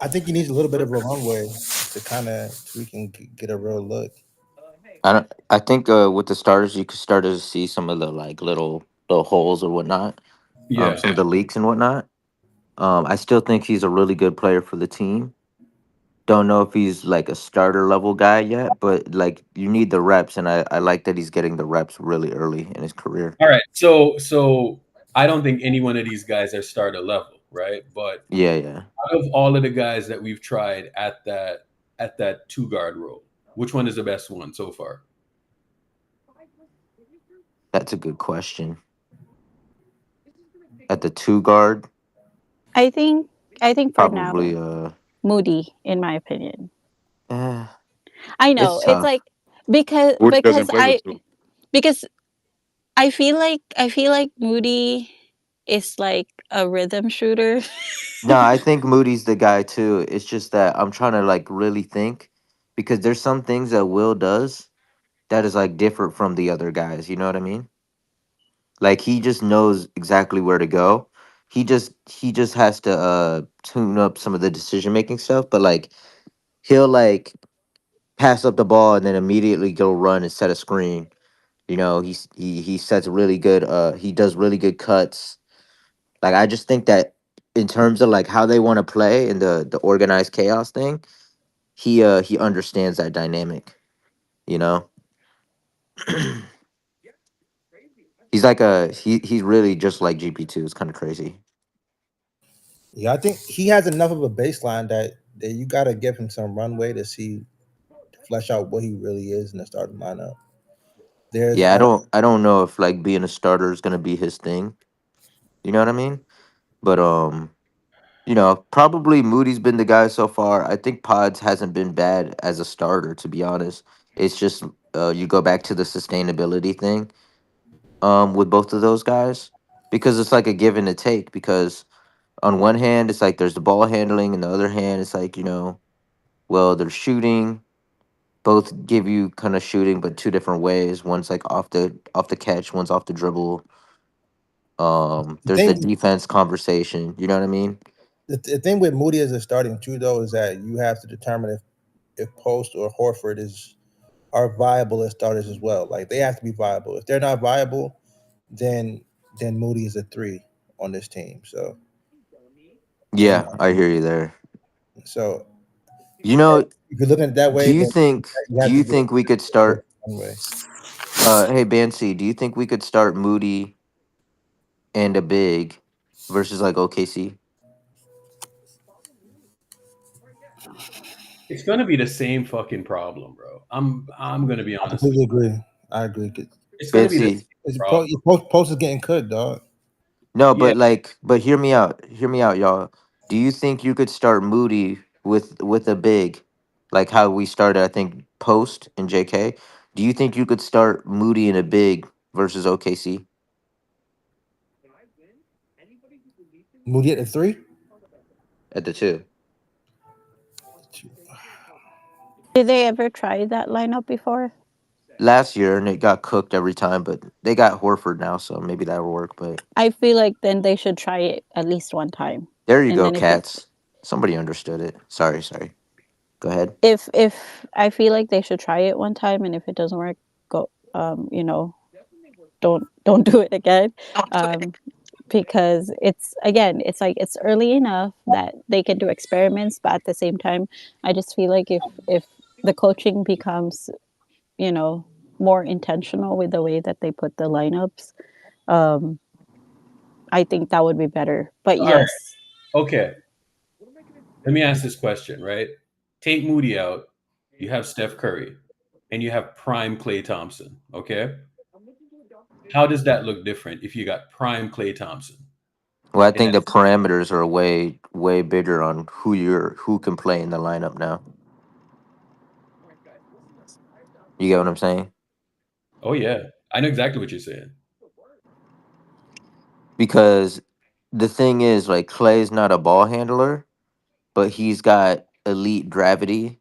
I think he needs a little bit of a runway to kind of so we can get a real look. I think with the starters, you could start to see some of the like little holes or whatnot. Yeah. Some of the leaks and whatnot. I still think he's a really good player for the team. Don't know if he's like a starter level guy yet, but like you need the reps, and I like that he's getting the reps really early in his career. All right. So I don't think any one of these guys are starter level, right? But Yeah. out of all of the guys that we've tried at that 2 guard role, which one is the best one so far? That's a good question. At the 2 guard, I think for probably now Moody, in my opinion. eh, I know it's it's tough. like because Woody doesn't play with two. because I feel like Moody is like a rhythm shooter. No, I think Moody's the guy too. It's just that I'm trying to like really think, because there's some things that Will does that is like different from the other guys. You know what I mean? Like he just knows exactly where to go. He just has to tune up some of the decision making stuff. But like he'll like pass up the ball and then immediately go run and set a screen. He sets really good. He does really good cuts. Like I just think that in terms of like how they want to play and the organized chaos thing, he understands that dynamic. You know, he's really just like GP2. It's kind of crazy. Yeah, I think he has enough of a baseline that you got to give him some runway to flesh out what he really is in the starting lineup. Yeah, I don't know if like being a starter is gonna be his thing. You know what I mean? But probably Moody's been the guy so far. I think Pods hasn't been bad as a starter, to be honest. It's just you go back to the sustainability thing with both of those guys, because it's like a give and a take. Because on one hand, it's like there's the ball handling, and the other hand, it's like well, they're shooting. Both give you kind of shooting, but 2 different ways. One's like off the catch, one's off the dribble. There's the thing defense conversation. You know what I mean? the thing with Moody as a starting 2 though is that you have to determine if Post or Horford are viable as starters as well. Like they have to be viable. If they're not viable, then Moody is a 3 on this team. So Yeah, I hear you there. So You know, If you're looking at it that way, do you then think you have to do it we could the start? one way. Hey Bancy, do you think we could start Moody and a big versus like OKC? It's gonna be the same fucking problem, bro. I'm gonna be I honest with completely you. agree. I agree. It's gonna be the Bancy, same problem. Post is getting cooked, dog. no, Yeah, but hear me out. Hear me out, y'all. Do you think you could start Moody with a big, like how we started? I think Post and JK. Do you think you could start Moody and a big versus OKC Moody at the 3. at the 2? Did they ever try that lineup before? Last year, and it got cooked every time, but they got Horford now, so maybe that'll work. But I feel like then they should try it at least one time. there you And go, then if it's Cats. Somebody understood it. Sorry. Go ahead. if I feel like they should try it one time, and if it doesn't work, go you know, don't do it again. Because it's like it's early enough that they can do experiments, but at the same time, I just feel like if the coaching becomes, you know, more intentional with the way that they put the lineups, I think that would be better. But all right. yes, Okay. Let me ask this question, right? Take Moody out, you have Steph Curry, and you have prime Klay Thompson. Okay. How does that look different if you got prime Klay Thompson? Well, I And think the that's parameters are way bigger on who can play in the lineup now. You get what I'm saying? oh yeah, I know exactly what you're saying. Because the thing is, like, Clay's not a ball handler, but he's got elite gravity,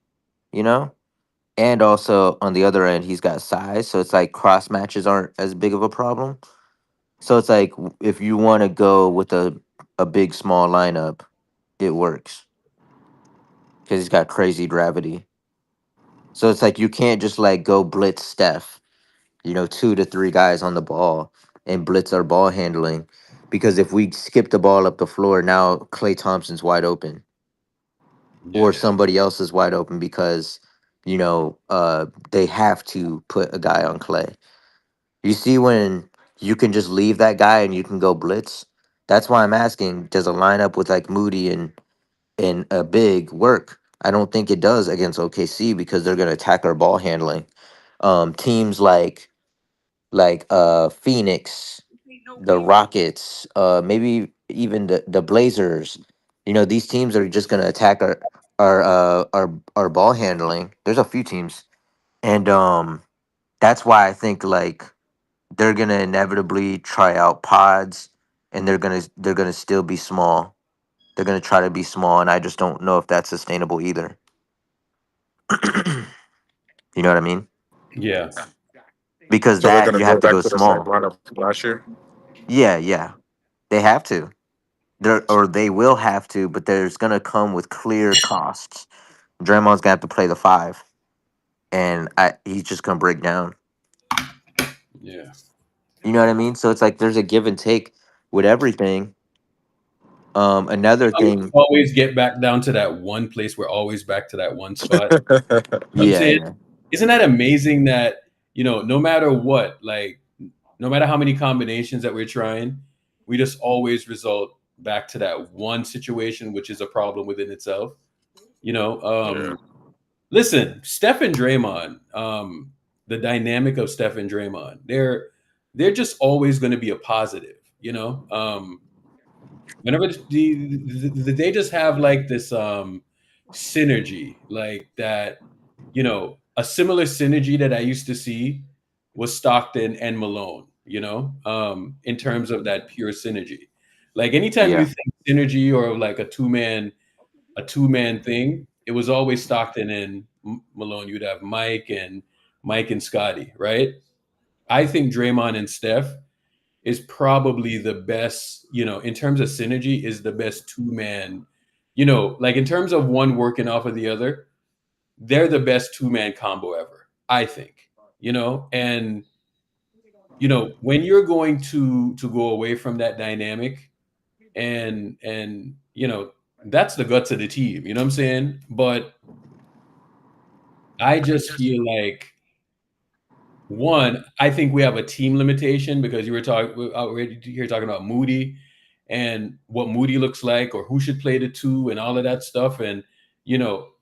you know? And also on the other end, he's got size, so it's like cross matches aren't as big of a problem. So it's like if you want to go with a big small lineup, it works because he's got crazy gravity. So it's like you can't just like go blitz Steph, 2 to 3 guys on the ball and blitz our ball handling. Because if we skip the ball up the floor, now Klay Thompson's wide open or Yeah. somebody else is wide open because, they have to put a guy on Klay. You see when you can just leave that guy and you can go blitz? That's why I'm asking, does a lineup with like Moody and a big work? I don't think it does against OKC because they're gonna attack our ball handling. Teams like Phoenix, the Rockets, maybe even the Blazers. These teams are just gonna attack our ball handling. There's a few teams, and that's why I think like they're gonna inevitably try out pods, and they're gonna still be small. They're gonna try to be small, and I just don't know if that's sustainable either. You know what I mean? Yeah. Because So they're that gonna you go have to back go to the same small. lineup last year. Yeah, they have to. They will have to, but there's gonna come with clear costs. Draymond's gonna have to play the 5, and he's just gonna break down. Yeah. You know what I mean? So it's like there's a give and take with everything. Another thing, Always get back down to that one place. We're always back to that one spot. You know what I'm saying? yeah. Isn't that amazing that, no matter what, like, no matter how many combinations that we're trying, we just always result back to that one situation, which is a problem within itself. Yeah. Listen, Steph and Draymond, the dynamic of Steph and Draymond, they're just always going to be a positive, whenever they just have like this synergy like that, a similar synergy that I used to see was Stockton and Malone, in terms of that pure synergy. Like anytime you Yeah. think synergy or like a two man thing, it was always Stockton and Malone. You'd have Mike and Scotty, right? I think Draymond and Steph is probably the best, in terms of synergy, is the best two-man, like in terms of one working off of the other, they're the best two-man combo ever, I think, and when you're going to go away from that dynamic and that's the guts of the team, you know what I'm saying? But I just feel like one, I think we have a team limitation because you were already here talking about Moody and what Moody looks like or who should play the two and all of that stuff. And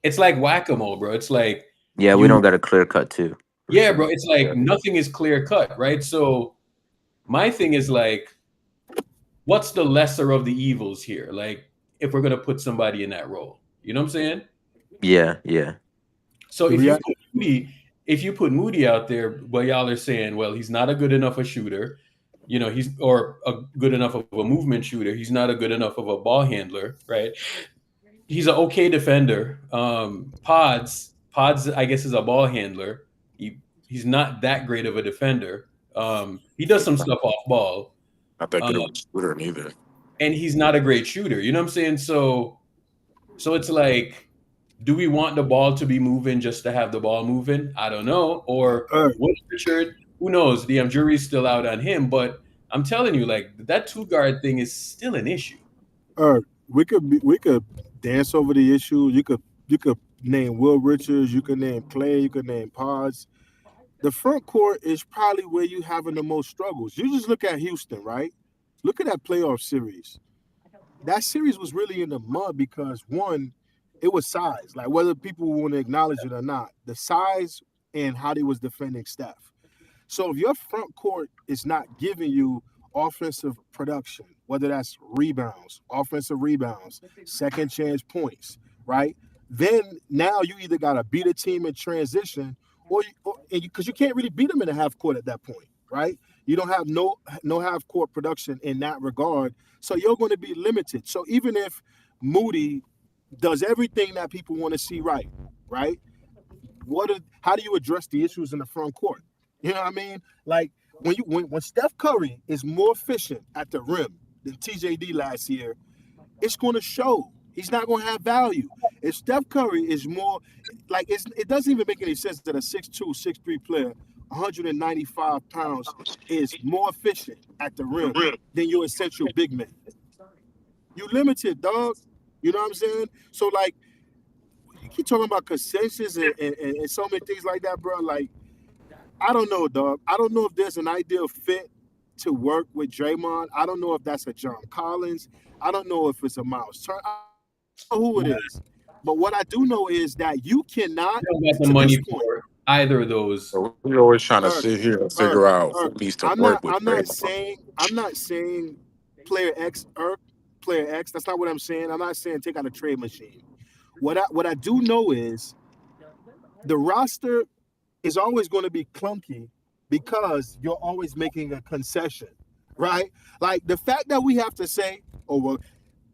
it's like whack-a-mole, bro. It's like Yeah, we don't got a clear cut too. yeah, bro. It's like nothing is clear cut, right? So my thing is like, what's the lesser of the evils here? Like, if we're gonna put somebody in that role, you know what I'm saying? Yeah. So if you put Moody out there, well, y'all are saying, well, he's not a good enough a shooter, he's or a good enough of a movement shooter. He's not a good enough of a ball handler, right? He's an okay defender. Pods, I guess, is a ball handler. He's not that great of a defender. He does some stuff off ball. Not that good of a shooter neither. And he's not a great shooter. You know what I'm saying? So it's like, do we want the ball to be moving just to have the ball moving? I don't know. Or what Richard? Who knows? The jury's still out on him. But I'm telling you, like, that 2-guard thing is still an issue. We could dance over the issue. You could name Will Richards. You could name Clay. You could name Pods. The front court is probably where you having the most struggles. You just look at Houston, right? Look at that playoff series. That series was really in the mud because, one, it was size. Like, whether people want to acknowledge it or not, the size and how they was defending Steph. So if your front court is not giving you offensive production, whether that's rebounds, offensive rebounds, second chance points, right? Then now you either got to beat a team in transition because you can't really beat them in a half court at that point, right? You don't have no half court production in that regard. So you're going to be limited. So even if Moody does everything that people want to see right? How do you address the issues in the front court? You know what I mean? Like when Steph Curry is more efficient at the rim than TJD last year, it's going to show. He's not going to have value. If Steph Curry is more like it doesn't even make any sense that a 6'2", 6'3" player, 195 pounds, is more efficient at the rim than your essential big man. You limited, dog. You know what I'm saying? So like, you keep talking about consensus and so many things like that, bro. Like, I don't know, dog. I don't know if there's an ideal fit to work with Draymond. I don't know if that's a John Collins. I don't know if it's a Miles Turner. I don't know who it is. But what I do know is that you cannot get the money for either of those. So we're always trying to sit here and figure out who needs to work with Draymond. I'm not saying player X. That's not what I'm saying. I'm not saying take out a trade machine. What I do know is the roster is always going to be clunky because you're always making a concession, right? Like the fact that we have to say, oh, well,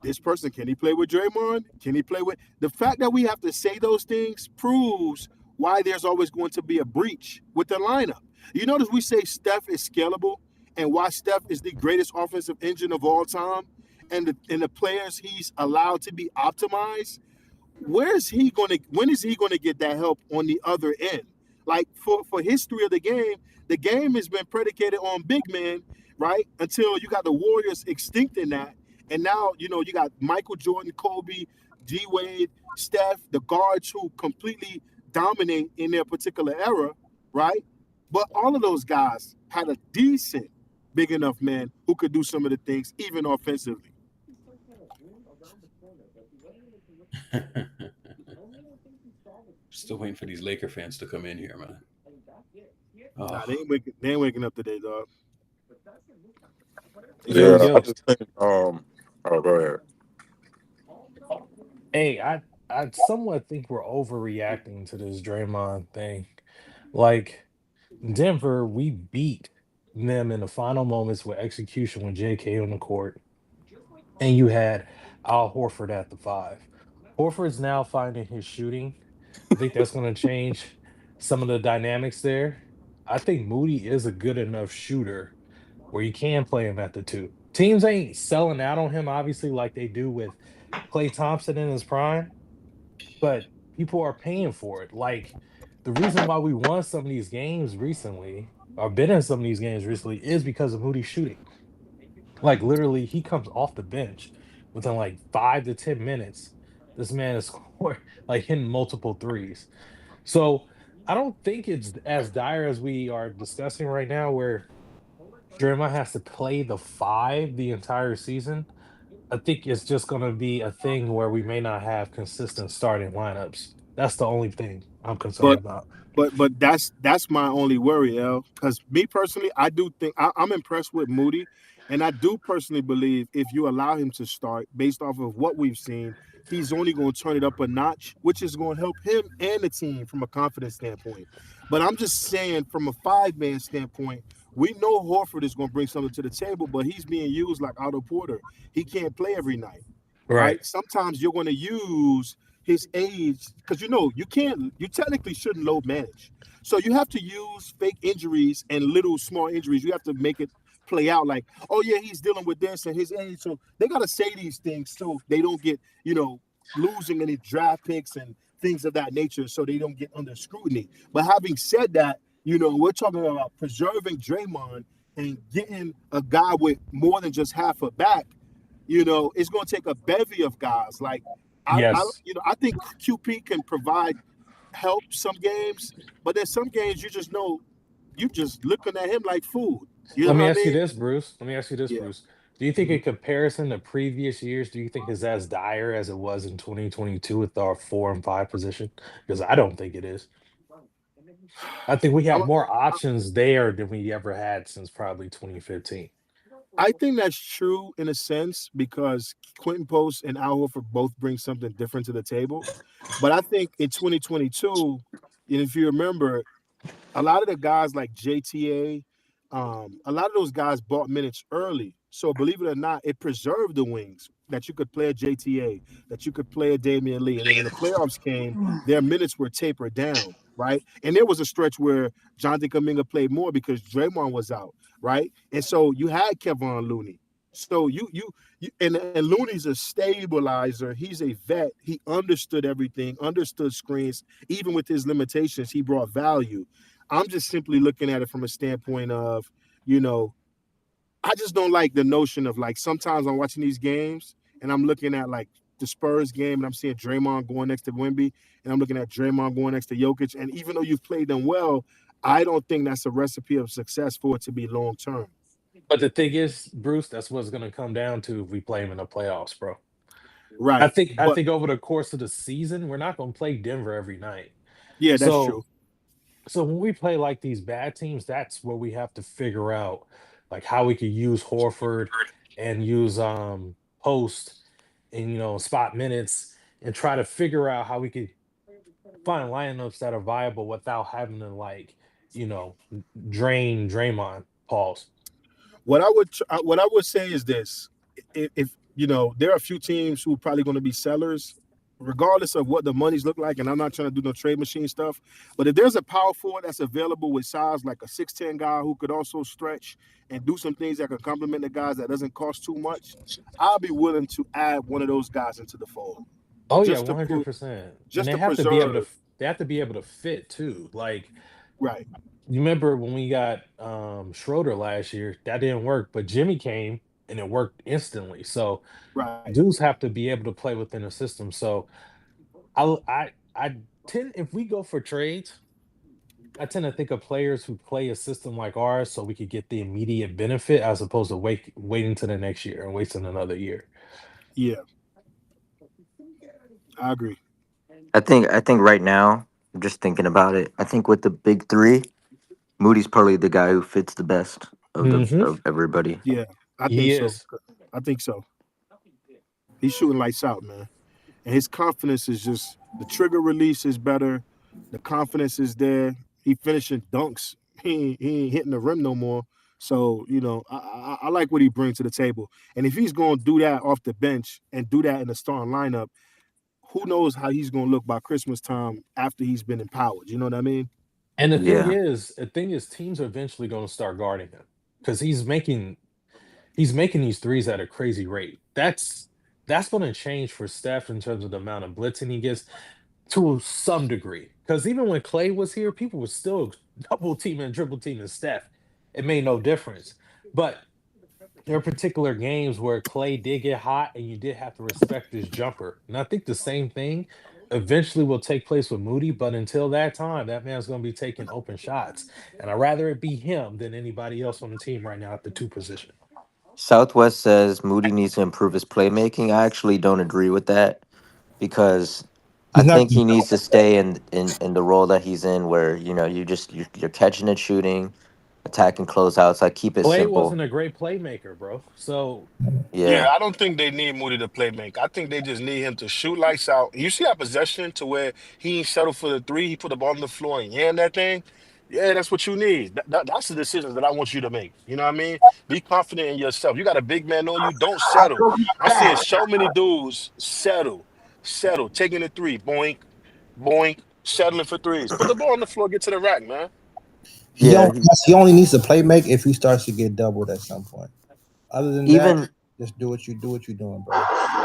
this person, can he play with Draymond? Can he play with... The fact that we have to say those things proves why there's always going to be a breach with the lineup. You notice we say Steph is scalable and why Steph is the greatest offensive engine of all time and the players he's allowed to be optimized. When is he going to get that help on the other end? Like for history of the game has been predicated on big men, right? Until you got the Warriors extinct in that. And now, you got Michael Jordan, Kobe, D-Wade, Steph, the guards who completely dominate in their particular era, right? But all of those guys had a decent big enough man who could do some of the things, even offensively. Still waiting for these Laker fans to come in here, man. Oh. Nah, they ain't waking up today, dog. Yeah, I just think. Oh, go ahead. Hey, I somewhat think we're overreacting to this Draymond thing. Like Denver, we beat them in the final moments with execution with JK on the court, and you had Al Horford at the 5. Horford's now finding his shooting. I think that's going to change some of the dynamics there. I think Moody is a good enough shooter where you can play him at the 2. Teams ain't selling out on him, obviously, like they do with Klay Thompson in his prime, but people are paying for it. Like, the reason why we won some of these games recently, or been in some of these games recently, is because of Moody's shooting. Like, literally, he comes off the bench within like 5 to 10 minutes. This man is hitting multiple threes. So I don't think it's as dire as we are discussing right now, where Draymond has to play the five the entire season. I think it's just going to be a thing where we may not have consistent starting lineups. That's the only thing I'm concerned But about. but that's my only worry, L. Because me personally, I do think I'm impressed with Moody, and I do personally believe if you allow him to start, based off of what we've seen, he's only going to turn it up a notch, which is going to help him and the team from a confidence standpoint. But I'm just saying, from a five-man standpoint, we know Horford is going to bring something to the table, but he's being used like Otto Porter. He can't play every night, Right. right? Sometimes you're going to use his age because you technically shouldn't load manage, so you have to use fake injuries and little small injuries. You have to make it play out like, oh yeah, he's dealing with this and his age, so they got to say these things so they don't get losing any draft picks and things of that nature, so they don't get under scrutiny. But having said that, we're talking about preserving Draymond and getting a guy with more than just half a back. It's going to take a bevy of guys. Like Yes. I think QP can provide help some games, but there's some games you just looking at him like food. You know Let me what I ask you mean? this, Bruce. Let me ask you this, Yeah. Bruce. Do you think Mhm. in comparison to previous years, do you think it's as dire as it was in 2022 with our 4 and 5 position? Because I don't think it is. I think we I'm, have more options there than we ever had since probably 2015. I think that's true in a sense because Quentin Post and Al Horford both bring something different to the table. But I think in 2022, and if you remember, a lot of the guys like JTA, a lot of those guys bought minutes early. So believe it or not, it preserved the wings that you could play a JTA, that you could play a Damian Lee. And then when the playoffs came, their minutes were tapered down, right? And there was a stretch where Jonathan Kuminga played more because Draymond was out, right? And so you had Kevon Looney. So you and Looney's a stabilizer. He's a vet. He understood everything, understood screens. Even with his limitations, he brought value. I'm just simply looking at it from a standpoint of, I just don't like the notion of like sometimes I'm watching these games and I'm looking at like the Spurs game and I'm seeing Draymond going next to Wemby and I'm looking at Draymond going next to Jokic. And even though you've played them well, I don't think that's a recipe of success for it to be long term. But the thing is, Bruce, that's what's going to come down to if we play him in the playoffs, bro. I Right. think I But think over the course of the season, we're not going to play Denver every night. yeah, that's So true. so when we play like these bad teams, that's where we have to figure out like how we could use Horford and use Post and spot minutes and try to figure out how we could find lineups that are viable without having to you know drain Draymond. Pause. What I would say is this: if there are a few teams who are probably going to be sellers, regardless of what the monies look like. And I'm not trying to do no trade machine stuff, but if there's a power forward that's available with size, like a 6'10" guy who could also stretch and do some things that could complement the guys that doesn't cost too much, I'll be willing to add one of those guys into the fold Oh yeah, just to 100%. And just to preserve. they have to be able to fit too. Like Right. you remember when we got Schroeder last year, that didn't work, but Jimmy came and it worked instantly. So Right. dudes have to be able to play within the system. So I tend, if we go for trades, I tend to think of players who play a system like ours so we could get the immediate benefit as opposed to waiting to the next year and wasting another year. Yeah, I agree. I think right now, I'm just thinking about it. I think with the big three, Moody's probably the guy who fits the best of the Hmm. of everybody. Yeah, I think He so. is. I think so. He's shooting lights out, man. And his confidence is just the trigger release is better. The confidence is there. He finishing dunks. He ain't hitting the rim no more. So I like what he brings to the table. And if he's going to do that off the bench and do that in the starting lineup, who knows how he's going to look by Christmas time after he's been empowered? You know what I mean? And Yeah, the thing is, teams are eventually going to start guarding him because he's making these threes at a crazy rate. That's going to change for Steph in terms of the amount of blitzing he gets to some degree. Because even when Clay was here, people were still double teaming and triple teaming Steph. It made no difference. But there are particular games where Clay did get hot and you did have to respect his jumper. And I think the same thing eventually will take place with Moody, but until that time, that man's going to be taking open shots. And I'd rather it be him than anybody else on the team right now at the 2 position. Southwest says Moody needs to improve his playmaking. I actually don't agree with that because I He's not. think he needs to stay in the role that he's in, where you're catching and shooting, attacking closeouts. I keep it Clay simple. wasn't a great playmaker, bro. So Yeah, Yeah, I don't think they need Moody to play make. I think they just need him to shoot lights out. You see that possession to where he ain't settle for the three. He put the ball on the floor and yam that thing. Yeah, that's what you need. That's the decisions that I want you to make. You know what I mean? Be confident in yourself. You got a big man on you. Don't settle. I'm seeing so many dudes settle, taking the three, boink, boink, settling for threes. Put the ball on the floor, get to the rack, man. yeah. He only needs to play make if he starts to get doubled at some point. Other than that, Even just do what you're doing, bro.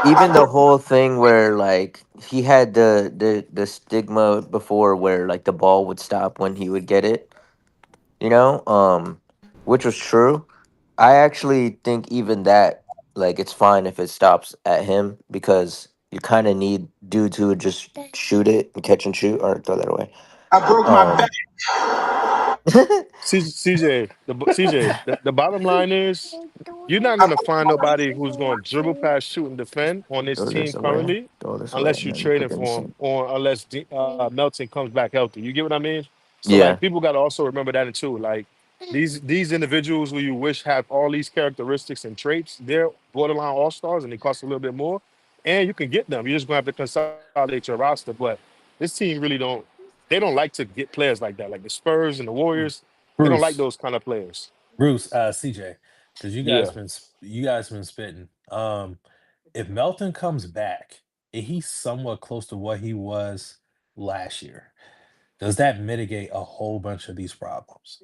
even the whole thing where like he had the stigma before where like the ball would stop when he would get it, which was true. I actually think even that, like, it's fine if it stops at him because you kind of need dudes who would just shoot it and catch and shoot or throw that away. I broke my back. The bottom line is you're not going to find nobody who's going to dribble past, shoot, and defend on this Throw team this away, currently throw this away, unless and you then trade put him them for him some. or unless Melton comes back healthy. You get what I mean? So, Yeah, like, people got to also remember that too. Like, these individuals who you wish have all these characteristics and traits, they're borderline all-stars and they cost a little bit more. And you can get them. You're just going to have to consolidate your roster. But this team really they don't like to get players like that. Like the Spurs and the Warriors, they don't like Bruce, those kind of players. CJ, because Yeah. you guys been spitting. If Melton comes back, and he's somewhat close to what he was last year, does that mitigate a whole bunch of these problems?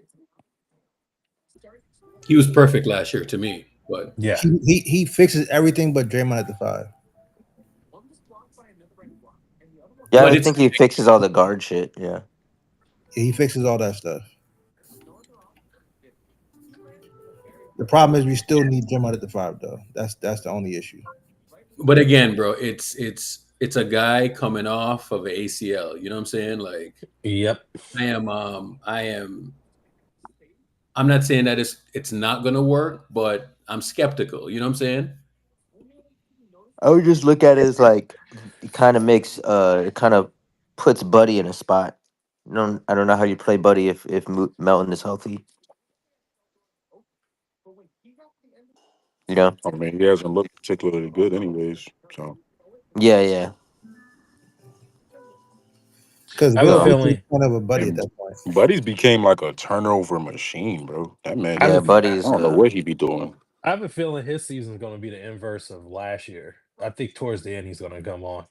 He was perfect last year to me, but Yeah. He fixes everything but Draymond at the 5. yeah. but I it's think he fixes all the guard shit. Yeah, He fixes all that stuff. The problem is we still need Draymond at the 5, though. That's the only issue. but again, bro, it's a guy coming off of an ACL. You know what I'm saying? Like Yep. I'm not saying that it's not gonna work, but I'm skeptical. You know what I'm saying? I would just look at it as like it kind of puts Buddy in a spot. I don't know how you play Buddy if Melton is healthy. I mean, he hasn't looked particularly good, anyways. So Yeah. Because I have a Will So is feeling. kind of a buddy at and that point. Buddy's became like a turnover machine, bro. That man, I yeah, have, I Buddy's. don't know what he be doing. I have a feeling his season's going to be the inverse of last year. I think towards the end he's going to come on.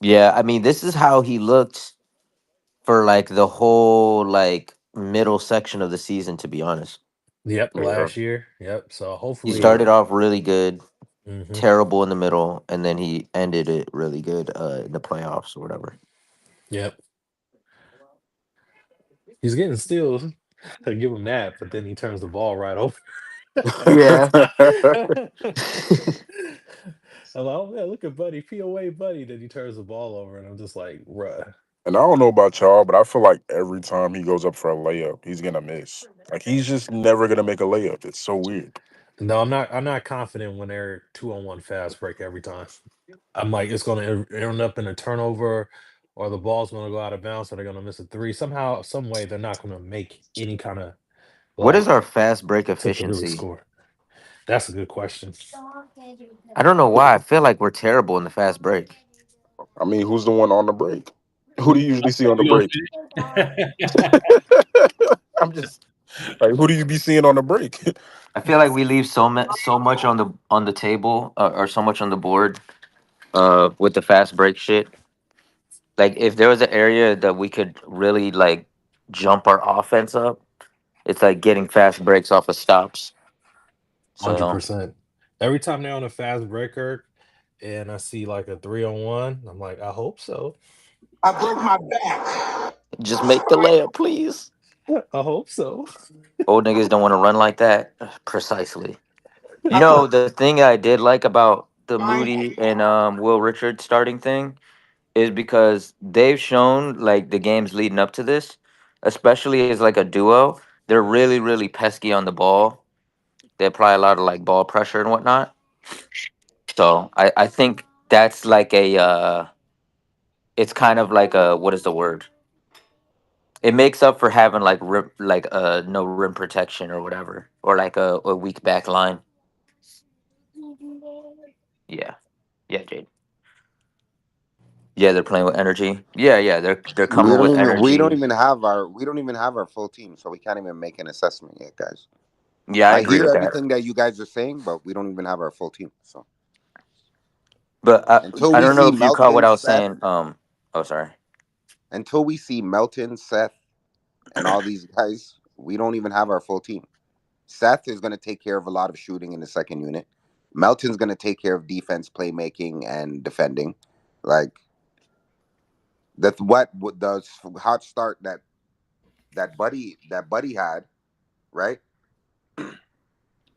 Yeah, I mean, this is how he looked for like the whole like middle section of the season. To be honest, Yep, Yeah. last year. Yep. So he hopefully. started off really good, Mhm. terrible in the middle, and then he ended it really good in the playoffs or whatever. Yep. He's getting steals. I give him that, but then he turns the ball right over. Yeah. I'm like, oh man, look at Buddy, POA Buddy. Then he turns the ball over, and I'm just like, bruh. And I don't know about y'all, but I feel like every time he goes up for a layup, he's gonna miss. Like he's just never gonna make a layup. It's so weird. No, I'm not confident when they're 2-on-1 fast break every time. I'm like, it's going to end up in a turnover, or the ball's going to go out of bounds, or they're going to miss a three. Somehow, some way, they're not going to make any kind of What is like our fast break to really efficiency? score. That's a good question. I don't know why. I feel like we're terrible in the fast break. I mean, who's the one on the break? Who do you usually see on the You know break? I'm just like, who do you be seeing on the break? I feel like we leave so much on the table or so much on the board with the fast break shit. Like if there was an area that we could really like jump our offense up, it's like getting fast breaks off of stops. So 100%. Every time they're on a fast breaker, and I see like a 3-on-1, I'm like, I hope so. I broke my back. just make the layup, please. I hope so. Old niggas don't want to run like that. Precisely. You know, the thing I did like about the Moody and Will Richard starting thing is because they've shown like the games leading up to this, especially as like a duo, they're really, really pesky on the ball. They apply a lot of like ball pressure and whatnot. So I think that's like it's kind of like a, what is the word? It makes up for having like no rim protection or whatever, or like a weak back line. Yeah, yeah, Jade. Yeah, they're playing with energy. Yeah, they're We coming don't with even we don't energy. even have our full team, so we can't even make an assessment yet, guys. Yeah, I I agree hear with that. everything that you guys are saying, but we don't even have our full team. So But until I we don't know see if you caught what Melton, I was Seth, saying. Oh, sorry. until we see Melton, Seth, and all these guys, we don't even have our full team. Seth is going to take care of a lot of shooting in the second unit. Melton's going to take care of defense, playmaking, and defending. Like that's what the hot start that buddy had, right?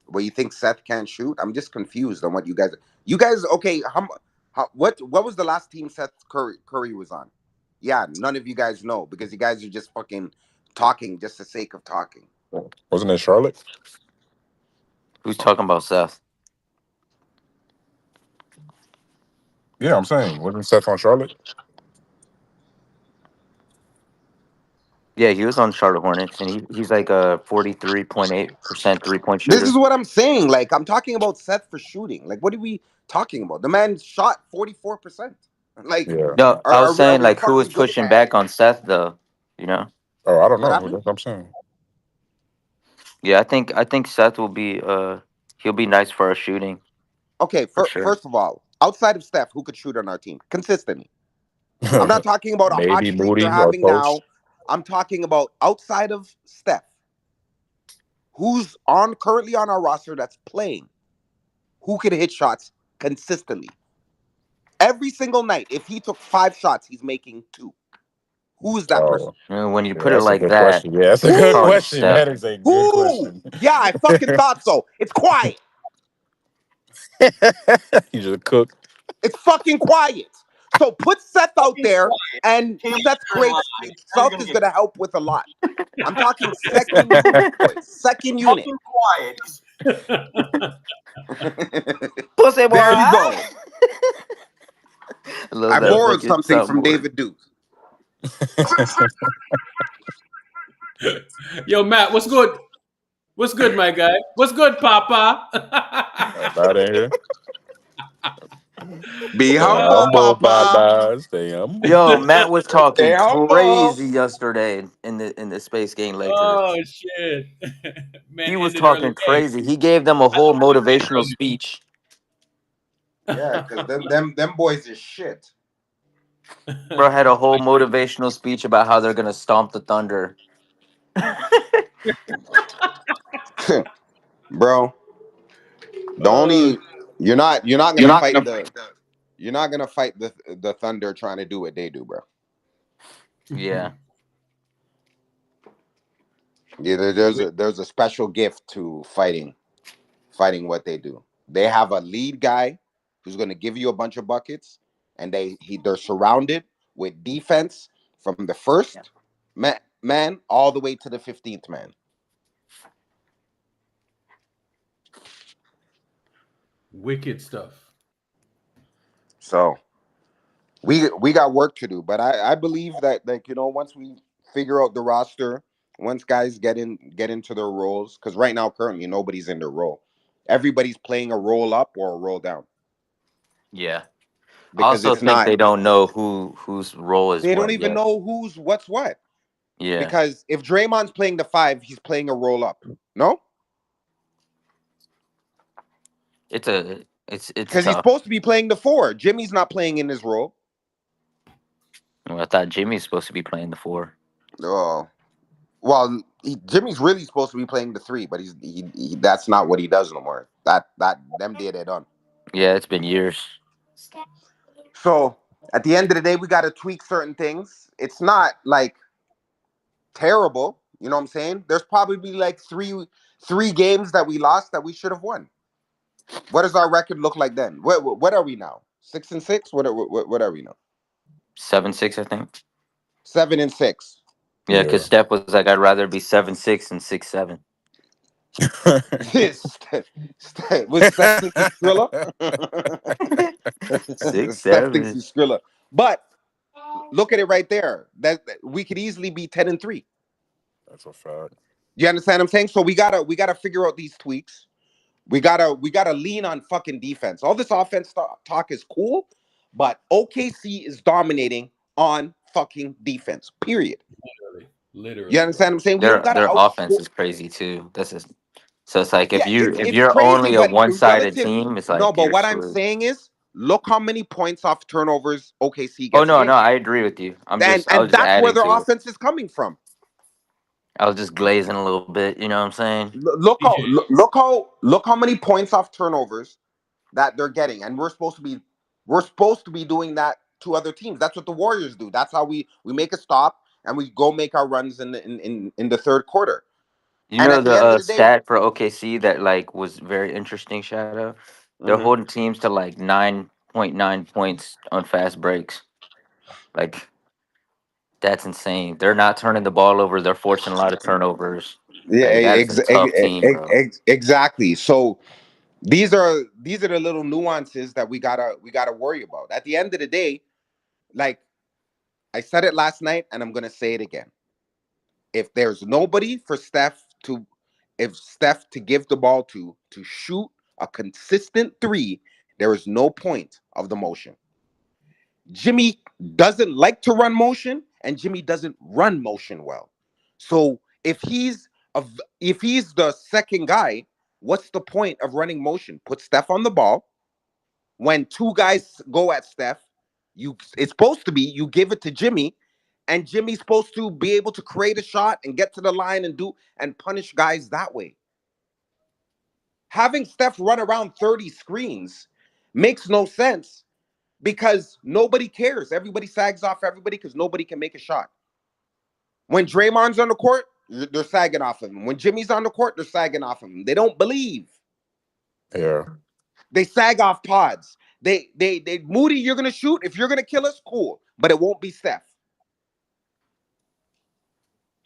Where you think Seth can't shoot? I'm just confused on what you guys. Okay, what was the last team Seth Curry was on? Yeah, none of you guys know because you guys are just fucking talking just the sake of talking. Wasn't it Charlotte? Who's talking about Seth? Yeah, I'm saying, wasn't Seth on Charlotte? Yeah, he was on Charlotte Hornets, and he's like a 43.8% 3-point This is shooter. what I'm saying. Like I'm talking about Seth for shooting. Like what are we talking about? The man shot 44%. Like Yeah. No, I was are saying we like who was fucking good pushing at back on Seth though. You know? Oh, I don't what know. happened? That's what I'm saying. Yeah, I think Seth will be he'll be nice for our shooting Okay, for sure. first of all, outside of Steph, who could shoot on our team consistently? I'm not talking about a hot Maybe streak they're Moody or having now. Post. I'm talking about outside of Steph. Who's currently on our roster that's playing? Who could hit shots consistently? Every single night, if he took 5 shots, he's making 2. Who is that person? Oh, When you yeah, put it that's a like good that, question. Yeah, that's a it's good probably question. Steph. That is a good Who? question. Yeah, I fucking thought so. It's quiet. You just cook. It's fucking quiet. So put Seth out there, and Cam, Seth you're in creates. line. Now you're Seth gonna is get going to help with a lot. I'm talking second unit, boys. Second unit. fucking quiet. Pussy boy. There you go. I love I that borrowed fucking something from soundboard. David Duke. Yo, Matt, what's good? What's good, my guy? What's good, Papa? Not in here. Be Stay humble, humble, Papa. Papa. Stay humble. Yo, Matt was talking Stay humble. crazy yesterday in the Space Game Lakers. Oh shit! Man, He was ended early. talking crazy. He gave them a whole motivational speech. Yeah, because them boys is shit. Bro had a whole motivational speech about how they're gonna stomp the Thunder. Bro, the only you're not gonna fight the Thunder trying to do what they do, bro. Yeah. Yeah, there's a special gift to fighting what they do. They have a lead guy who's going to give you a bunch of buckets, and they're surrounded with defense from the first man all the way to the 15th man. Wicked stuff. So we got work to do, but I believe that, like, you know, once we figure out the roster, once guys get into their roles, because right now currently nobody's in their role. Everybody's playing a roll up or a roll down. Yeah. I Because also it's think not, they don't know whose role is they what don't even yet. know what's what. Yeah. Because if Draymond's playing the 5, he's playing a roll up. No? It's Because he's tough. supposed to be playing the 4. Jimmy's not playing in his role. Well, I thought Jimmy's supposed to be playing the 4. Oh. Well, Jimmy's really supposed to be playing the 3, but he that's not what he does no more. Them day they're done. Yeah, it's been years. So at the end of the day, we got to tweak certain things. It's not like terrible, you know what I'm saying? There's probably like three games that we lost that we should have won. What does our record look like then? What are we now? 6-6? What are we now? 7-6, I think. 7-6. Yeah, because Yeah. Steph was like, I'd rather be 7-6 than 6-7. With Steph thinks he's Skrilla. Steph thinks 6-7. he's Skrilla. But look at it right there. That we could easily be 10-3. That's a fact. You understand what I'm saying? So we gotta figure out these tweaks. We gotta lean on fucking defense. All this offense talk is cool, but OKC is dominating on fucking defense. Period. Literally. You understand what I'm saying? We don't gotta Their offense outscore. is crazy too. So it's like if Yeah, it's you're crazy, only a but one-sided relative. team, it's No, like but you're what I'm screwed. saying is, look how many points off turnovers OKC Oh gets a no, game. no, I agree with you. I And was just that's where adding their to it. offense is coming from. I was just glazing a little bit. You know what I'm saying? Look how many points off turnovers that they're getting, and we're supposed to be doing that to other teams. That's what the Warriors do. That's how we make a stop and we go make our runs in the third quarter. You And know at the end the of the day, stat for OKC that like was very interesting, Shadow. They're Mhm. holding teams to like 9.9 points on fast breaks. Like that's insane. They're not turning the ball over. They're forcing a lot of turnovers. Yeah, Like that is a tough team, bro. exactly. So these are the little nuances that we gotta worry about. At the end of the day, like I said it last night, and I'm gonna say it again. If there's nobody for Steph to give the ball to shoot a consistent three, there is no point of the motion. Jimmy doesn't like to run motion, and Jimmy doesn't run motion well. So if he's the second guy, what's the point of running motion? Put Steph on the ball. When two guys go at Steph, it's supposed to be you give it to Jimmy, and Jimmy's supposed to be able to create a shot and get to the line and punish guys that way. Having Steph run around 30 screens makes no sense because nobody cares. Everybody sags off everybody because nobody can make a shot. When Draymond's on the court, they're sagging off of him. When Jimmy's on the court, they're sagging off of him. They don't believe. Yeah. They sag off pods. They Moody, you're gonna shoot. If you're gonna kill us, cool. But it won't be Steph.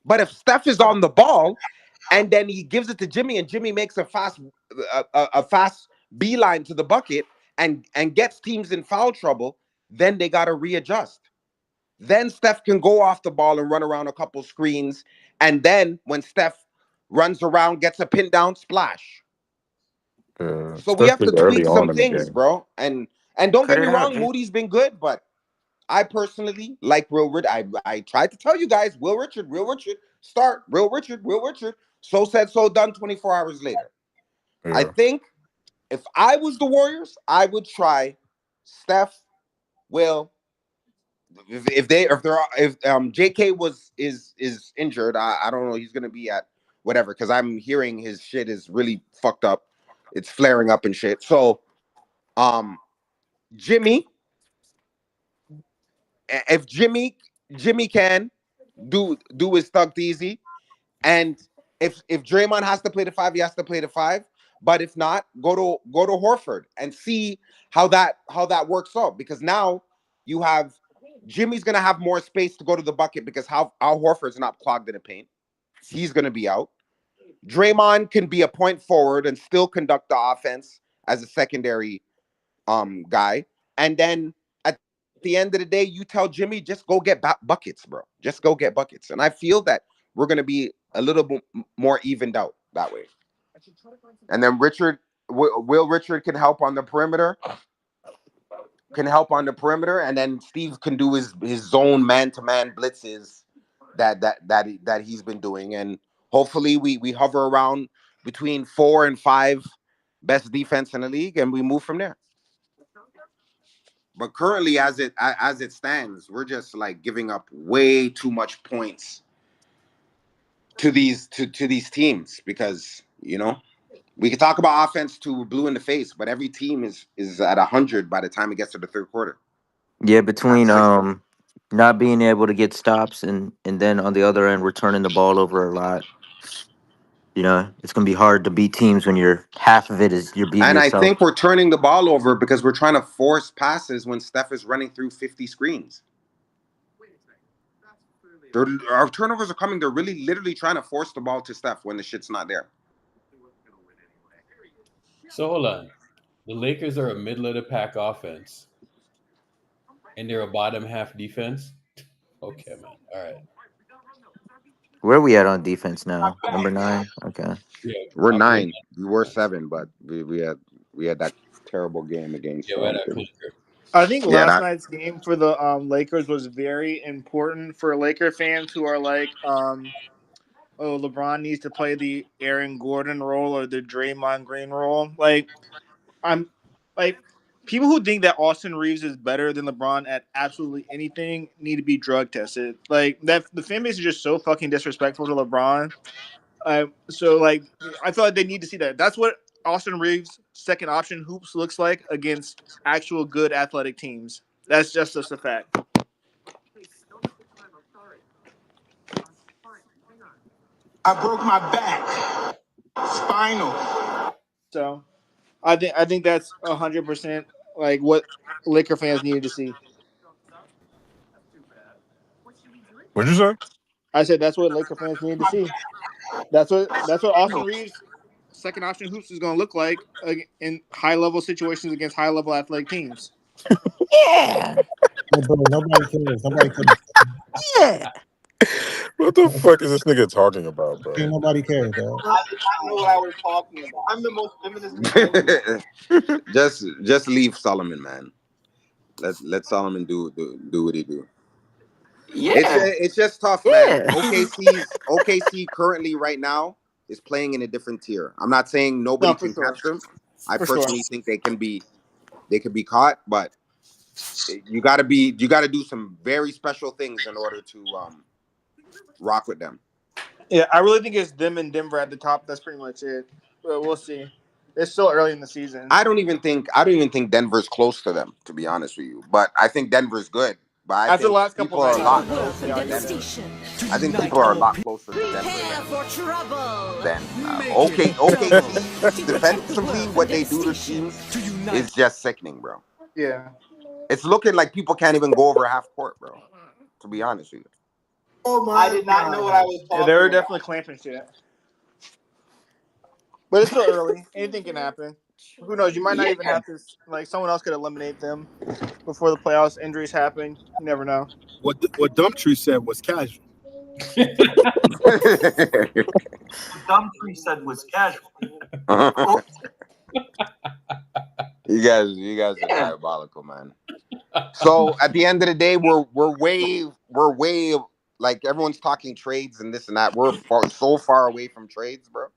But if Steph is on the ball and then he gives it to Jimmy and Jimmy makes a fast beeline to the bucket and gets teams in foul trouble, then they gotta readjust. Then Steph can go off the ball and run around a couple screens. And then when Steph runs around, gets a pin down, splash. Yeah. So we have to Especially early tweak on some in the things, game. bro. And don't Cut get me it out, wrong, G. Moody's been good, but I personally like Will Richard. I tried to tell you guys, Will Richard, start. Will Richard. So said, so done 24 hours later. Yeah. I think if I was the Warriors, I would try Steph, Will. If JK is injured, I don't know. He's gonna be at whatever because I'm hearing his shit is really fucked up. It's flaring up and shit. So, Jimmy, if Jimmy can do his thug easy, and if Draymond has to play the 5, he has to play the 5. But if not, go to Horford and see how that works out because now you have. Jimmy's gonna have more space to go to the bucket because Al Horford's not clogged in the paint. He's gonna be out. Draymond can be a point forward and still conduct the offense as a secondary guy. And then at the end of the day, you tell Jimmy just go get buckets, bro. Just go get buckets. And I feel that we're gonna be a little bit more evened out that way. And then Will Richard can help on the perimeter. And then Steve can do his zone man-to-man blitzes that he's been doing, and hopefully we hover around between 4 and 5 best defense in the league, and we move from there. But currently, as it stands, we're just like giving up way too much points to these teams because we can talk about offense to blue in the face, but every team is at 100 by the time it gets to the third quarter. Yeah, between not being able to get stops and then on the other end we're turning the ball over a lot. You know, it's gonna be hard to beat teams when half of it is you're beating And I yourself. think we're turning the ball over because we're trying to force passes when Steph is running through 50 screens. Our turnovers are coming. They're really literally trying to force the ball to Steph when the shit's not there. So hold on. The Lakers are a middle of the pack offense, and they're a bottom half defense. Okay, man. All right. Where are we at on defense now? Number 9. Okay. Yeah, We're we're 9. We were 7, but we had that terrible game against. Yeah, we're at a clincher. I think Yeah, last night's game for the Lakers was very important for Laker fans who are like, LeBron needs to play the Aaron Gordon role or the Draymond Green role. Like, I'm like, people who think that Austin Reeves is better than LeBron at absolutely anything need to be drug tested. Like that, the fan base is just so fucking disrespectful to LeBron. So like, I feel like they need to see that. That's what Austin Reeves' second option hoops looks like against actual good athletic teams. That's just a fact. I broke my back. Spinal. So, I think that's 100% like what Laker fans needed to see. What'd you say? I said that's what Laker fans needed to see. That's what Austin Reeves' second option hoops is going to look like in high level situations against high level athletic teams. Yeah. Bro, nobody cares. Nobody cares. Yeah. What the fuck is this nigga talking about, bro? Ain't nobody cares, dog. I know what I was talking about. I'm the most feminist. just leave Solomon, man. Let Solomon do what he do. Yeah. It's just tough, man. OKC currently right now is playing in a different tier. I'm not saying nobody can catch them. I personally think they can be caught, but you got to do some very special things in order to rock with them. Yeah, I really think it's them and Denver at the top. That's pretty much it. But we'll see. It's still early in the season. I don't even think Denver's close to them, to be honest with you. But I think Denver's good. But I think last people couple are a lot nights, closer to Denver. I think people are a lot closer to Denver than OKC. Defensively, what they do to teams is just sickening, bro. Yeah. It's looking like people can't even go over half court, bro. To be honest with you. I did not know what I was talking about. They were definitely clamping shit. But it's still early. Anything can happen. Who knows? You might not even have to. Like, someone else could eliminate them before the playoffs. Injuries happen. You never know. What Dumptree said was casual. Dumptree said was casual. You guys are diabolical, man. So at the end of the day, we're way like everyone's talking trades and this and that. We're so far away from trades, bro.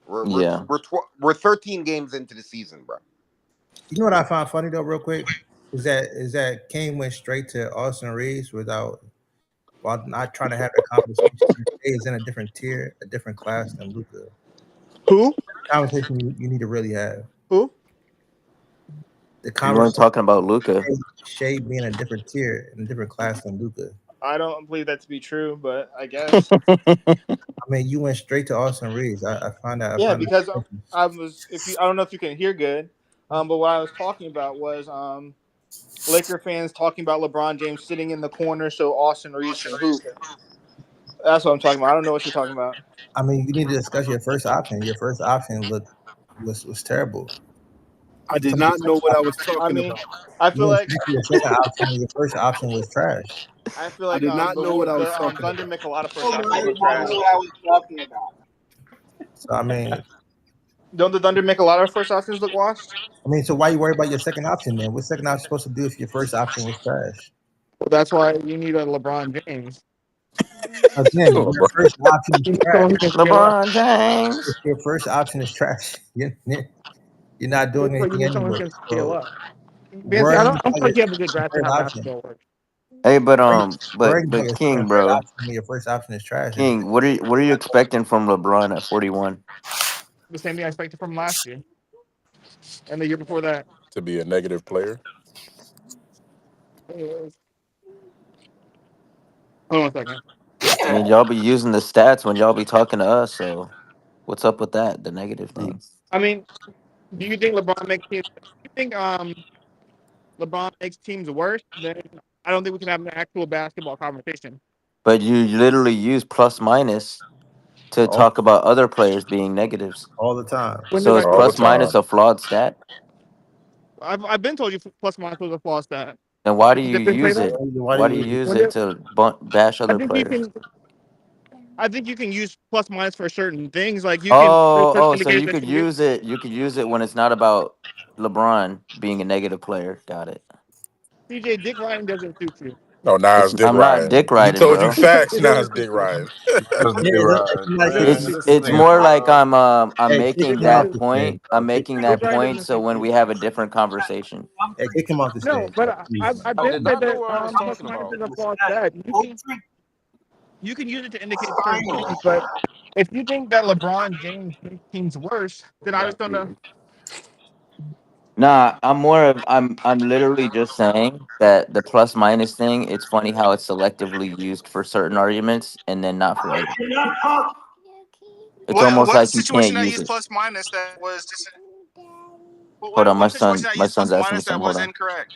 We're 13 games into the season, bro. You know what I found funny though, real quick, is that Kane went straight to Austin Reeves while not trying to have a conversation. He is in a different tier, a different class than Luka. Who? Conversation you need to really have. Who? The You weren't talking about Luka. Shea being a different tier, in a different class than Luka. I don't believe that to be true, but I guess. I mean, you went straight to Austin Reeves. I find that. Because I was. I don't know if you can hear good, but what I was talking about was Laker fans talking about LeBron James sitting in the corner so Austin Reeves can hoop. That's what I'm talking about. I don't know what you're talking about. I mean, you need to discuss your first option. Your first option was terrible. I did not know what I was talking about. I feel like your first option was trash. I feel like I did not know what I was talking Thunder about. make a lot of first options. I did not know what I was talking about. So I mean, don't the Thunder make a lot of first options look washed? I mean, so why you worry about your second option then? What second option supposed to do if your first option was trash? Well, that's why you need a LeBron James. Again, your first option is trash. LeBron James. If your first option is trash, you're not doing anything anymore. So, I don't think you have a good grasp of how basketball works. Hey, but King, bro. Your first option is trash. King, what are you expecting from LeBron at 41? The same thing I expected from last year and the year before that. To be a negative player. Hold on a second. I mean, y'all be using the stats when y'all be talking to us, so What's up with that? The negative thing. I mean, do you think LeBron makes teams? Do you think LeBron makes teams worse? Then I don't think we can have an actual basketball conversation. But you literally use plus minus to all, talk about other players being negatives. all the time. When So did is I? All the plus minus time. a flawed stat? I've been told you plus minus was a flaw stat. Then why do Did you they say use that? it? Why Why do do you you use When it did, to bash I other think you players? can. I think you can use plus minus for certain things. Like you can. There's certain Oh, so indicators you that could you can use. use it. You could use it when it's not about LeBron being a negative player. Got it. CJ Dick Ryan doesn't suit you. No, now it's Dick I'm not Ryan. dick He riding, told you bro. facts. It Now doesn't it's suit Dick you. Ryan. Doesn't Yeah, do it right. doesn't It like doesn't It's suit This you. it's nigga more like wild. I'm hey, kick making him off that the point. stage, bro. I'm making Dick that Ryan point doesn't so suit when you. we have a different conversation. Hey, kick him off the No, stage, but bro. Please. I've I been did said not know that what I was plus talking minus about. is a flawed stat. You can use it to indicate certain things, but if you think that LeBron James makes teams worse, then I just don't know. Nah, I'm literally just saying that the plus minus thing, it's funny how it's selectively used for certain arguments and then not for others. It's almost What like you can't situation I use used it. plus minus that was just Hold on, what situation I my used plus son's asking me minus that something. Hold was on. incorrect?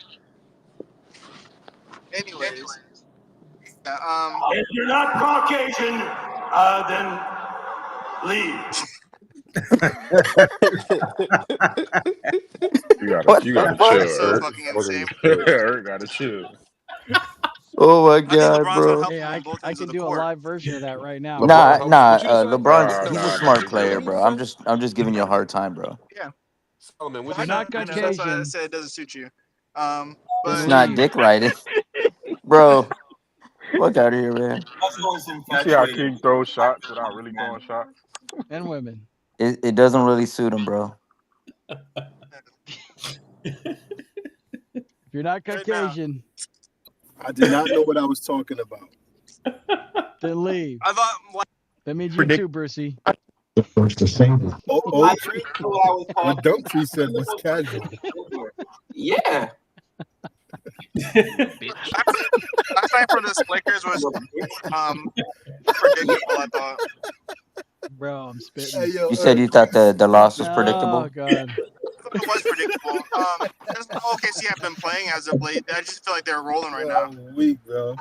Anyways, If you're not Caucasian, then leave. What You the gotta fuck? chill, that's so Eric. fucking insane. Eric gotta chill. Oh my I think god, LeBron's bro. unhelpful on both I ends of can the do a court. live version of that right now. Nah, What you just say? LeBron's he's a Nah, smart nigga, player, chill. bro. I'm just giving you a hard time, bro. Yeah, Solomon, what If you you're say? not I know. That's why I Caucasian, said it doesn't suit you. then It's But not leave. dick riding. Bro, fuck out of here, man. You see how King throws shots without really throwing shots? And women. It doesn't really suit him, bro. If you're not Caucasian, I did not know what I was talking about. then leave. I thought That means you too, Brucey. Oh, what Dumfries said was casual. Yeah. last night for the Lakers was predictable. I thought. Bro, I'm spitting. Hey, yo, You said you thought the loss was predictable? Oh god. It was predictable. Just OKC have been playing as of late. I just feel like they're rolling right now. I'm weak, bro.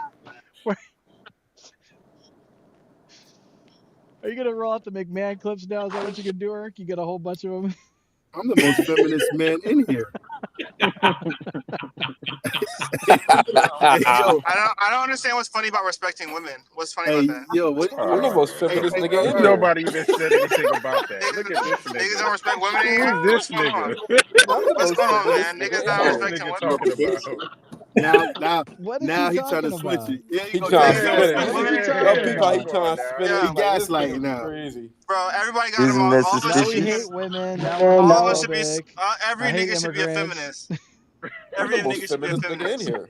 Are you gonna roll out the McMahon clips now? Is that what you can do, Eric? You got a whole bunch of them. I'm the most feminist man in here. Hey, yo, I don't understand what's funny about respecting women. What's funny hey, about that? yo, what? I'm the most feminist nigga in here. Nobody even said anything about that. Look at this Niggas nigga. don't respect women in here? Who's this What's going on? nigga? What's going on, man? Niggas not What's this respecting nigga women. talking about? What is Now he he trying to talking switch about? it. Yeah, He go trying to ahead. spin it. What is he Yo, talking people, he about? trying to spin it. Yeah. He like, this Gaslighting nigga now. crazy. Bro, everybody got them. Isn't that All of us Now we should be. suspicious? hate women. Now All we're of us should be. homophobic. Every I hate nigga should be a immigrants. feminist. I'm Every the most nigga should be a feminist nigga in feminist. here.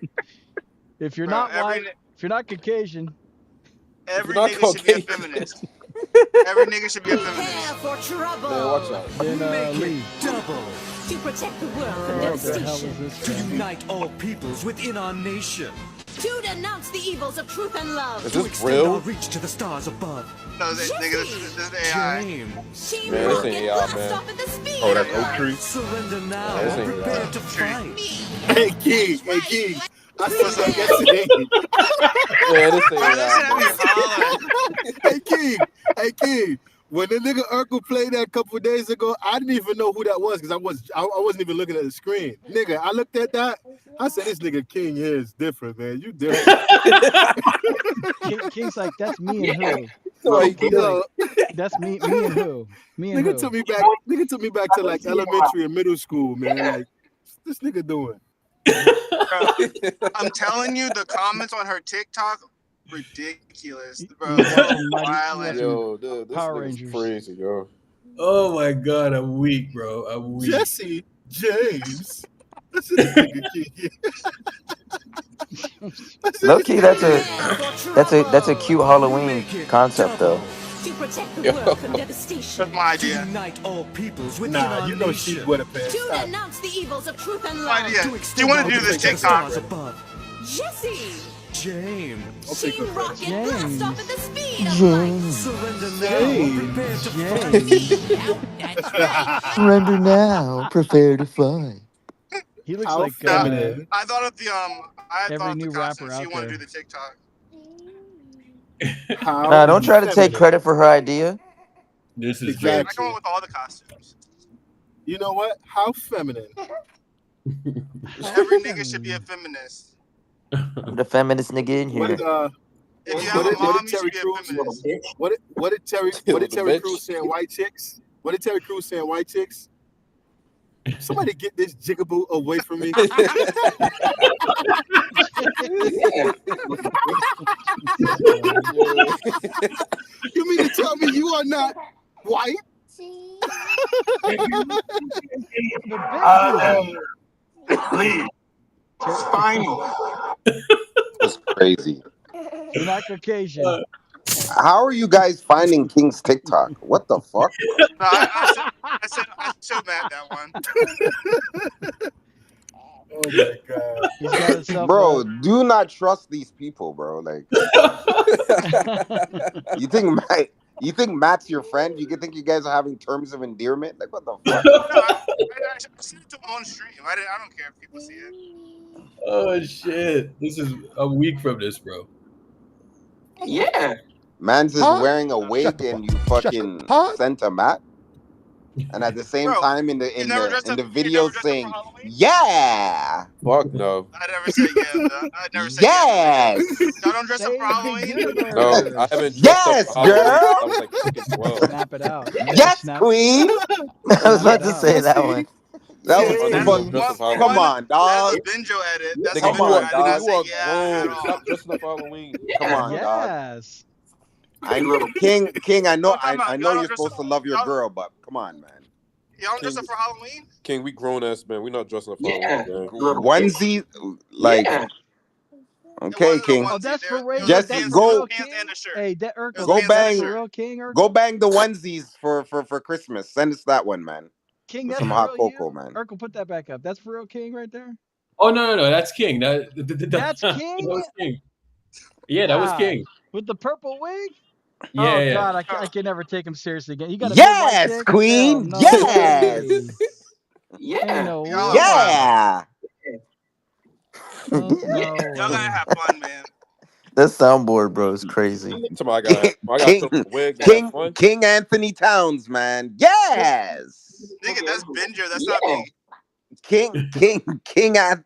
If you're Bro, not every white, if you're not Caucasian, every not nigga should be a Caucasian. feminist. Every nigga should be a feminist. For trouble. Man, watch out. then leave. Double. To protect the world from What the hell devastation. is this? To guy? unite all peoples within our nation. To denounce the evils of truth and love. Is To this extend real? our reach to the stars above. No, nigga, this is AI. James. Man, this ain't AI, man. Oh, that's Oak Tree? Surrender now. Yeah, this ain't Prepare AI. to fight. Hey, King. Hey, King. I said that yesterday. Man, this ain't Bro, this shit AI, had me man. hollering. Hey, King. Hey, King. When the nigga Urkel played that a couple of days ago, I didn't even know who that was because I wasn't even looking at the screen. Nigga, I looked at that. I said, this nigga King here is different, man. You different. King's like, that's me and who? So he King's Yo, like, that's me and who? Me and nigga who? took me back to like elementary and middle school, man. Like, what's this nigga doing? Bro, I'm telling you, the comments on her TikTok, ridiculous, bro. Violent. Yo, dude, this Power nigga's Rangers. crazy, yo. Oh my god, I'm weak, bro. I'm weak. Jesse James. That's this nigga King. Low key, that's a cute Halloween concept though. To protect the Yo. world from devastation. That's my idea. To unite all peoples within Nah, our you know nation. she's with a pants. To Stop. denounce the evils of truth and My love. idea. To Do you extend want our to do this reach to the TikTok? stars above. Jesse James. I'll take Team her Rocket, credit. blast off at the speed of James. Surrender now. James. Prepare to That's right. Surrender now. Prepare to fly. He looks How like feminine. I thought of the every new rapper costume. She out want to there. do the TikTok. How Nah, don't try to take feminine. credit for her idea. This is I Exactly. come up with all the costumes. You know what? How feminine. Every nigga should be a feminist. I'm the feminist nigga in What here. did If you have a mom, you should Terry be a Crews? feminist. What did Terry Crews saying? White chicks. What did Terry Crews saying? White chicks. Somebody get this jigaboo away from me. You mean to tell me you are not white? Please. Spinal. That's crazy. You're not Caucasian. How are you guys finding King's TikTok? What the fuck? No, I showed Matt that one. Oh my god. He's got himself Bro, do not trust these people, bro. Like, you think Matt's your friend? You think you guys are having terms of endearment? Like, what the fuck? No, I sent it to my own stream. I don't care if people see it. Oh shit! This is a week from this, bro. Yeah. Man's is wearing a wig and you fucking sent to Matt, and at the same Bro, time in you never dressed the up- you video never dressed up for saying, Halloween? "Yeah, Fuck no. I never said yeah. Though. I never said yes, Y'all don't dress up for Halloween? No, I haven't dressed yes, up for Halloween girl, since I was like fucking 12. Snap it out. yes, Snap. queen." I was about to say that one. That Yeah, was that's fun. dressed up for Come Halloween. on, dog. That's a Benjo edit. That's Nigga, a you Benjo are, edit. I you said are yeah. grown. Stop dressing up for Halloween. Come on, dog. Yes. I know, King. I know. I'm talking I about know y'all you're dress supposed to love your y'all- girl, but come on, man. Y'all don't dress up for Halloween? King, we grown ass man. We not dressing up for Halloween, man. Onesie, like, okay, King. Oh, that's for real. Just That's go- for real, King. Hey, that Urkel. Go that's bang, for real, King. Urkel? go bang the onesies for Christmas. Send us that one, man. King, With that's some for hot real. cocoa, man. Urkel, put that back up. That's for real, King, right there. Oh no, that's King. That's King? That was King. Yeah, that was God. King. With the purple wig? Yeah, Oh yeah. God, I can never take him seriously again. You got a Yes, good white chick? Queen. Hell no Yes. way. Yeah. Ain't no way. Yeah. No Y'all gotta way. have fun, man. That soundboard, bro, is crazy. I got some wig and have fun. King Anthony Towns, man. Yes. Nigga, that's Benjo. That's not me. King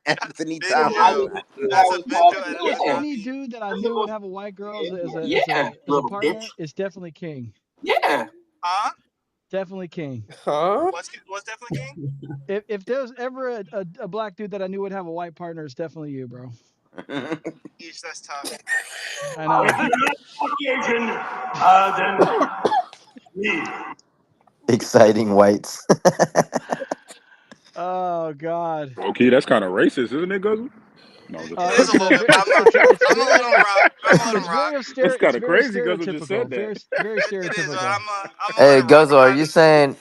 Anthony Towns. Benjo. That's a Benjo edit. If That's not any me. dude that I knew would have a white girl as a little partner, bitch. it's definitely King. Yeah. Huh? Definitely King. Huh? What's definitely King? If there's ever a black dude that I knew would have a white partner, it's definitely you, bro. Yeesh, that's tough. I know. Exciting whites. Oh God. Okay, that's kind of racist, isn't it, Guzzle? No, I'm just It is a little bit. I'm gonna let him rock. That's kind of very crazy. Guzzle just said Very, that. very stereotypical. Hey, Guzzle, are you saying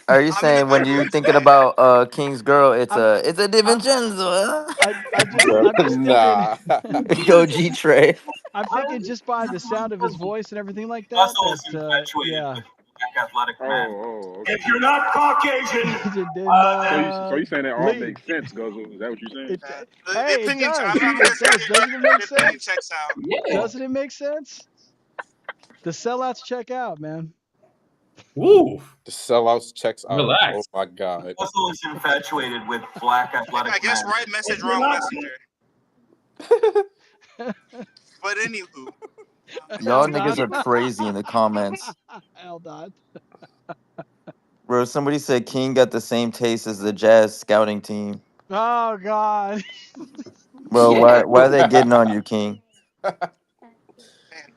when you're thinking about King's girl, it's a DiVincenzo? I'm just Nah. Yo, G Trey. I'm thinking just by the sound of his voice and everything like that. Yeah. Athletic man. Okay. If you're not Caucasian, So you saying that all makes sense, Guzzle? Is that what you're saying? Hey, it opinion does. I'm gonna It say does. Doesn't it make the opinion sense? checks out. Doesn't it make sense? The sellouts check out, man. Woo. The sellouts checks out. Relax. Oh my God. Russell is infatuated with black athletic I guess men. right message, wrong messenger. But anywho, Y'all niggas are crazy in the comments. Hell not. Bro, somebody said King got the same taste as the Jazz scouting team. Oh God. Bro, why are they getting on you, King? man,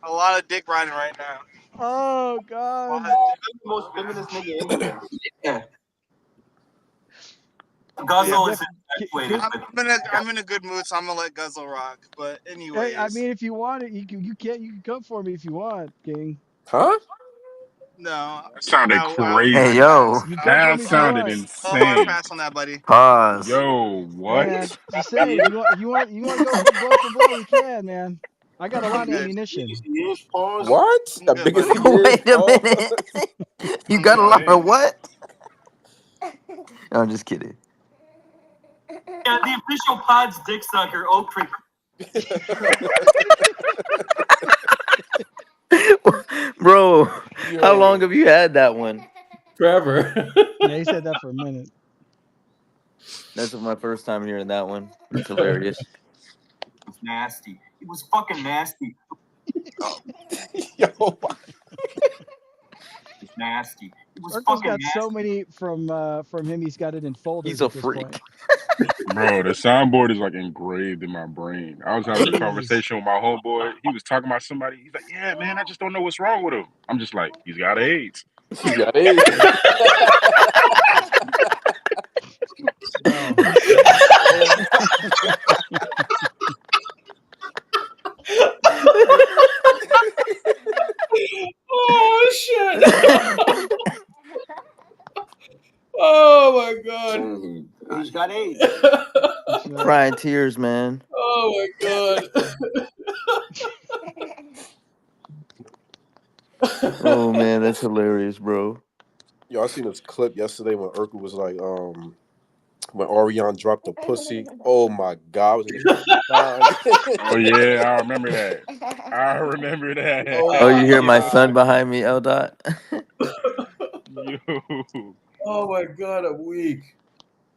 a lot of dick riding right now. Oh God. The most feminist nigga in here. Yeah. Guzzle is infatuated with. I'm in a good mood, so I'm gonna let Guzzle rock. But anyways, Hey, I mean, if you want it, you can come for me if you want, King. Huh? no. That sounded crazy. Hey, yo. That sounded I'll insane. pass on that, buddy. Pause. Yo, what? Man, just say if you want to go for blow, we can, man. I got a lot of ammunition. Pause. What? I'm The good, biggest buddy. he is? Wait a Pause. minute. You got a lot of what? No, I'm just kidding. Yeah, the official Pods dick sucker, Oak Creek. Bro, how Yo. long have you had that one? Forever. Yeah, he said that for a minute. That's my first time hearing that one. That's hilarious. It was nasty. It was fucking nasty. Yo. It was nasty. It was Urkel's fucking got nasty. so many from him. He's got it in folders. He's a at this freak. point. Bro, the soundboard is like engraved in my brain. I was having a Jeez. conversation with my homeboy. He was talking about somebody. He's like, "Yeah, man, I just don't know what's wrong with him." I'm just like, "He's got AIDS." He got AIDS. Oh shit! Oh my god! He's got AIDS. Crying tears, man. Oh my god! Oh man, that's hilarious, bro. Yo, I seen this clip yesterday when Urkel was like, when Orion dropped the pussy. Oh my god, I was in the Oh yeah, I remember that. I remember that. Oh, you hear my son behind me, L. Dot? Yo. Oh my god, I'm weak.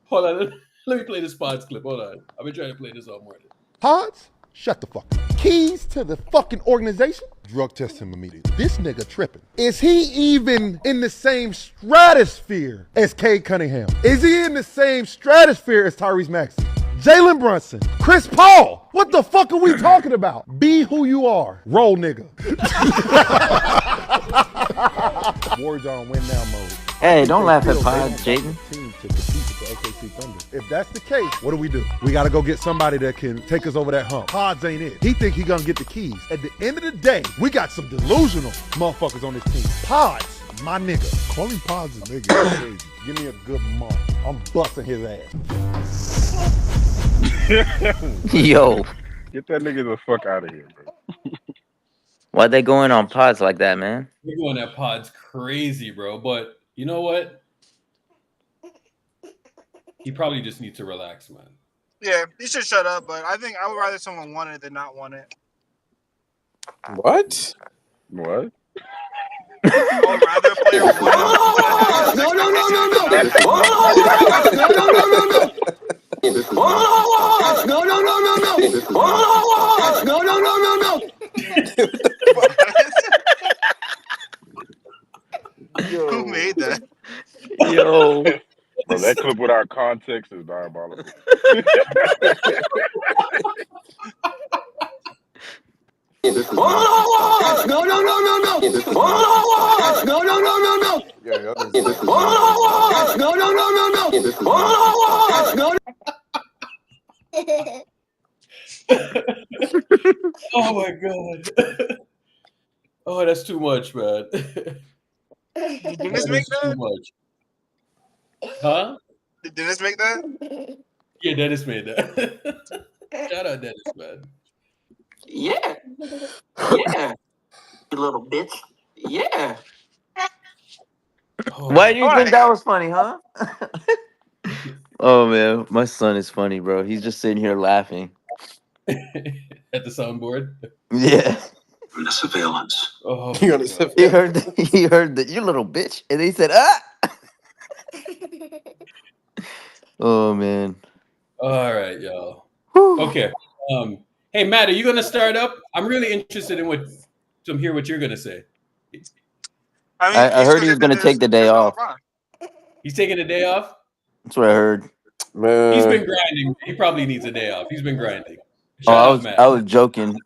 Hold on, let me play this Pods clip. Hold on, I've been trying to play this all morning. Pods? Shut the fuck up. Keys to the fucking organization? Drug test him immediately. This nigga tripping. Is he even in the same stratosphere as Cade Cunningham? Is he in the same stratosphere as Tyrese Maxey? Jalen Brunson? Chris Paul? What the fuck are we talking about? Be who you are. Roll, nigga. Warriors are on win now mode. Hey, don't laugh at They Pods, don't Jaden. have a team to compete with the OKC Thunder. If that's the case, what do? We got to go get somebody that can take us over that hump. Pods ain't it. He think he gonna get the keys. At the end of the day, we got some delusional motherfuckers on this team. Pods, my nigga. Calling Pods a nigga is crazy. Give me a good month. I'm busting his ass. Yo, Get that nigga the fuck out of here, bro. why they going on Pods like that, man? You're going at Pods crazy, bro. But you know what? He probably just needs to relax, man. Yeah, he should shut up. But I think I would rather someone want it than not want it. What? What? I would rather a player want it. No. No. Who made that? Yo. Bro, that clip without context is diabolical. Oh my god. Oh, that's too much, man. Did That Dennis is make too that? much. Huh? Did Dennis make that? Yeah, Dennis made that. Shout out Dennis, man. Yeah. Yeah. You little bitch. Yeah. Oh, Why do you All think right. that was funny, huh? Oh man, my son is funny, bro. He's just sitting here laughing. at the soundboard. Yeah. From the surveillance. Oh, You my understand? God. He heard that you little bitch, and he said, "Ah." Oh man. All right, y'all. Whew. Okay. Hey Matt, are you gonna start up? I'm really interested in to hear what you're gonna say. I heard he was gonna take the day off. He's taking a day off. That's what I heard. Man. He's been grinding. He probably needs a day off. He's been grinding. Oh, Shout I out, was Matt. I was joking.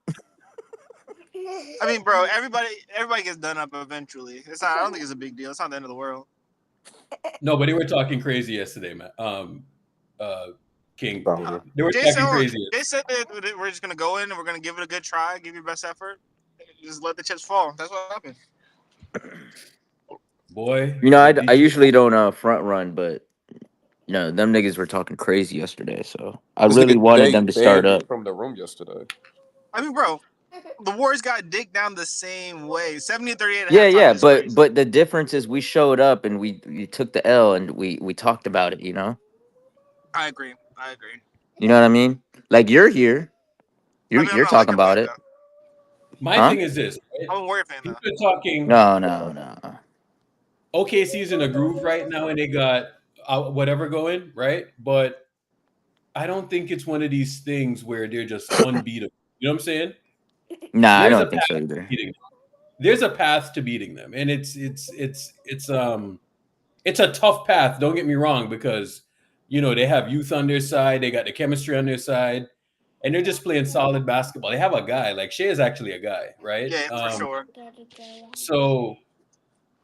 I mean, bro, everybody gets done up eventually. It's not. I don't think it's a big deal. It's not the end of the world. No, but they were talking crazy yesterday, Matt. King. They were Jay talking crazy. said that we're just gonna go in and we're gonna give it a good try, give your best effort, just let the chips fall. That's what happened. Boy. You know, I usually don't front run, but no, them niggas were talking crazy yesterday, so I This really nigga wanted Jay them to start banned me up. from the room yesterday. I mean, bro, the Warriors got digged down the same way. 70-38 at Yeah, halftime yeah, is crazy. but the difference is we showed up and we took the L and we talked about it. You know, I agree. you know what I mean? Like you're here, I mean, I'm you're not a talking Laker about fan it, though. My huh? thing is this: right? I'm a Warrior fan though. People are talking. No. OKC's in a groove right now, and they got whatever going, right? But I don't think it's one of these things where they're just unbeatable. You know what I'm saying? Nah, I There's a don't path think so to either. beating them. There's a path to beating them, and it's a tough path. Don't get me wrong, because they have youth on their side, they got the chemistry on their side, and they're just playing solid basketball. They have a guy like Shea is actually a guy, right? Yeah, for sure. So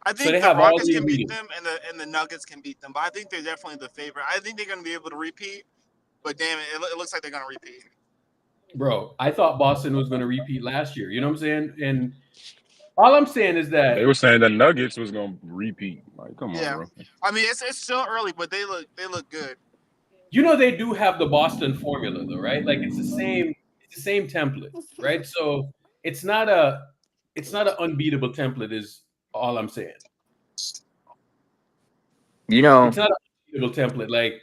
I they think the have all Rockets the can beat ingredients. them, and the Nuggets can beat them. But I think they're definitely the favorite. I think they're going to be able to repeat. But damn it, it looks like they're going to repeat. Bro, I thought Boston was going to repeat last year. You know what I'm saying? And all I'm saying is that They were saying the Nuggets was gonna repeat. Like, come on, bro. I mean, it's still early, but they look good. they do have the Boston formula though, right? Like it's the same template, right? So it's not an unbeatable template is all I'm saying. It's not an unbeatable template. Like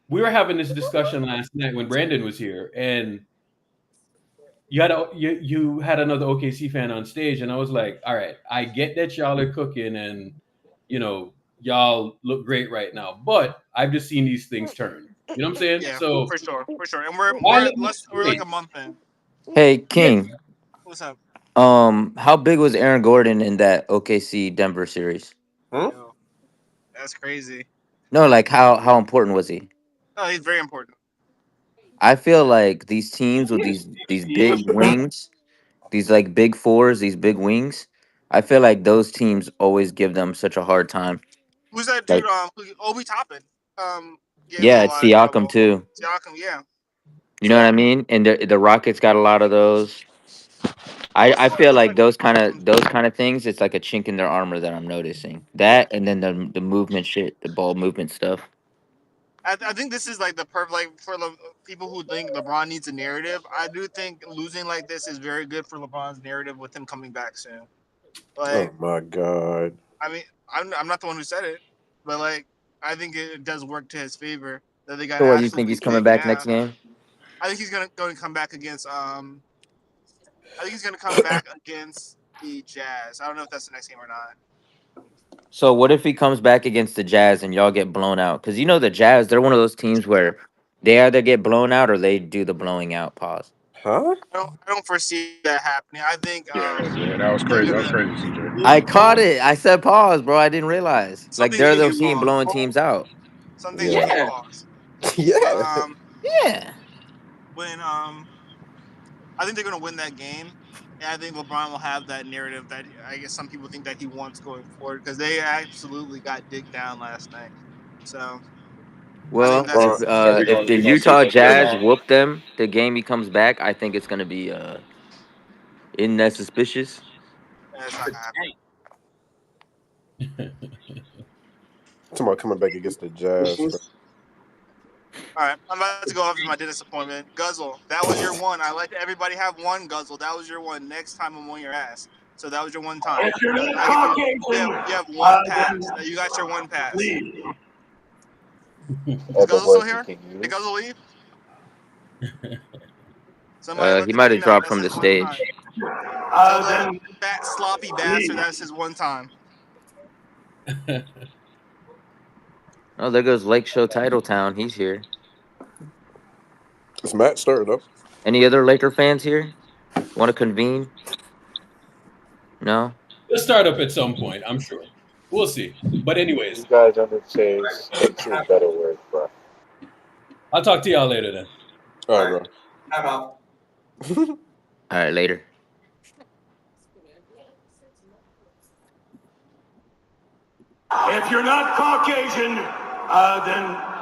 we were having this discussion last night when Brandon was here, and you had another OKC fan on stage, and I was like, all right, I get that y'all are cooking and y'all look great right now, but I've just seen these things turn. You know what I'm saying? Yeah, So for sure. And we're like a month in. Hey King, What's up? how big was Aaron Gordon in that OKC Denver series? Yo, that's crazy. No, like how important was he? Oh, he's very important. I feel like these teams with these big wings, these like big fours, these big wings, I feel like those teams always give them such a hard time. Who's that Like, dude? Obi Toppin. Gave yeah, him a it's lot of trouble. Siakam too. Siakam, yeah. You know what I mean? And the Rockets got a lot of those. I feel like those kind of things. It's like a chink in their armor that I'm noticing. That and then the movement shit, the ball movement stuff. I think this is like the perfect, like for the people who think LeBron needs a narrative. I do think losing like this is very good for LeBron's narrative with him coming back soon. Like, Oh my god. I mean, I'm not the one who said it, but like I think it does work to his favor that they got So what, you think absolutely he's coming kicked back down. next game? I think he's going to come back against I think he's going to come back against the Jazz. I don't know if that's the next game or not. So what if he comes back against the Jazz and y'all get blown out? Because the Jazz, they're one of those teams where they either get blown out or they do the blowing out. Pause. Huh? I don't foresee that happening. I think Yeah, that was crazy. That was crazy, CJ. I caught it. I said pause, bro. I didn't realize. Like things they're will those get team paused. blowing teams out. Some things will get paused. Yeah. Yeah. When I think they're going to win that game. And I think LeBron will have that narrative that I guess some people think that he wants going forward because they absolutely got digged down last night. So, Well, if the Utah Jazz whoop them the game he comes back, I think it's gonna be isn't that suspicious? That's not gonna happen. Tomorrow coming back against the Jazz. All right, I'm about to go off to my disappointment. Guzzle, that was your one. I let everybody have one, Guzzle. That was your one. Next time I'm on your ass. So that was your one time. You have one pass. You got your one pass. Is Guzzle still here? Did Guzzle leave? He might have dropped from the stage. Tell that fat sloppy bastard that's his one time. Oh, there goes Lake Show Titletown. He's here. Is Matt starting up? Any other Laker fans here? Want to convene? No? They'll start up at some point, I'm sure. We'll see. But anyways. You guys on the stage into better words, bro. I'll talk to y'all later then. All right, bro. I'm out. All right, later. If you're not Caucasian, then